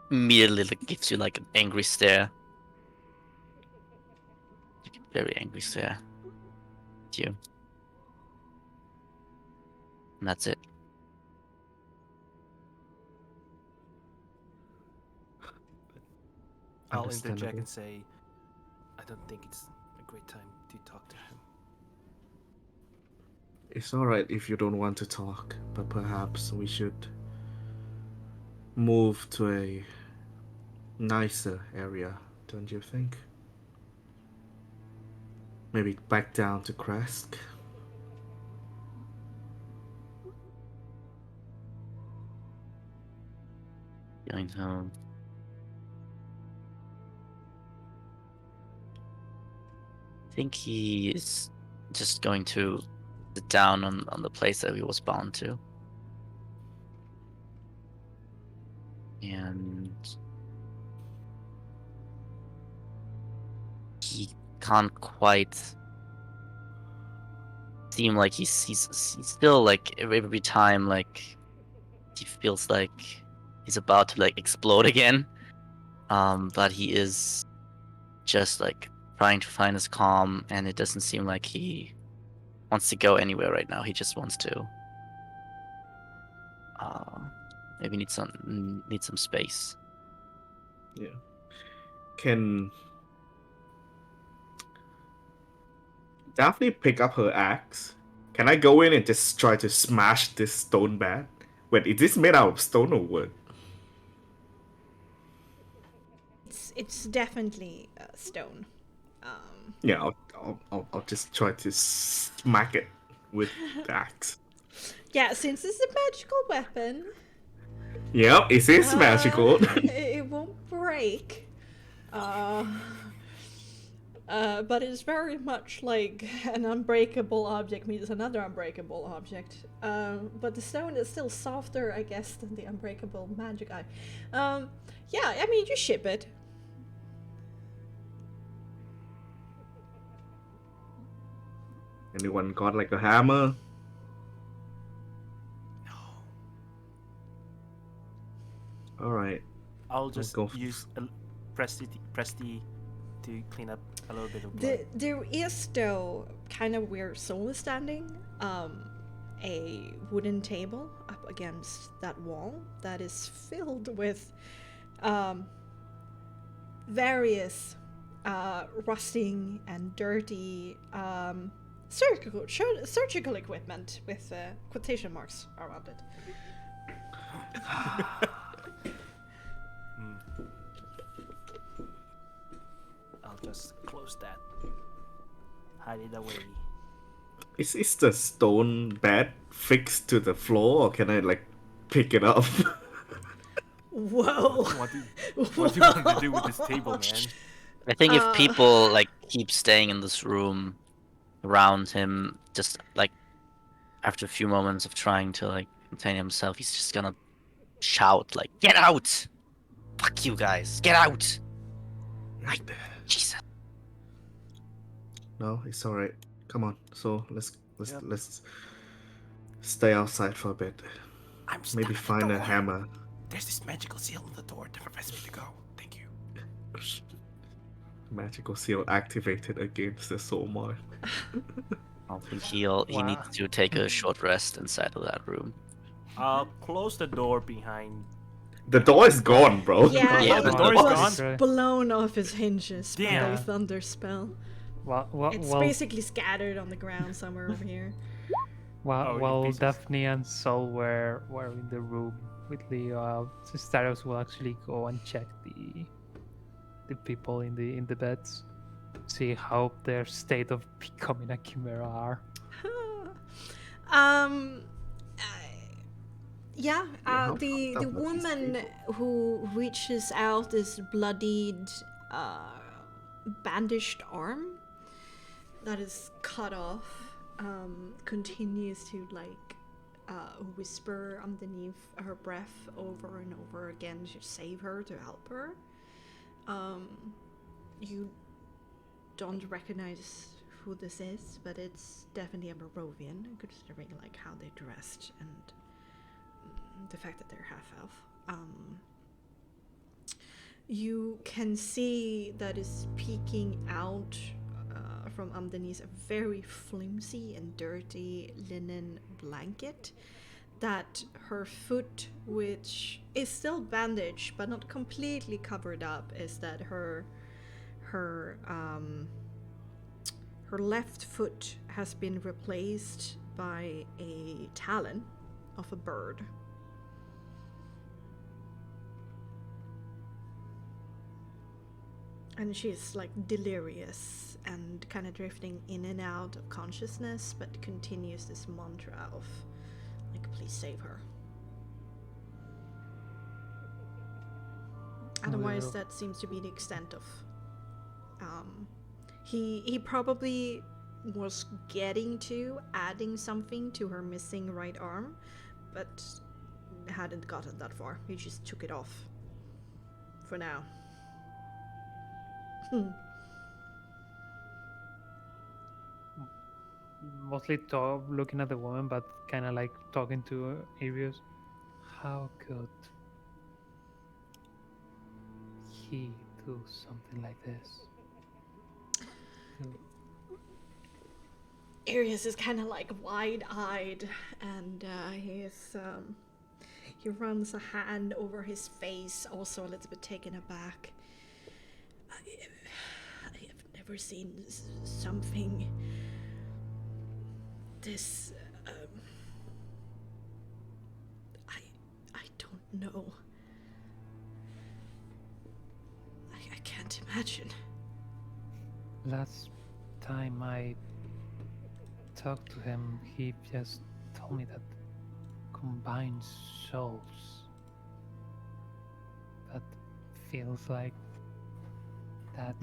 Speaker 3: immediately gives you an angry stare. Very angry stare at you. And that's it.
Speaker 4: I'll interject and say, I don't think it's a great time to talk to him.
Speaker 2: It's alright if you don't want to talk, but perhaps we should move to a nicer area, don't you think? Maybe back down to Kresk.
Speaker 3: Going home. I think he is just going to sit down on the place that he was bound to. And he can't quite seem like he's still like every time like he feels like he's about to like explode again. But he is just like trying to find his calm, and it doesn't seem like he wants to go anywhere right now. He just wants to maybe need some space.
Speaker 2: Yeah. Can Daphne pick up her axe? Can I go in and just try to smash this stone bat? Wait, is this made out of stone or wood?
Speaker 1: It's definitely stone.
Speaker 2: Yeah, I'll just try to smack it with the axe.
Speaker 1: Yeah, since it's a magical weapon,
Speaker 2: Yep, it is magical.
Speaker 1: it won't break. But it's very much like an unbreakable object meets another unbreakable object. But the stone is still softer, I guess, than the unbreakable magic eye. Yeah, I mean, you ship it.
Speaker 2: Anyone got like a hammer?
Speaker 4: No.
Speaker 2: Alright.
Speaker 4: I'll just
Speaker 2: go
Speaker 4: use Presty to clean up a little bit of blood.
Speaker 1: There is, though, kind of where Soul is standing, a wooden table up against that wall that is filled with various rusting and dirty surgical equipment with quotation marks around it.
Speaker 4: I'll just close that. Hide it away.
Speaker 2: Is the stone bat fixed to the floor, or can I like pick it up?
Speaker 1: Whoa!
Speaker 4: What do you want to do with this table, man?
Speaker 3: I think if people like keep staying in this room around him, just like after a few moments of trying to like contain himself, he's just gonna shout like, "Get out! Fuck you guys! Get out!" Like, Jesus.
Speaker 2: No, it's alright. Come on. So let's stay outside for a bit.
Speaker 4: I'm stuck
Speaker 2: Maybe
Speaker 4: at the
Speaker 2: find a
Speaker 4: door.
Speaker 2: hammer.
Speaker 4: There's this magical seal on the door that prevents me to go. Thank you.
Speaker 2: Magical seal activated against the soul mark.
Speaker 3: I think he needs to take a short rest inside of that room.
Speaker 4: I'll close the door behind.
Speaker 2: The door is gone, bro.
Speaker 1: Yeah,
Speaker 3: Yeah,
Speaker 1: it
Speaker 3: the
Speaker 4: door is
Speaker 1: was
Speaker 5: gone.
Speaker 1: blown off his hinges by
Speaker 4: Damn.
Speaker 1: a thunder spell.
Speaker 5: Well,
Speaker 1: It's basically scattered on the ground somewhere over here.
Speaker 4: Oh, in
Speaker 5: while
Speaker 4: pieces.
Speaker 5: Daphne and Sol were in the room with Leo, Staros will actually go and check the people in the beds, see how their state of becoming a chimera are.
Speaker 1: Yeah,
Speaker 2: how
Speaker 1: the
Speaker 2: fucked up are these
Speaker 1: woman
Speaker 2: people?
Speaker 1: who reaches out this bloodied, bandaged arm that is cut off, continues to like whisper underneath her breath over and over again to save her, to help her. You don't recognize who this is, but it's definitely a Barovian, considering like how they dressed and the fact that they're half elf. You can see that is peeking out from underneath a very flimsy and dirty linen blanket, that her foot, which is still bandaged but not completely covered up, is that her left foot has been replaced by a talon of a bird. And she's like delirious and kind of drifting in and out of consciousness, but continues this mantra of like, please save her. Otherwise,
Speaker 5: Well.
Speaker 1: that seems to be the extent of. He probably was getting to adding something to her missing right arm, but hadn't gotten that far. He just took it off. For now.
Speaker 5: Mostly looking at the woman, but kind of like talking to Arius. How could he do something like this?
Speaker 1: Arius is kind of like wide-eyed, and he runs a hand over his face, also a little bit taken aback. I have never seen something this. I don't know. I can't imagine.
Speaker 5: Last time I talked to him, he just told me that combined souls. That feels like that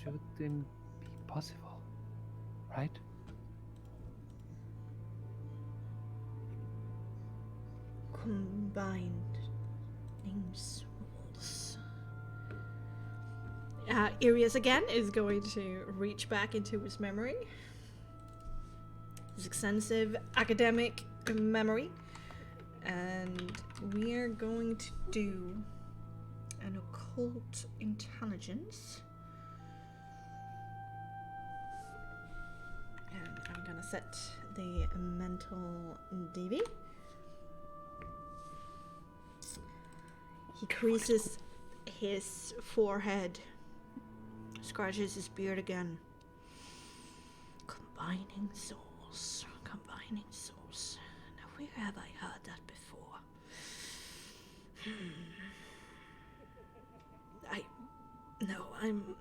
Speaker 5: shouldn't be possible, right?
Speaker 1: Combined souls. Arius again is going to reach back into his memory. His extensive academic memory. And we are going to do an occult intelligence. And I'm gonna set the mental DV. He creases his forehead, scratches his beard again. Combining souls. Combining souls. Now, where have I heard that before?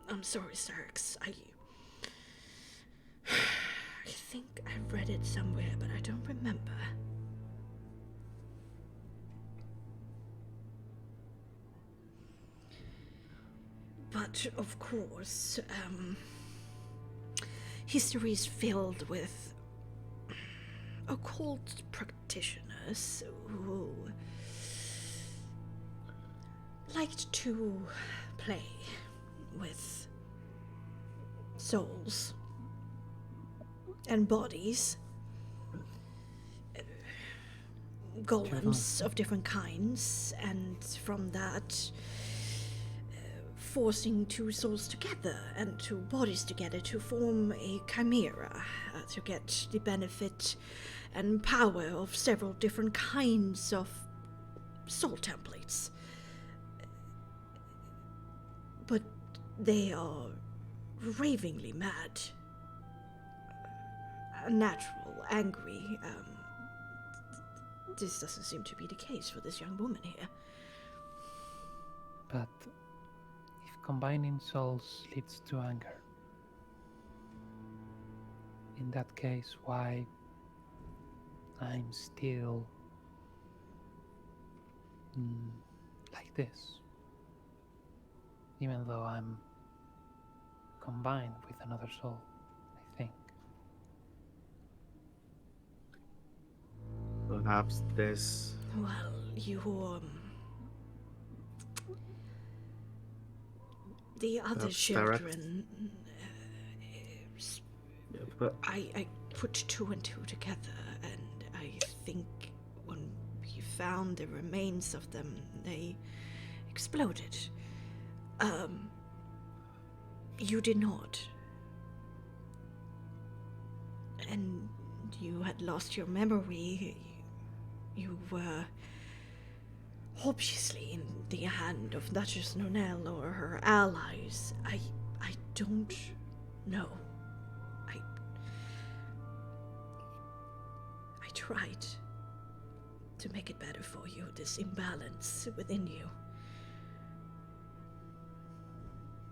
Speaker 1: I'm sorry, Starks. I think I read it somewhere, but I don't remember. But of course, history is filled with occult practitioners who liked to play with souls and bodies, golems of different kinds, and from that forcing two souls together and two bodies together to form a chimera, to get the benefit and power of several different kinds of soul templates. But they are ravingly mad, unnatural, angry. This doesn't seem to be the case for this young woman here.
Speaker 5: But if combining souls leads to anger, in that case, why I'm still like this, even though I'm combined with another soul, I think.
Speaker 2: Perhaps this.
Speaker 1: Well, you, the other
Speaker 2: That's
Speaker 1: children,
Speaker 2: Yeah, but
Speaker 1: I put two and two together, and I think when we found the remains of them, they exploded. You did not. And you had lost your memory. You were obviously in the hand of Duchess Nonell or her allies. I don't know. I tried to make it better for you, this imbalance within you.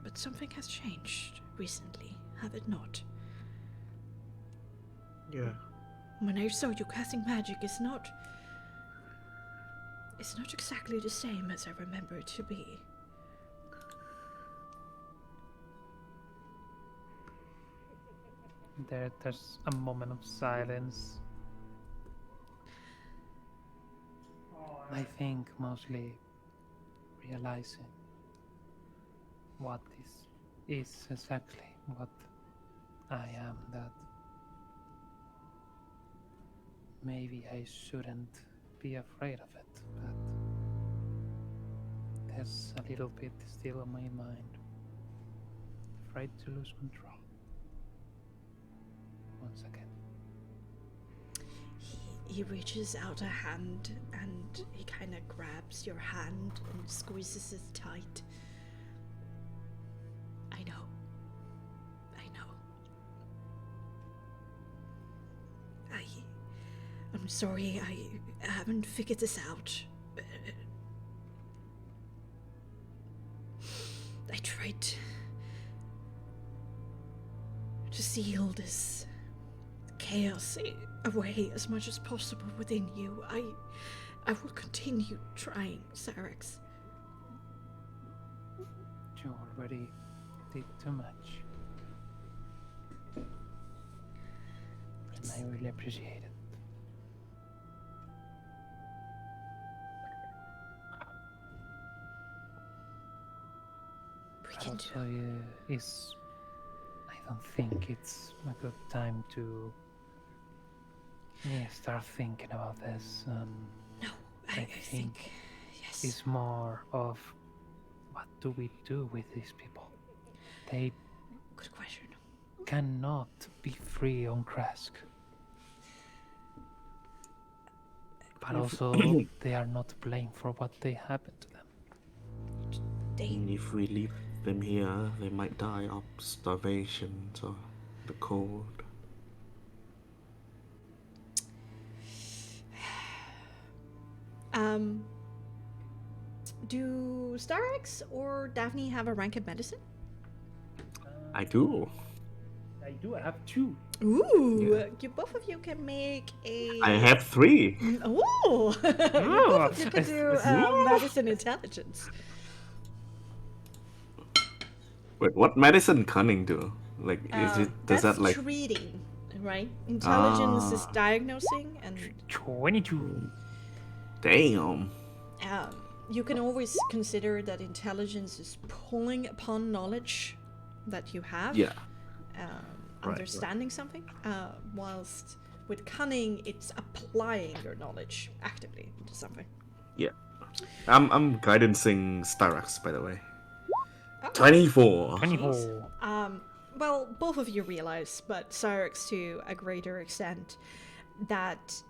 Speaker 1: But but something has changed recently, have it not?
Speaker 2: Yeah.
Speaker 1: When I saw you casting magic, it's not exactly the same as I remember it to be.
Speaker 5: There's a moment of silence. I think mostly realizing what this is exactly what I am, that maybe I shouldn't be afraid of it, but there's a little bit still on my mind. Afraid to lose control. Once again.
Speaker 1: He reaches out a hand and he kind of grabs your hand and squeezes it tight. I know. I'm sorry, I haven't figured this out. I tried to seal this chaos away as much as possible within you. I will continue trying, Syrax.
Speaker 5: You already did too much. And I really appreciate it. Also, I don't think it's a good time to start thinking about this.
Speaker 1: No, I think yes.
Speaker 5: It's more of what do we do with these people? They
Speaker 1: Good question.
Speaker 5: cannot be free on Krask. But also, they are not blamed for what they happened to them.
Speaker 2: If we leave them here, they might die of starvation or the cold.
Speaker 1: Do Starix or Daphne have a rank in medicine?
Speaker 2: I do.
Speaker 5: I do have 2.
Speaker 1: Ooh, both of you can make a.
Speaker 2: I have 3.
Speaker 1: Oh, both of you can do medicine intelligence.
Speaker 2: Wait, what medicine cunning do? Like, does
Speaker 1: That's
Speaker 2: that like?
Speaker 1: treating, right? Intelligence is
Speaker 2: Ah.
Speaker 1: diagnosing, and
Speaker 5: 22.
Speaker 2: Damn.
Speaker 1: you can always consider that intelligence is pulling upon knowledge that you have.
Speaker 2: Yeah.
Speaker 1: Understanding something, whilst with cunning, it's applying your knowledge actively into something.
Speaker 2: Yeah. I'm guidancing Styrax, by the way.
Speaker 1: Oh.
Speaker 2: 24.
Speaker 5: 24.
Speaker 1: Well, both of you realize, but Cyrix to a greater extent, that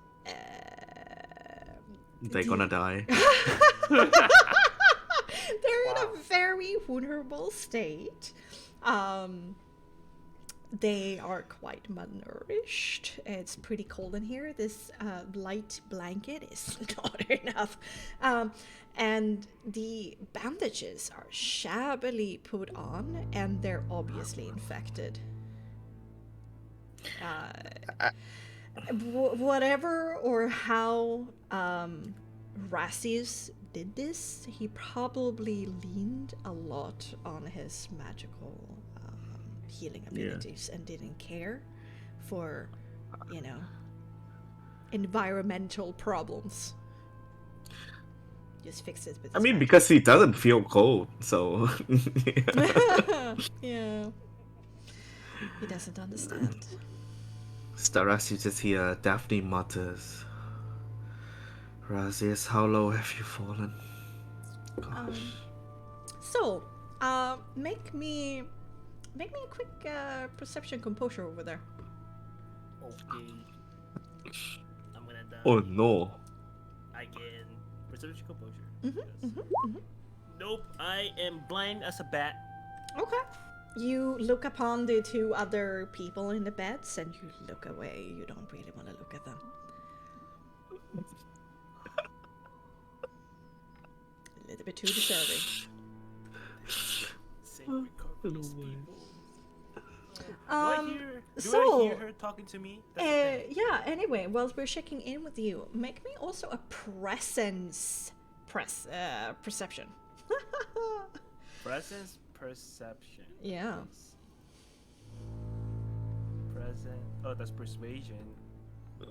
Speaker 2: They're gonna die.
Speaker 1: they're in a very vulnerable state. They are quite malnourished. It's pretty cold in here. This light blanket is not enough. And the bandages are shabbily put on, and they're obviously infected. Whatever or how Rassius did this, he probably leaned a lot on his magical healing abilities and didn't care for, environmental problems. Just fix it with his magic.
Speaker 2: Because he doesn't feel cold, so.
Speaker 1: Yeah. He doesn't understand.
Speaker 2: Styrax, you just hear Daphne mutters. Razius, how low have you fallen? Gosh.
Speaker 1: So, make me a quick perception composure over there.
Speaker 4: Okay. I'm gonna die.
Speaker 2: Oh no.
Speaker 4: Again. Perception composure.
Speaker 1: Mm-hmm,
Speaker 4: Yes. Nope, I am blind as a bat.
Speaker 1: Okay. You look upon the 2 other people in the beds and you look away. You don't really want to look at them. A little bit too disturbing.
Speaker 4: Safe recovery. These people.
Speaker 1: Um,
Speaker 4: Do
Speaker 1: so,
Speaker 4: I hear her talking to me? That's the thing.
Speaker 1: yeah, anyway, whilst we're checking in with you, make me also a perception.
Speaker 4: Presence perception.
Speaker 1: Yeah.
Speaker 4: Let's see. Present. Oh, that's persuasion. Oh,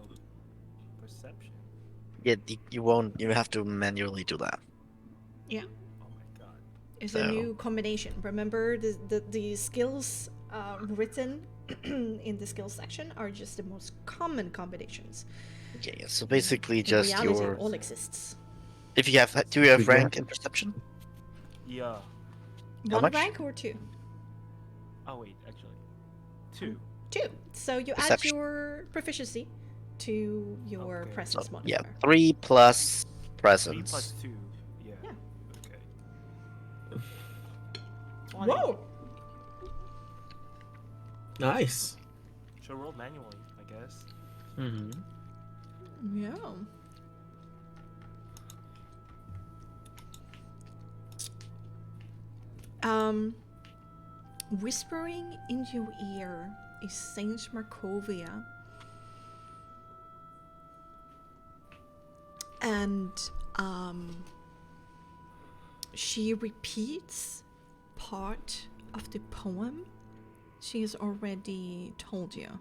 Speaker 4: perception.
Speaker 3: Yeah, you won't. You have to manually do that.
Speaker 1: Yeah.
Speaker 4: Oh my god.
Speaker 1: It's a
Speaker 3: So-
Speaker 1: new combination. Remember, the skills written in the skills section are just the most common combinations.
Speaker 3: Yeah. So basically,
Speaker 1: In
Speaker 3: just
Speaker 1: reality,
Speaker 3: your.
Speaker 1: all exists.
Speaker 3: If you have, do you have
Speaker 2: Big
Speaker 3: rank in perception?
Speaker 4: Yeah.
Speaker 3: How
Speaker 1: One
Speaker 3: much?
Speaker 1: rank or two?
Speaker 4: Oh wait, actually, 2.
Speaker 1: Two. So you add
Speaker 3: Perception.
Speaker 1: your proficiency to your
Speaker 4: Okay.
Speaker 1: presence
Speaker 3: So,
Speaker 1: modifier.
Speaker 3: yeah, 3 plus
Speaker 4: 3
Speaker 3: presence.
Speaker 4: plus 2. Yeah.
Speaker 1: Yeah.
Speaker 4: Okay. 20.
Speaker 1: Whoa!
Speaker 2: Nice.
Speaker 4: Should roll manually, I guess.
Speaker 3: Mm-hmm.
Speaker 1: Yeah. Whispering in your ear is Saint Markovia. And she repeats part of the poem she has already told you.
Speaker 4: Okay.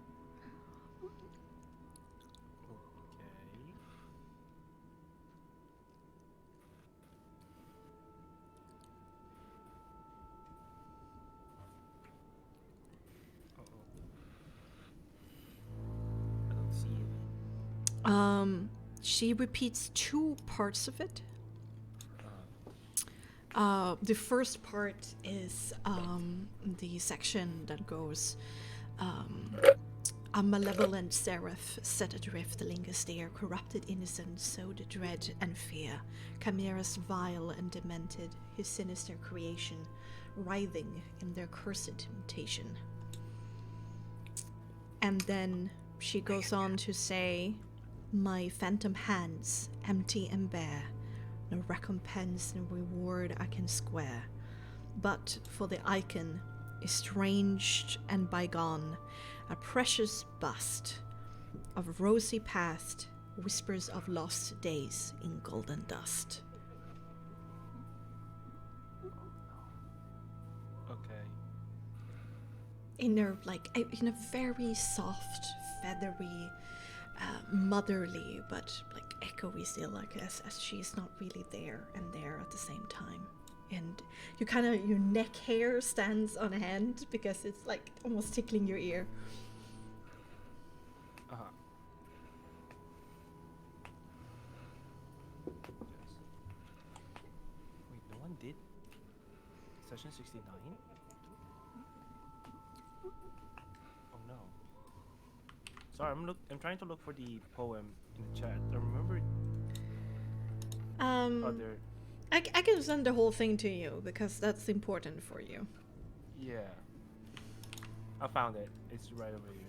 Speaker 4: I don't see it.
Speaker 1: She repeats two parts of it. The first part is the section that goes, a malevolent seraph set adrift lingers there, corrupted innocence, sowed dread and fear, chimeras vile and demented, his sinister creation, writhing in their cursed temptation. And then she goes on to say, my phantom hands, empty and bare, no recompense, no reward I can square. But for the icon, estranged and bygone, a precious bust of rosy past, whispers of lost days in golden dust.
Speaker 4: Okay.
Speaker 1: In a very soft, feathery, motherly, but like echoey still, like as she's not really there and there at the same time. And your neck hair stands on end because it's like almost tickling your ear.
Speaker 4: Uh-huh. Wait, no one did? Session 69? Oh no. Sorry, I'm trying to look for the poem in the chat. I remember other.
Speaker 1: I can send the whole thing to you because that's important for you.
Speaker 4: Yeah. I found it. It's right over here.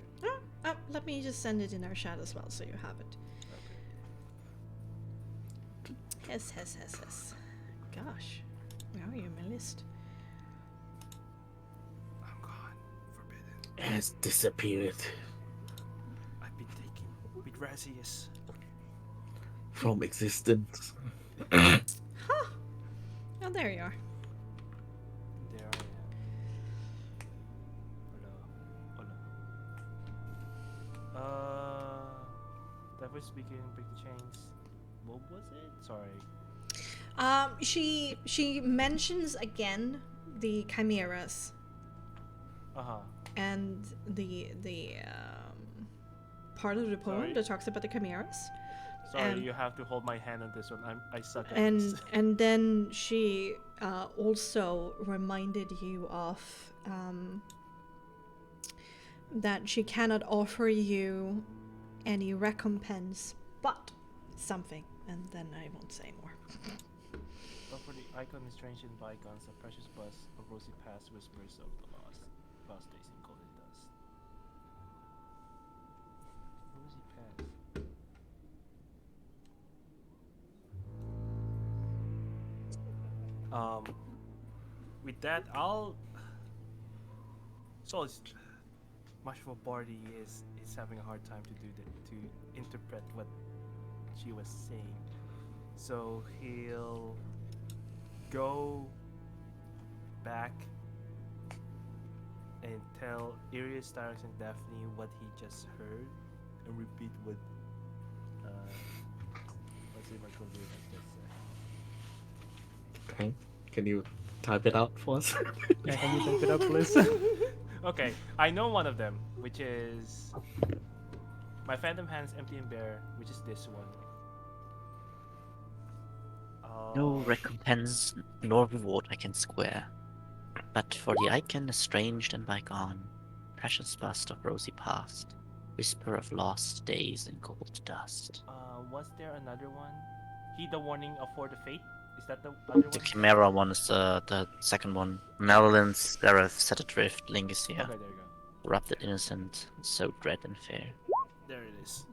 Speaker 1: Let me just send it in our chat as well so you have it.
Speaker 4: Okay.
Speaker 1: Yes. Gosh, where are you in my list?
Speaker 4: I'm gone. Forbidden.
Speaker 2: Has disappeared
Speaker 4: I've been taken with Razius.
Speaker 2: from existence.
Speaker 1: Huh. Oh, there you are.
Speaker 4: There I am. Hello. Devil speaking, break the chains. What was it? Sorry.
Speaker 1: She mentions again the chimeras
Speaker 4: Uh-huh.
Speaker 1: and the part of the poem
Speaker 4: Sorry.
Speaker 1: that talks about the chimeras.
Speaker 4: Sorry,
Speaker 1: And-
Speaker 4: you have to hold my hand on this one. I suck at
Speaker 1: And
Speaker 4: this.
Speaker 1: and then she also reminded you of that she cannot offer you any recompense, but something. And then I won't say more.
Speaker 4: But for the icon is strange in bygones, a precious bust of rosy past whispers of the lost days in golden dust. Rosy past. With that, Saul is much of a party is having a hard time to interpret what she was saying. So he'll go back and tell Iris, Tyrus, and Daphne what he just heard, and repeat what what's it Michael just said.
Speaker 2: Okay. Can you type it out for us?
Speaker 5: Yeah, can you type it up, please?
Speaker 4: Okay, I know one of them, which is my Phantom Hands empty and bare, which is this one.
Speaker 3: No recompense nor reward I can square, but for the icon estranged and bygone, precious bust of rosy past, whisper of lost days in cold dust.
Speaker 4: Was there another one? Heed the warning of For the Fate. Is that the other
Speaker 3: The
Speaker 4: one?
Speaker 3: Chimera one is the second one. Meulen's seraph set adrift lingers here,
Speaker 4: Okay, there you go.
Speaker 3: corrupted innocent, so dread and fair.
Speaker 4: There it is.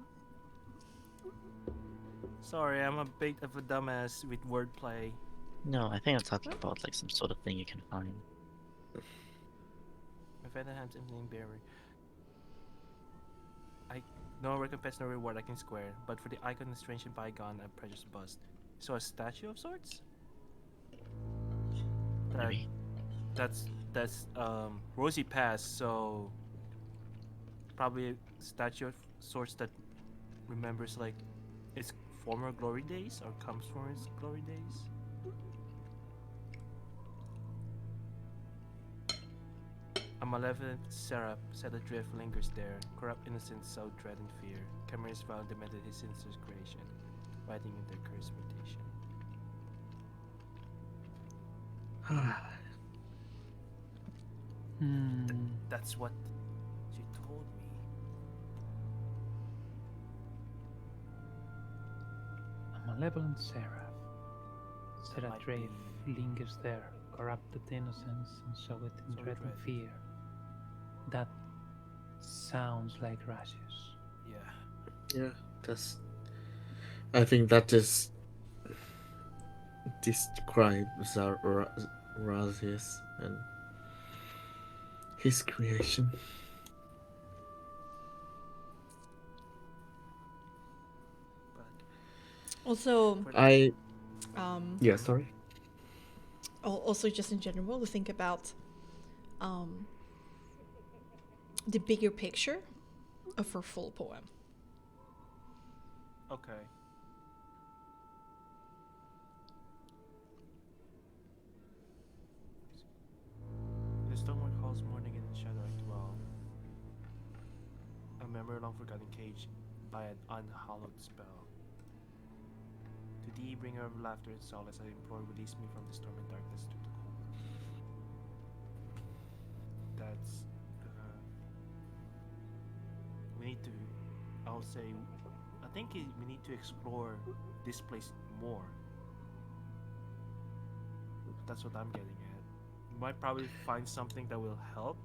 Speaker 4: Sorry, I'm a bit of a dumbass with wordplay.
Speaker 3: No, I think I'm talking about like some sort of thing you can find.
Speaker 4: My Phantom Hands empty and bare. No recompense, no reward I can square, but for the icon strange and bygone and precious bust. So a statue of sorts?
Speaker 3: Maybe.
Speaker 4: That's Rosy Pass, so probably a statue of sorts that remembers like its former glory days or comes from its glory days. A malevolent seraph set adrift lingers there, corrupt innocence so dread and fear. Chimeras found demented his sinister creation, writing in their cursed mutation. That's what she told me.
Speaker 5: A malevolent seraph, set
Speaker 4: Might
Speaker 5: adrift, lingers there, corrupted innocence, and so it in
Speaker 4: So
Speaker 5: dread and
Speaker 4: dread.
Speaker 5: fear. That sounds like Rasius.
Speaker 4: Yeah.
Speaker 2: Yeah, that's. I think that just describes our Razius and his creation.
Speaker 4: But
Speaker 1: Also,
Speaker 2: I
Speaker 1: um,
Speaker 2: yeah, sorry.
Speaker 1: also just in general, to think about the bigger picture of her full poem.
Speaker 4: okay. The stonework halls morning in the shadow I dwell. A memory long forgotten cage by an unhallowed spell. To thee, bringer of laughter and solace, I implore, release me from the storm and darkness to the core. That's we need to. I'll say. I think we need to explore this place more. That's what I'm getting at. You might probably find something that will help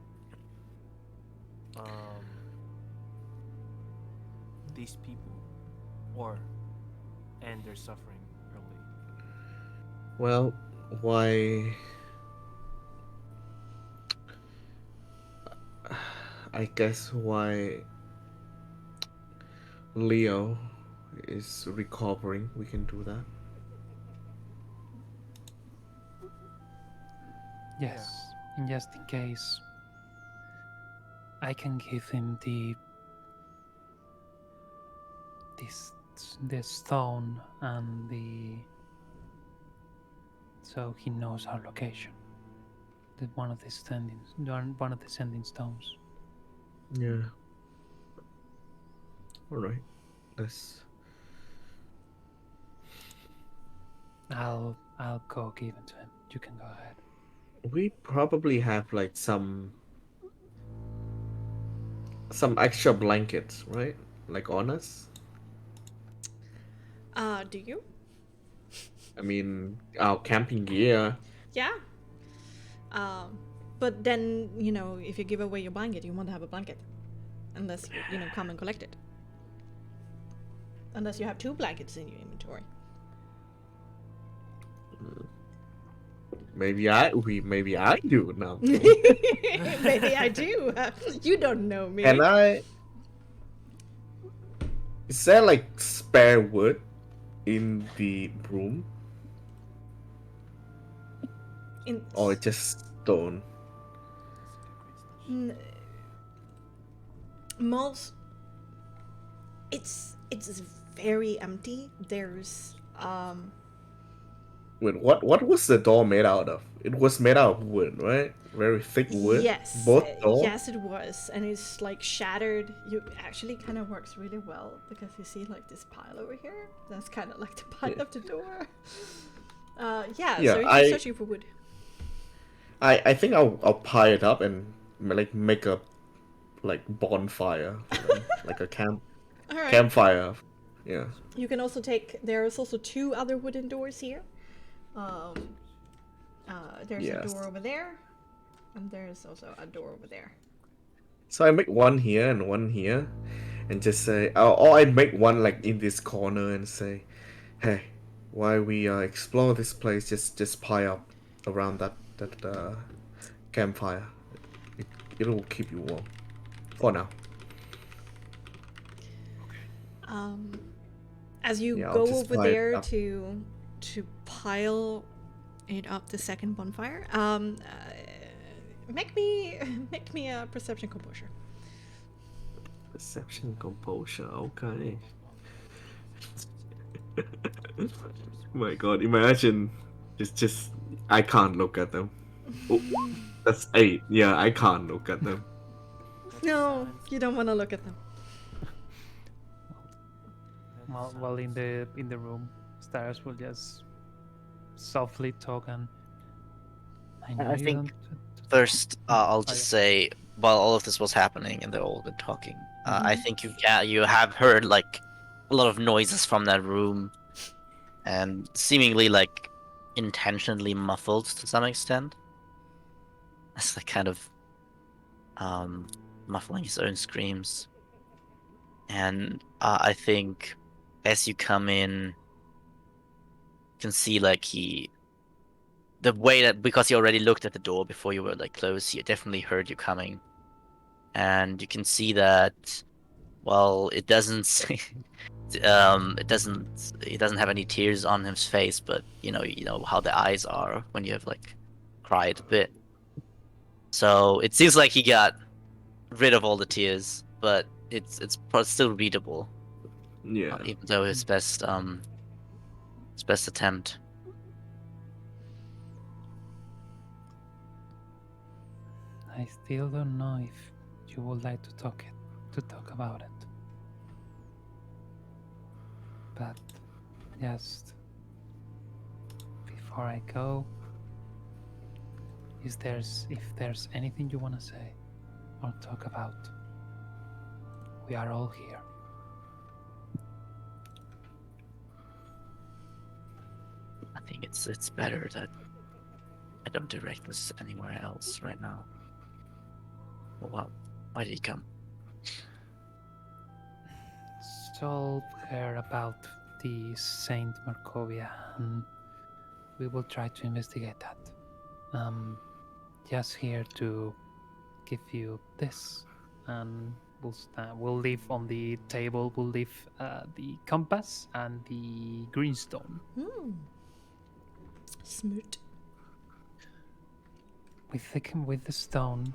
Speaker 4: these people or end their suffering early.
Speaker 2: Well, why? I guess why Leo is recovering, we can do that.
Speaker 5: Yes, and just in case, I can give him the stone and so he knows our location. One of the sending stones.
Speaker 2: Yeah. All right. Let's.
Speaker 5: I'll go give it to him. You can go ahead.
Speaker 2: We probably have like some extra blankets, right? Like on us.
Speaker 1: Do you?
Speaker 2: I mean, our camping gear.
Speaker 1: Yeah. But then, you know, if you give away your blanket, you won't have a blanket. Unless you know, come and collect it. Unless you have 2 blankets in your inventory.
Speaker 2: maybe I do now.
Speaker 1: Maybe I do. You don't know me.
Speaker 2: And is there like spare wood in the room, or just stone?
Speaker 1: Most. It's very empty. There's
Speaker 2: Wait, what was the door made out of? It was made out of wood, right? Very thick wood.
Speaker 1: Yes.
Speaker 2: Both doors.
Speaker 1: Yes, it was, and it's like shattered. You actually kind of works really well because you see like this pile over here. That's kind of like the pile of the door. Yeah. So you're searching for wood.
Speaker 2: I think I'll pile it up and like make a bonfire, like a
Speaker 1: All right.
Speaker 2: campfire. Yeah.
Speaker 1: You can also take. There's also 2 other wooden doors here. There's a door over there, and there's also a door over there.
Speaker 2: So I make one here and one here, and just say, or I make one like in this corner and say, hey, while we explore this place, just pile up around that campfire. It'll keep you warm for now.
Speaker 1: As you
Speaker 2: I'll
Speaker 1: go
Speaker 2: just
Speaker 1: over
Speaker 2: pile it
Speaker 1: there
Speaker 2: up.
Speaker 1: to pile it up, the second bonfire, make me a perception composure.
Speaker 2: Perception composure, okay. My God, imagine, just I can't look at them. Oh, that's 8. Yeah, I can't look at them.
Speaker 1: No, you don't want to look at them.
Speaker 5: While in the room, Stars will just softly talk and.
Speaker 3: I think first, I'll just say, while all of this was happening and they've all been talking, I think you have heard like a lot of noises from that room, and seemingly like intentionally muffled to some extent. It's like kind of muffling his own screams, and I think as you come in, you can see like the way that, because he already looked at the door before you were like close, he definitely heard you coming, and you can see that, well, it doesn't it doesn't have any tears on his face, but you know how the eyes are when you have like cried a bit. So it seems like he got rid of all the tears, but it's still readable,
Speaker 2: Yeah.
Speaker 3: even though his best attempt.
Speaker 5: I still don't know if you would like to talk about it. But just before I go, if there's anything you want to say or talk about, we are all here.
Speaker 3: I think it's better that I don't direct this anywhere else right now. Well, why did he come?
Speaker 5: Saul heard about the Saint Markovia, and we will try to investigate that. Just here to give you this, and we'll leave on the table. We'll leave the compass and the greenstone.
Speaker 1: Smoot.
Speaker 5: With the stone,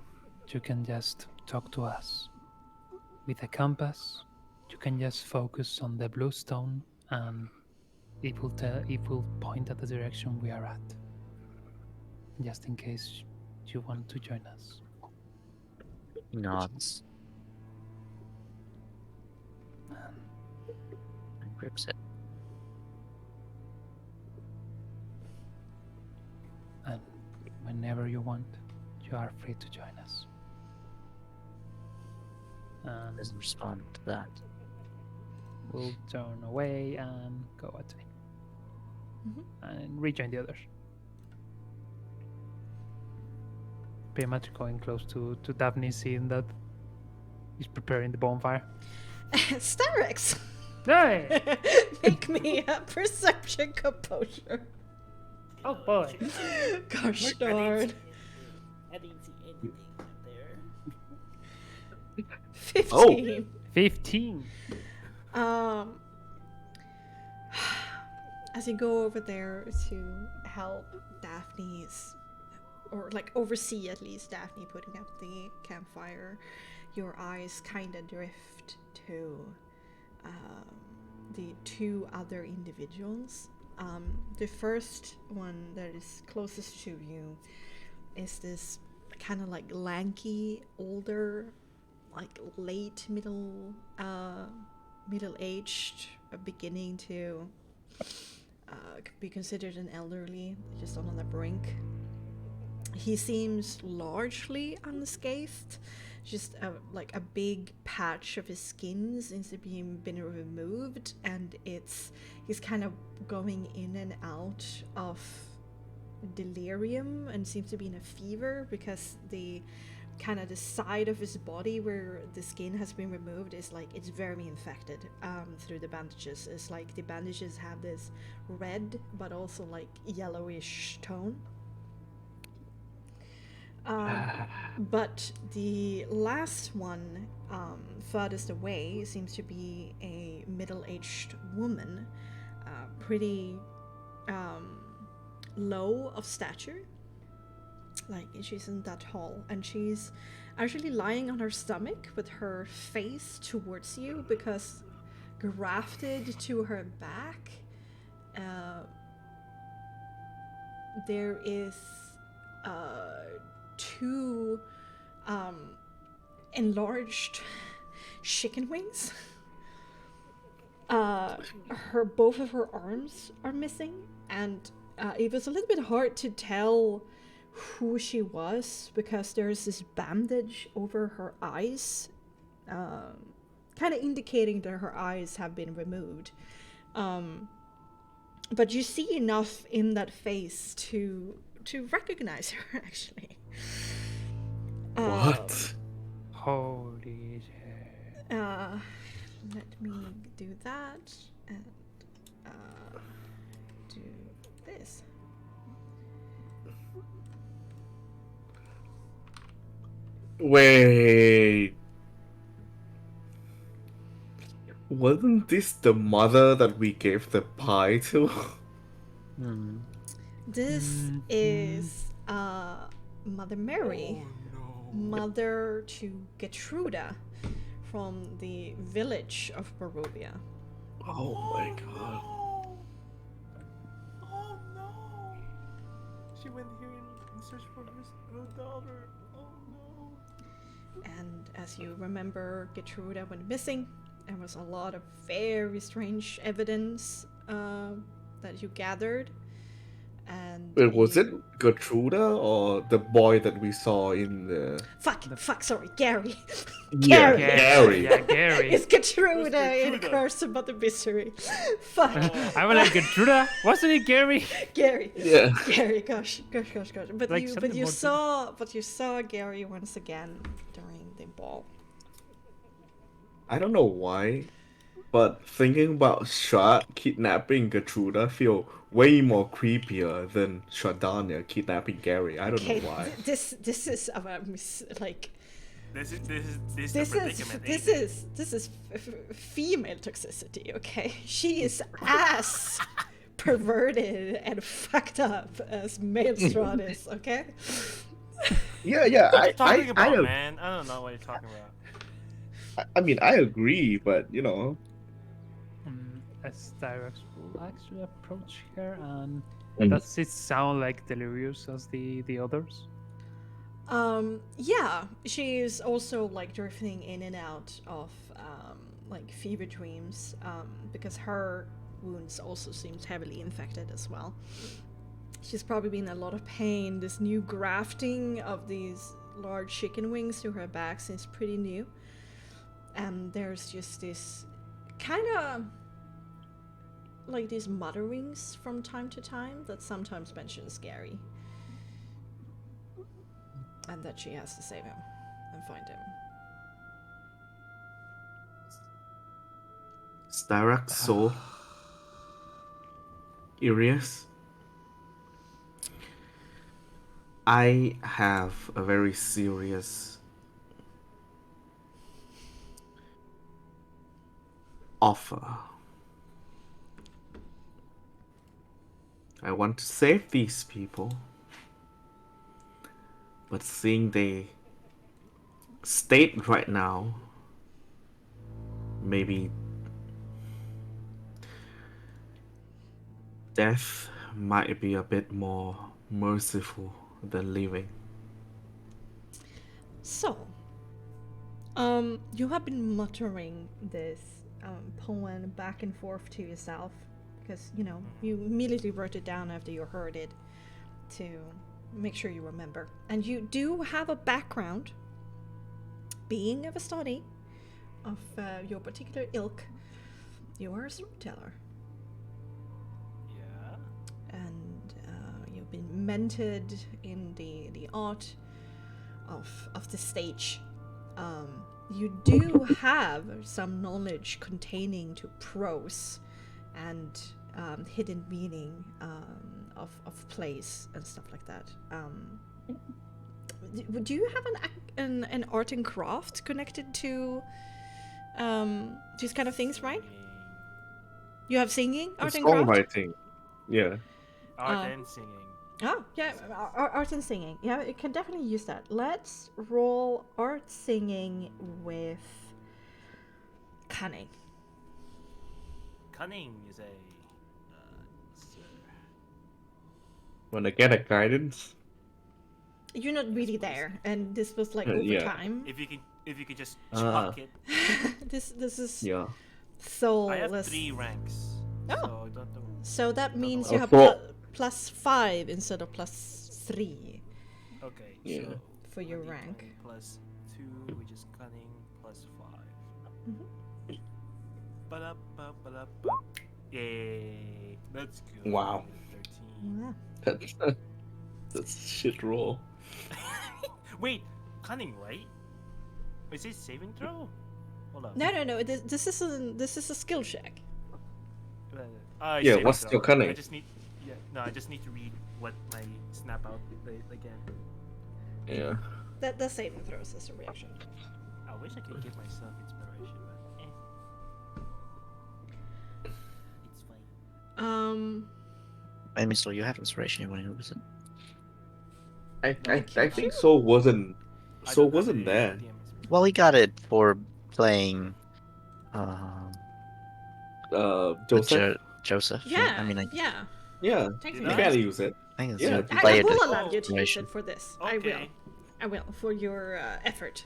Speaker 5: you can just talk to us. With the compass, you can just focus on the blue stone, and it will point at the direction we are at. Just in case you want to join us.
Speaker 3: He nods and grips it.
Speaker 5: And whenever you want, you are free to join us. And
Speaker 3: Doesn't respond to that.
Speaker 5: we'll turn away and go at me. And rejoin the others. Pretty much going close to Daphne, seeing that he's preparing the bonfire.
Speaker 1: Starix.
Speaker 5: Hey!
Speaker 1: Make me a perception composure.
Speaker 5: Oh boy.
Speaker 1: Gosh
Speaker 4: I didn't
Speaker 1: darn.
Speaker 4: see I didn't see anything there.
Speaker 1: 15.
Speaker 5: 15.
Speaker 1: Um, as you go over there to help Daphne's, or like oversee at least Daphne putting up the campfire, your eyes kind of drift to the two other individuals. The first one that is closest to you is this kind of like lanky, older, like late middle-aged, beginning to be considered an elderly, just on the brink. He seems largely unscathed. Just like a big patch of his skin seems to be been removed, and he's kind of going in and out of delirium and seems to be in a fever because the kind of the side of his body where the skin has been removed is like it's very infected through the bandages. It's like the bandages have this red but also like yellowish tone. But the last one, furthest away, seems to be a middle-aged woman, pretty low of stature. Like, she isn't that tall, and she's actually lying on her stomach with her face towards you because grafted to her back, there is two enlarged chicken wings. Both of her arms are missing, and it was a little bit hard to tell who she was because there's this bandage over her eyes, kind of indicating that her eyes have been removed. But you see enough in that face to recognize her, actually.
Speaker 2: What?
Speaker 5: Holy shit.
Speaker 1: Let me do that and do this.
Speaker 2: Wait. Wasn't this the mother that we gave the pie to?
Speaker 1: This is Mother Mary, mother to Gertruda from the village of Barovia.
Speaker 2: Oh my god.
Speaker 4: Oh no! She went here in search for her daughter. Oh no!
Speaker 1: And as you remember, Gertruda went missing. There was a lot of very strange evidence that you gathered. And
Speaker 2: Wait, was it Gertruda or the boy that we saw in the...
Speaker 1: Sorry, Gary.
Speaker 2: Yeah,
Speaker 1: Gary.
Speaker 2: Gary.
Speaker 5: Yeah, Gary.
Speaker 1: It's Gertruda in
Speaker 4: Gertruda?
Speaker 1: Curse of Mother Misery. Fuck.
Speaker 5: I was like, Gertruda? Wasn't it Gary?
Speaker 1: Gary.
Speaker 2: Yeah.
Speaker 1: Gary, gosh. But
Speaker 5: Like
Speaker 1: you
Speaker 5: something more
Speaker 1: saw Gary once again during the ball.
Speaker 2: I don't know why, but thinking about Shad kidnapping Gertruda feel way more creepier than Shadanya kidnapping Gary. I don't know why.
Speaker 1: This is like
Speaker 4: This is
Speaker 1: this
Speaker 4: the
Speaker 1: is
Speaker 4: predicament.
Speaker 1: this
Speaker 4: ain't it?
Speaker 1: is this is female toxicity. Okay, she is as perverted and fucked up as male Strahd is. Okay.
Speaker 2: Yeah,
Speaker 4: What are you talking
Speaker 2: I
Speaker 4: about, man? I don't know what you're talking about.
Speaker 2: I mean, I agree, but you know,
Speaker 5: As Styrax will actually approach her, and
Speaker 2: Mhm.
Speaker 5: does it sound like delirious as the others?
Speaker 1: Yeah, she's also like drifting in and out of like fever dreams because her wounds also seems heavily infected as well. She's probably been in a lot of pain. This new grafting of these large chicken wings to her back seems pretty new. And there's just this kind of like these mutterings from time to time that sometimes mentions Gary. And that she has to save him and find him.
Speaker 2: Styrax saw Irius. I have a very serious offer. I want to save these people, but seeing the state right now, maybe death might be a bit more merciful than living.
Speaker 1: So, you have been muttering this poem back and forth to yourself because, you know, you immediately wrote it down after you heard it to make sure you remember. And you do have a background being of a study of your particular ilk. You are a storyteller.
Speaker 4: Yeah.
Speaker 1: And you've been mentored in the art of the stage. You do have some knowledge containing to prose and hidden meaning of plays and stuff like that. Do you have an art and craft connected to these kind of things, right? You have singing, art and craft?
Speaker 2: Songwriting. Yeah.
Speaker 4: Art and singing.
Speaker 1: Oh, yeah, art and singing. Yeah, you can definitely use that. Let's roll art singing with cunning.
Speaker 4: Cunning, you say. Sir.
Speaker 2: Wanna get a guidance?
Speaker 1: You're not really there, and this was like over
Speaker 2: Yeah.
Speaker 1: time.
Speaker 4: If you could just chuck it.
Speaker 1: This is
Speaker 2: Yeah.
Speaker 4: I have
Speaker 1: soulless.
Speaker 4: 3 ranks.
Speaker 1: Oh.
Speaker 4: So I don't know.
Speaker 1: So that means
Speaker 4: know.
Speaker 1: you have
Speaker 2: So-
Speaker 1: +5 instead of +3
Speaker 4: Okay.
Speaker 2: Yeah.
Speaker 4: So
Speaker 1: for your
Speaker 4: 1d20
Speaker 1: rank.
Speaker 4: plus 2, which is cunning, plus 5.
Speaker 1: Mhm.
Speaker 4: Ba-da-ba-ba-da-ba. Yay. That's good.
Speaker 2: Wow.
Speaker 4: 13.
Speaker 1: Yeah.
Speaker 2: That's shit roll.
Speaker 4: Wait, cunning, right? Is it saving throw? Hold on.
Speaker 1: No. This is a skill check.
Speaker 4: It's
Speaker 2: Yeah,
Speaker 4: saving
Speaker 2: what's
Speaker 4: throw.
Speaker 2: your cunning?
Speaker 4: I just need. Yeah, no, I just need to read what my snap out again.
Speaker 2: Yeah.
Speaker 1: That saving throws as a reaction.
Speaker 4: I wish I could give myself inspiration, but it's fine.
Speaker 3: I mean, so you have inspiration. You want to use it?
Speaker 2: I think so wasn't
Speaker 4: I
Speaker 2: so
Speaker 4: don't have
Speaker 2: wasn't
Speaker 4: the
Speaker 2: there.
Speaker 4: DM inspiration.
Speaker 3: Well, he got it for playing.
Speaker 2: Joseph?
Speaker 3: Joseph.
Speaker 1: Yeah.
Speaker 3: I mean, I
Speaker 1: Yeah.
Speaker 2: Yeah.
Speaker 1: Technically.
Speaker 2: You can use it.
Speaker 3: think it's
Speaker 2: Yeah.
Speaker 1: I
Speaker 3: played
Speaker 1: will
Speaker 3: it.
Speaker 1: allow you to use
Speaker 3: Inspiration.
Speaker 1: it for this.
Speaker 4: Okay.
Speaker 1: I will for your effort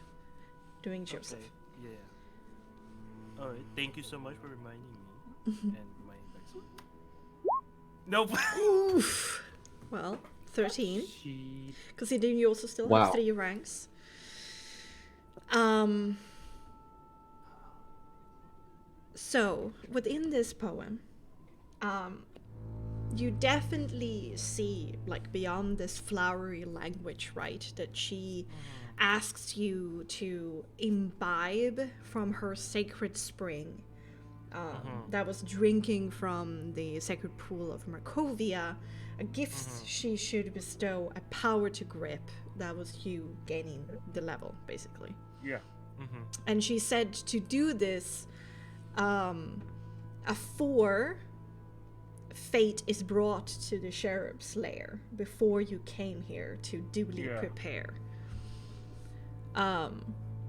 Speaker 1: doing Joseph.
Speaker 4: Okay. Yeah. All right. Thank you so much for reminding me and reminding Bexxy. Nope.
Speaker 1: Oof. Well, 13.
Speaker 5: She
Speaker 1: Considering you also still
Speaker 2: Wow.
Speaker 1: have 3 ranks. So, within this poem, you definitely see, like, beyond this flowery language, right, that she asks you to imbibe from her sacred spring that was drinking from the sacred pool of Markovia, a gift she should bestow, a power to grip. That was you gaining the level, basically.
Speaker 5: yeah.
Speaker 1: And she said to do this, afore fate is brought to the cherub's lair, before you came here to duly
Speaker 5: Yeah.
Speaker 1: prepare.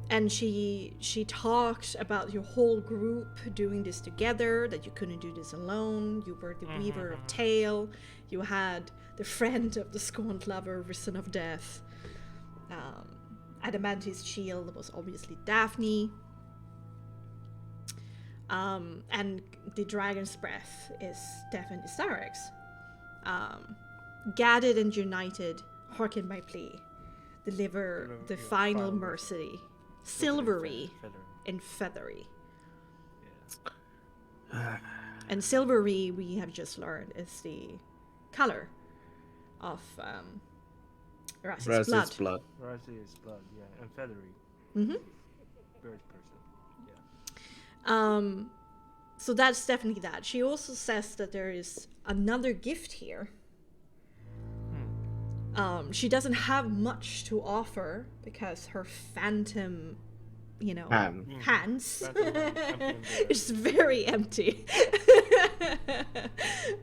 Speaker 1: And she talked about your whole group doing this together, that you couldn't do this alone. You were the weaver of tale. You had the friend of the scorned lover, risen of death. Adamante's shield was obviously Daphne. And the dragon's breath is definitely Styrex. Gathered and united, hearken my plea. Deliver the final mercy. Silvery and feathery. And silvery, we have just learned, is the color of Raz's blood.
Speaker 2: blood.
Speaker 4: Raz's blood, yeah, and feathery.
Speaker 1: Mm-hmm.
Speaker 4: Bird person. Yeah.
Speaker 1: So that's definitely that. She also says that there is another gift here. She doesn't have much to offer because her phantom, hands is very empty.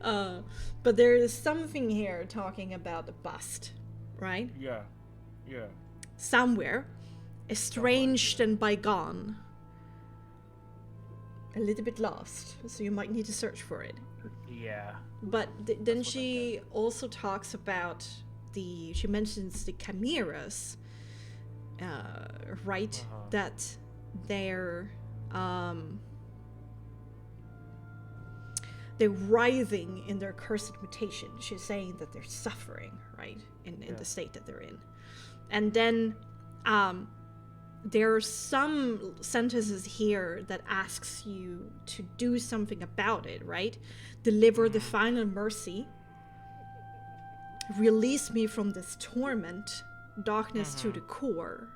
Speaker 1: But there is something here talking about the bust, right?
Speaker 4: Yeah.
Speaker 1: Somewhere, estranged and bygone. A little bit lost, so you might need to search for it.
Speaker 4: Yeah.
Speaker 1: But then she also talks about she mentions the chimeras, right? That they're writhing in their cursed mutation. She's saying that they're suffering, right, in the state that they're in. And then there are some sentences here that asks you to do something about it, right? Deliver the final mercy. Release me from this torment, darkness to the core.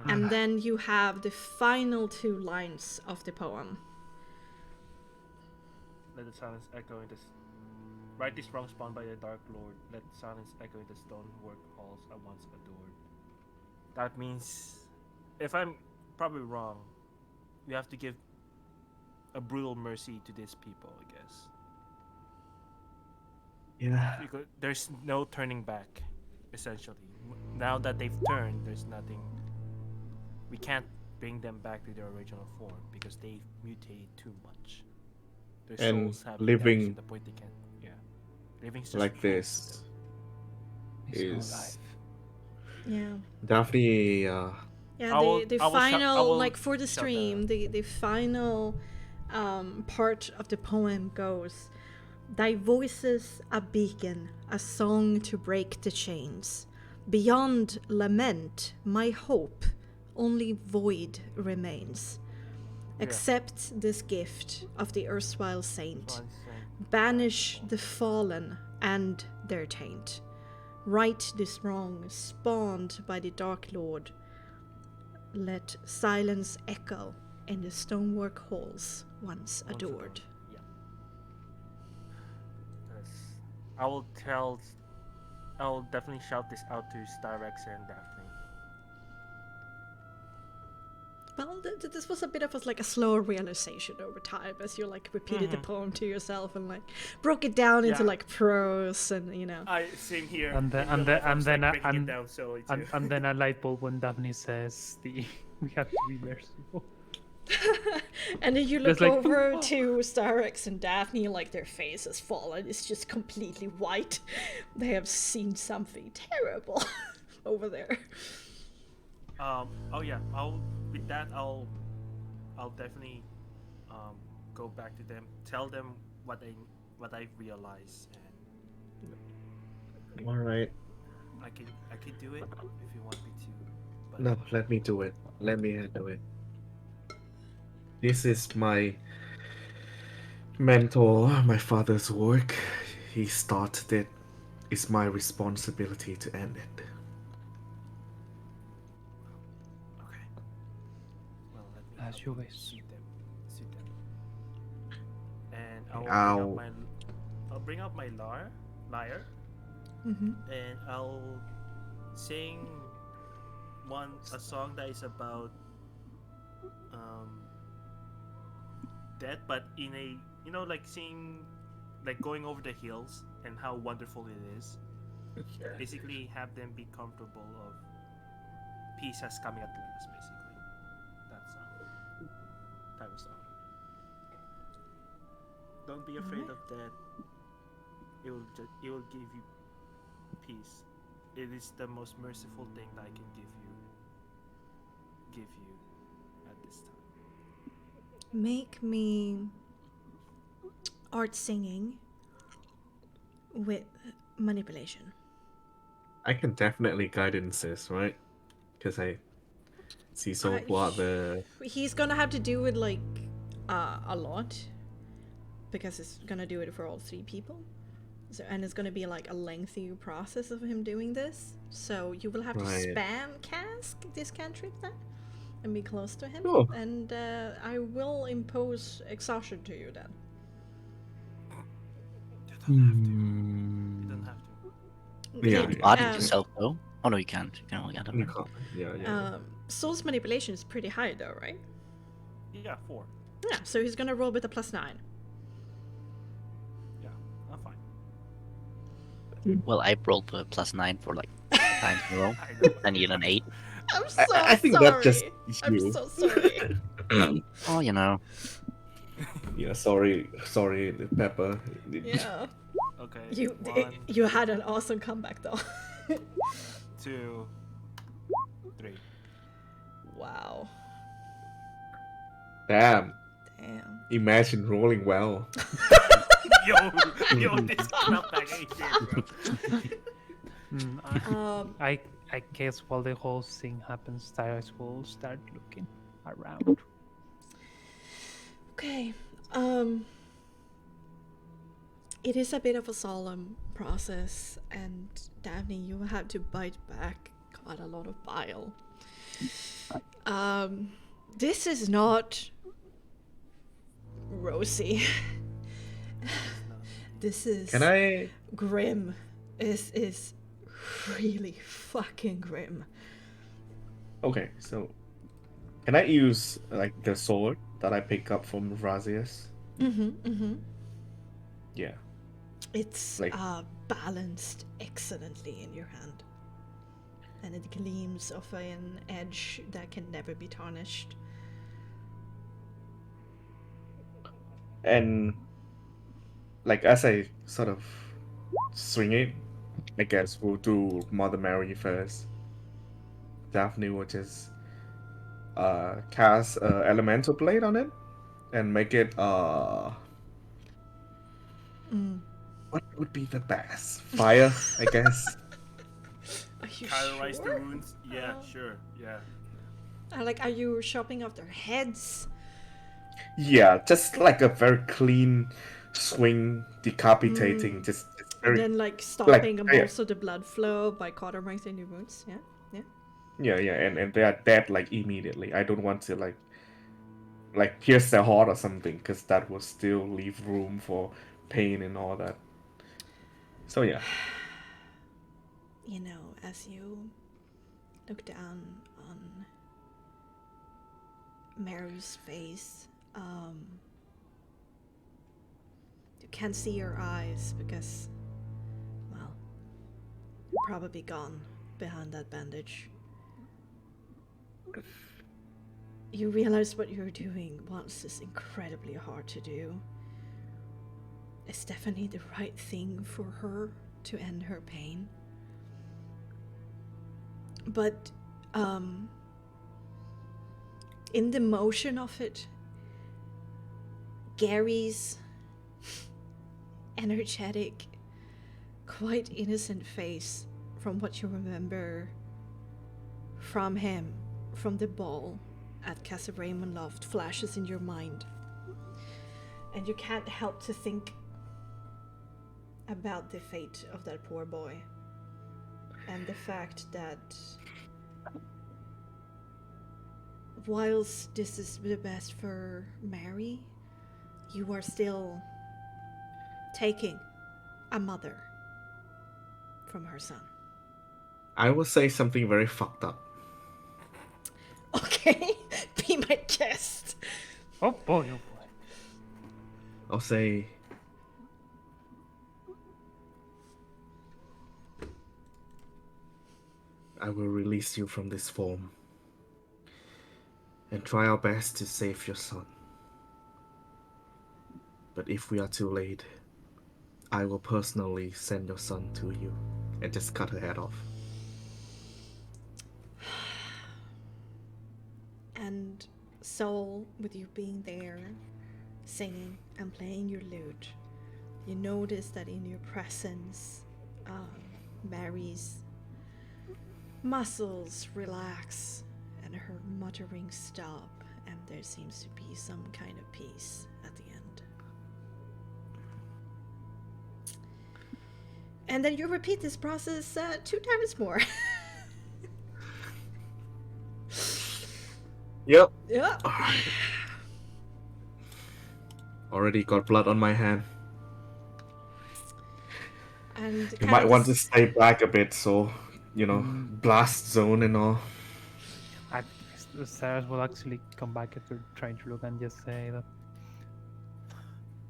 Speaker 1: And then you have the final 2 lines of the poem.
Speaker 4: Let the silence echo in this. Right this wrong spawned by the Dark Lord. Let the silence echo in the stonework halls I once adored. That means, if I'm probably wrong, you have to give a brutal mercy to these people, I guess.
Speaker 2: Yeah.
Speaker 4: Because there's no turning back, essentially. Now that they've turned, there's nothing. We can't bring them back to their original form because they've mutated too much. Their
Speaker 2: And
Speaker 4: souls have
Speaker 2: living
Speaker 4: damaged to the point they can't. Yeah, living
Speaker 2: like this is
Speaker 1: Yeah.
Speaker 2: definitely
Speaker 1: Yeah,
Speaker 4: I will-
Speaker 1: the
Speaker 4: I will shut-
Speaker 1: final,
Speaker 4: I will
Speaker 1: like for the
Speaker 4: shut
Speaker 1: stream, the final part of the poem goes, thy voices a beacon, a song to break the chains. Beyond lament, my hope, only void remains. Accept this gift of the erstwhile saint. Banish the fallen and their taint. Right this wrong spawned by the Dark Lord. Let silence echo in the stonework halls once adored.
Speaker 4: Yeah. I will definitely shout this out to Styrex and Daphne.
Speaker 1: Well, this was a bit of a slower realization over time as you repeated the poem to yourself and broke it down into prose and
Speaker 4: Same here.
Speaker 5: And then a light bulb when Daphne says we have to be merciful.
Speaker 1: And then you look
Speaker 5: There's
Speaker 1: over to Starex and Daphne, their face has fallen. It's just completely white. They have seen something terrible over there.
Speaker 4: Oh yeah. I'll definitely go back to them, tell them what I realized, and
Speaker 2: all right.
Speaker 4: I can do it if you want me to. But
Speaker 2: No, let me do it. Let me handle it. This is my mentor, my father's work. He started it. It's my responsibility to end it.
Speaker 4: Okay. Well, let me
Speaker 5: As you wish.
Speaker 4: suit them. And I'll bring up my lyre,
Speaker 1: Mm-hmm.
Speaker 4: and I'll sing a song that is about death, but in a seeing going over the hills and how wonderful it is. Basically, have them be comfortable of peace has coming at last. Basically, that's type of song. Don't be afraid of death. It will give you peace. It is the most merciful thing that I can give you at this time.
Speaker 1: Make me art singing with manipulation.
Speaker 2: I can definitely guidance this, right? Because I see so far the.
Speaker 1: He's gonna have to do it a lot because it's gonna do it for all 3 people. So, and it's gonna be a lengthy process of him doing this. So you will have to spam cast this cantrip then and be close to him.
Speaker 2: Sure.
Speaker 1: And I will impose exhaustion to you then.
Speaker 4: You don't have to.
Speaker 2: Yeah,
Speaker 1: like,
Speaker 2: yeah.
Speaker 3: Body yourself though. Oh no, you can't. You can only get
Speaker 2: You
Speaker 3: them.
Speaker 2: can't. Yeah.
Speaker 1: Soul's manipulation is pretty high though, right?
Speaker 4: Yeah, 4.
Speaker 1: Yeah, so he's gonna roll with a +9.
Speaker 4: Yeah, I'm fine.
Speaker 3: Well, I rolled a +9 for like 5 times in a row.
Speaker 4: I know.
Speaker 3: I need an 8.
Speaker 1: I'm so
Speaker 2: I think
Speaker 1: sorry.
Speaker 2: that's just
Speaker 1: I'm
Speaker 2: you.
Speaker 1: so sorry.
Speaker 3: Oh, you know.
Speaker 2: Yeah, sorry, Pepper.
Speaker 1: Yeah.
Speaker 4: Okay.
Speaker 1: You
Speaker 4: 1,
Speaker 1: you had an awesome comeback though.
Speaker 4: 2, 3.
Speaker 1: Wow.
Speaker 2: Damn.
Speaker 1: Damn.
Speaker 2: Imagine rolling well.
Speaker 4: Yo, this comeback ain't here, bro.
Speaker 5: I guess while the whole thing happens, Tyrus will start looking around.
Speaker 1: Okay. It is a bit of a solemn process, and Daphne, you have to bite back quite a lot of bile. This is not rosy. This is
Speaker 2: Can I?
Speaker 1: grim. Is really fucking grim.
Speaker 2: Okay, so can I use like the sword that I pick up from Razius? Yeah.
Speaker 1: It's
Speaker 2: Like-
Speaker 1: balanced excellently in your hand. And it gleams of an edge that can never be tarnished.
Speaker 2: And like as I sort of swing it, I guess we'll do Mother Mary first. Daphne will just cast elemental blade on it and make it what would be the best? Fire, I guess.
Speaker 1: Are you
Speaker 4: Cauterize the
Speaker 1: sure?
Speaker 4: wounds. Yeah, sure. Yeah.
Speaker 1: Like, are you chopping off their heads?
Speaker 2: Yeah, just like a very clean swing, decapitating, just
Speaker 1: And
Speaker 2: very
Speaker 1: then, like, stopping
Speaker 2: yeah.
Speaker 1: most of the blood flow by cauterizing your wounds? Yeah? Yeah?
Speaker 2: yeah, and they are dead like immediately. I don't want to like pierce their heart or something, because that will still leave room for pain and all that. So yeah.
Speaker 1: You know, as you look down on Mary's face, you can't see your eyes because, well, you're probably gone behind that bandage. You realize what you're doing once is incredibly hard to do. It's definitely the right thing for her to end her pain. But, in the motion of it, Gary's energetic, quite innocent face, from what you remember from him, from the ball at Casa Raymond, flashes in your mind. And you can't help to think about the fate of that poor boy. And the fact that whilst this is the best for Mary, you are still taking a mother from her son.
Speaker 2: I will say something very fucked up.
Speaker 1: Okay, be my guest.
Speaker 5: Oh boy, oh boy.
Speaker 2: I'll say I will release you from this form and try our best to save your son. But if we are too late, I will personally send your son to you and just cut her head off.
Speaker 1: And Soul, with you being there, singing and playing your lute, you notice that in your presence, Mary's muscles relax and her muttering stop, and there seems to be some kind of peace at the end. And then you repeat this process 2 times more.
Speaker 2: Yep.
Speaker 1: Yeah.
Speaker 2: Already got blood on my hand.
Speaker 1: and
Speaker 2: You
Speaker 1: kind
Speaker 2: might
Speaker 1: of
Speaker 2: want to stay back a bit, so blast zone and all.
Speaker 5: I Cyrus will actually come back after trying to look and just say that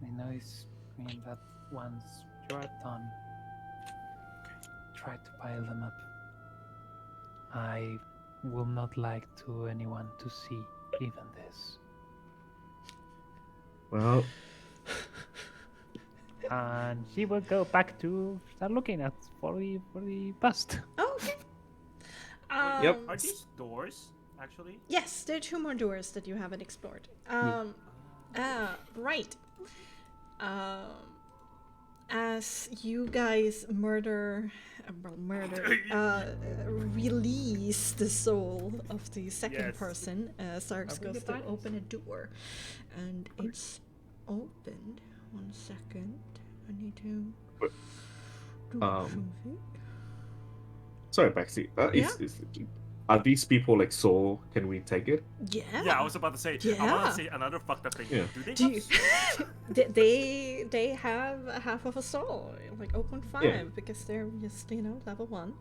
Speaker 5: I know it's mean that once you are done, try to pile them up. I will not like to anyone to see even this.
Speaker 2: Well,
Speaker 5: And she will go back to start looking at for the bust.
Speaker 1: Oh, okay.
Speaker 2: Yep.
Speaker 4: Are these doors actually?
Speaker 1: Yes, there are 2 more doors that you haven't explored. Right. As you guys release the soul of the second
Speaker 4: Yes.
Speaker 1: person, Sarx goes to open a door, and it's opened. 1 second. I need to do something.
Speaker 2: sorry, Bexxy. Are these people like soul? Can we take it?
Speaker 1: Yeah.
Speaker 4: Yeah, I was about to say. I
Speaker 1: Yeah.
Speaker 4: want to say another fucked up thing.
Speaker 2: Yeah.
Speaker 4: Do they
Speaker 1: Do
Speaker 4: have
Speaker 1: you- they have a half of a soul, like 0.5,
Speaker 2: Yeah.
Speaker 1: because they're just level 1.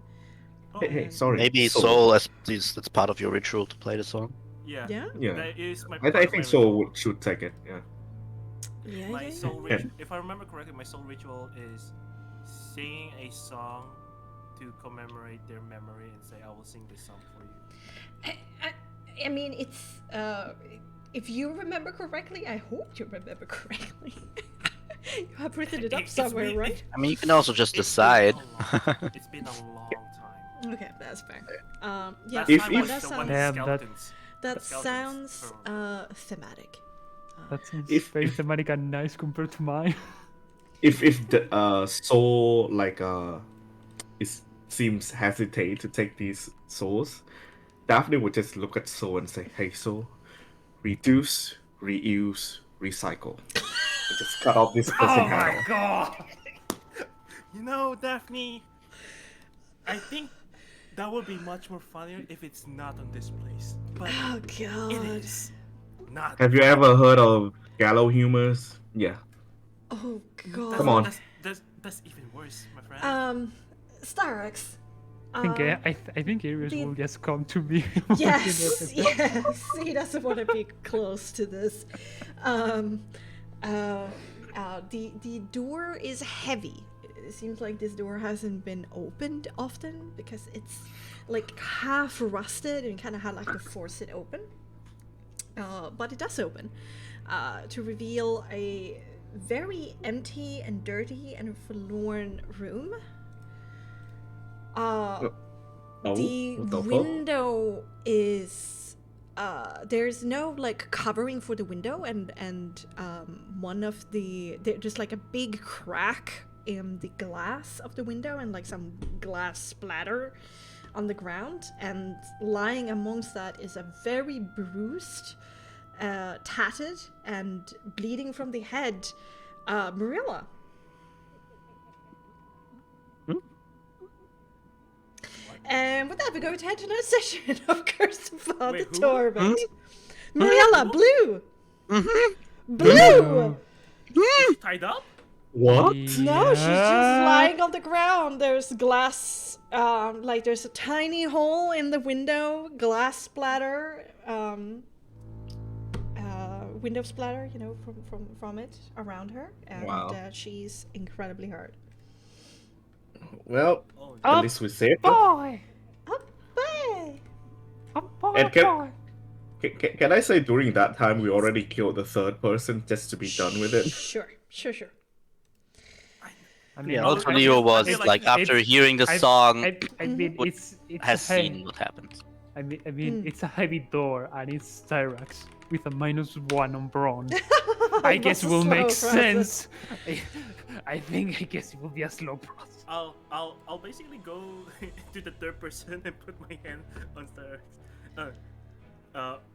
Speaker 4: Oh,
Speaker 2: Hey, sorry.
Speaker 3: Maybe soul as that's part of your ritual to play the song.
Speaker 4: Yeah.
Speaker 1: Yeah.
Speaker 2: Yeah.
Speaker 4: That is my.
Speaker 2: I
Speaker 4: part of my
Speaker 2: think
Speaker 4: ritual.
Speaker 2: soul should take it. Yeah.
Speaker 1: Yeah.
Speaker 4: My
Speaker 1: Yeah.
Speaker 4: soul
Speaker 2: Yeah.
Speaker 4: ritual. If I remember correctly, my soul ritual is singing a song to commemorate their memory and say, "I will sing this song for you."
Speaker 1: I mean, it's if you remember correctly, I hope you remember correctly. You have written it up
Speaker 4: It's
Speaker 1: somewhere,
Speaker 4: been-
Speaker 1: right?
Speaker 3: I mean, you can also just
Speaker 4: It's been a
Speaker 3: decide.
Speaker 4: long- It's been a long time.
Speaker 1: Okay, that's fair. Yeah,
Speaker 4: Last
Speaker 2: If-
Speaker 4: time
Speaker 2: if-
Speaker 4: was
Speaker 1: that
Speaker 4: the one
Speaker 1: sounds
Speaker 4: with
Speaker 5: Yeah, that-
Speaker 4: skeletons.
Speaker 1: that
Speaker 4: skeletons,
Speaker 1: sounds
Speaker 4: or-
Speaker 1: thematic.
Speaker 5: That sounds
Speaker 2: If-
Speaker 5: very
Speaker 2: if-
Speaker 5: thematic and nice compared to mine.
Speaker 2: If the soul like is seems hesitate to take these souls, Daphne would just look at soul and say, "Hey, soul, reduce, reuse, recycle." And just cut off this person head off.
Speaker 4: god! You know, Daphne, I think that would be much more funnier if it's not on this place. But
Speaker 1: Oh
Speaker 4: it
Speaker 1: god.
Speaker 4: is not.
Speaker 2: Have you ever heard of gallows humors? Yeah.
Speaker 1: Oh
Speaker 4: That's,
Speaker 1: god.
Speaker 2: Come on.
Speaker 4: That's even worse, my friend.
Speaker 1: Starx.
Speaker 5: I think Arius
Speaker 1: the-
Speaker 5: will just come to me.
Speaker 1: Yes, yes. He doesn't want to be close to this. The door is heavy. It seems like this door hasn't been opened often because it's like half rusted and kind of had like to force it open. But it does open to reveal a very empty and dirty and forlorn room. The
Speaker 2: what the fuck?
Speaker 1: window is there's no like covering for the window, and one of there's like a big crack in the glass of the window and like some glass splatter on the ground, and lying amongst that is a very bruised, tattered and bleeding from the head Marilla. And with that, we're going to head to another session of Curse of the
Speaker 4: Wait, who?
Speaker 1: Torment. Mariella, blue!
Speaker 3: Mm-hmm.
Speaker 1: Blue!
Speaker 4: Is she tied up?
Speaker 2: What?
Speaker 1: No, she's just lying on the ground. There's glass, like there's a tiny hole in the window, glass splatter, window splatter, you know, from it around her, and
Speaker 2: Wow.
Speaker 1: she's incredibly hurt.
Speaker 2: Well,
Speaker 4: Oh,
Speaker 2: at least we saved her.
Speaker 5: Boy!
Speaker 1: Oh, bye!
Speaker 2: And can I say during that time we already killed the third person just to be done with it?
Speaker 1: Sure.
Speaker 5: I mean,
Speaker 3: Yeah,
Speaker 4: no,
Speaker 3: also
Speaker 4: I
Speaker 3: Leo
Speaker 4: feel- I
Speaker 3: was
Speaker 4: feel
Speaker 3: like
Speaker 4: like
Speaker 3: after
Speaker 5: it's-
Speaker 3: hearing the
Speaker 5: I-
Speaker 3: song,
Speaker 5: I mean,
Speaker 3: would-
Speaker 5: it's
Speaker 3: has
Speaker 5: a heavy,
Speaker 3: seen what happened.
Speaker 5: I mean, it's a heavy door and it's Styrax with a -1 on brawn. I guess
Speaker 1: It
Speaker 5: will
Speaker 1: was a
Speaker 5: make
Speaker 1: slow process.
Speaker 5: sense. I guess it will be a slow process.
Speaker 4: I'll basically go to the third person and put my hand on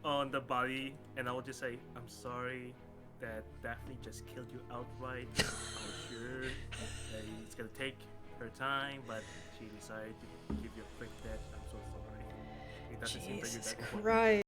Speaker 4: on the body, and I will just say, "I'm sorry that Daphne just killed you outright. I was sure that it's gonna take her time, but she decided to give you a quick death. I'm so sorry. It doesn't seem like you're
Speaker 1: Jesus
Speaker 4: that important."
Speaker 1: Christ.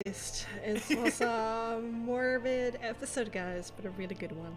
Speaker 1: It was a morbid episode, guys, but a really good one.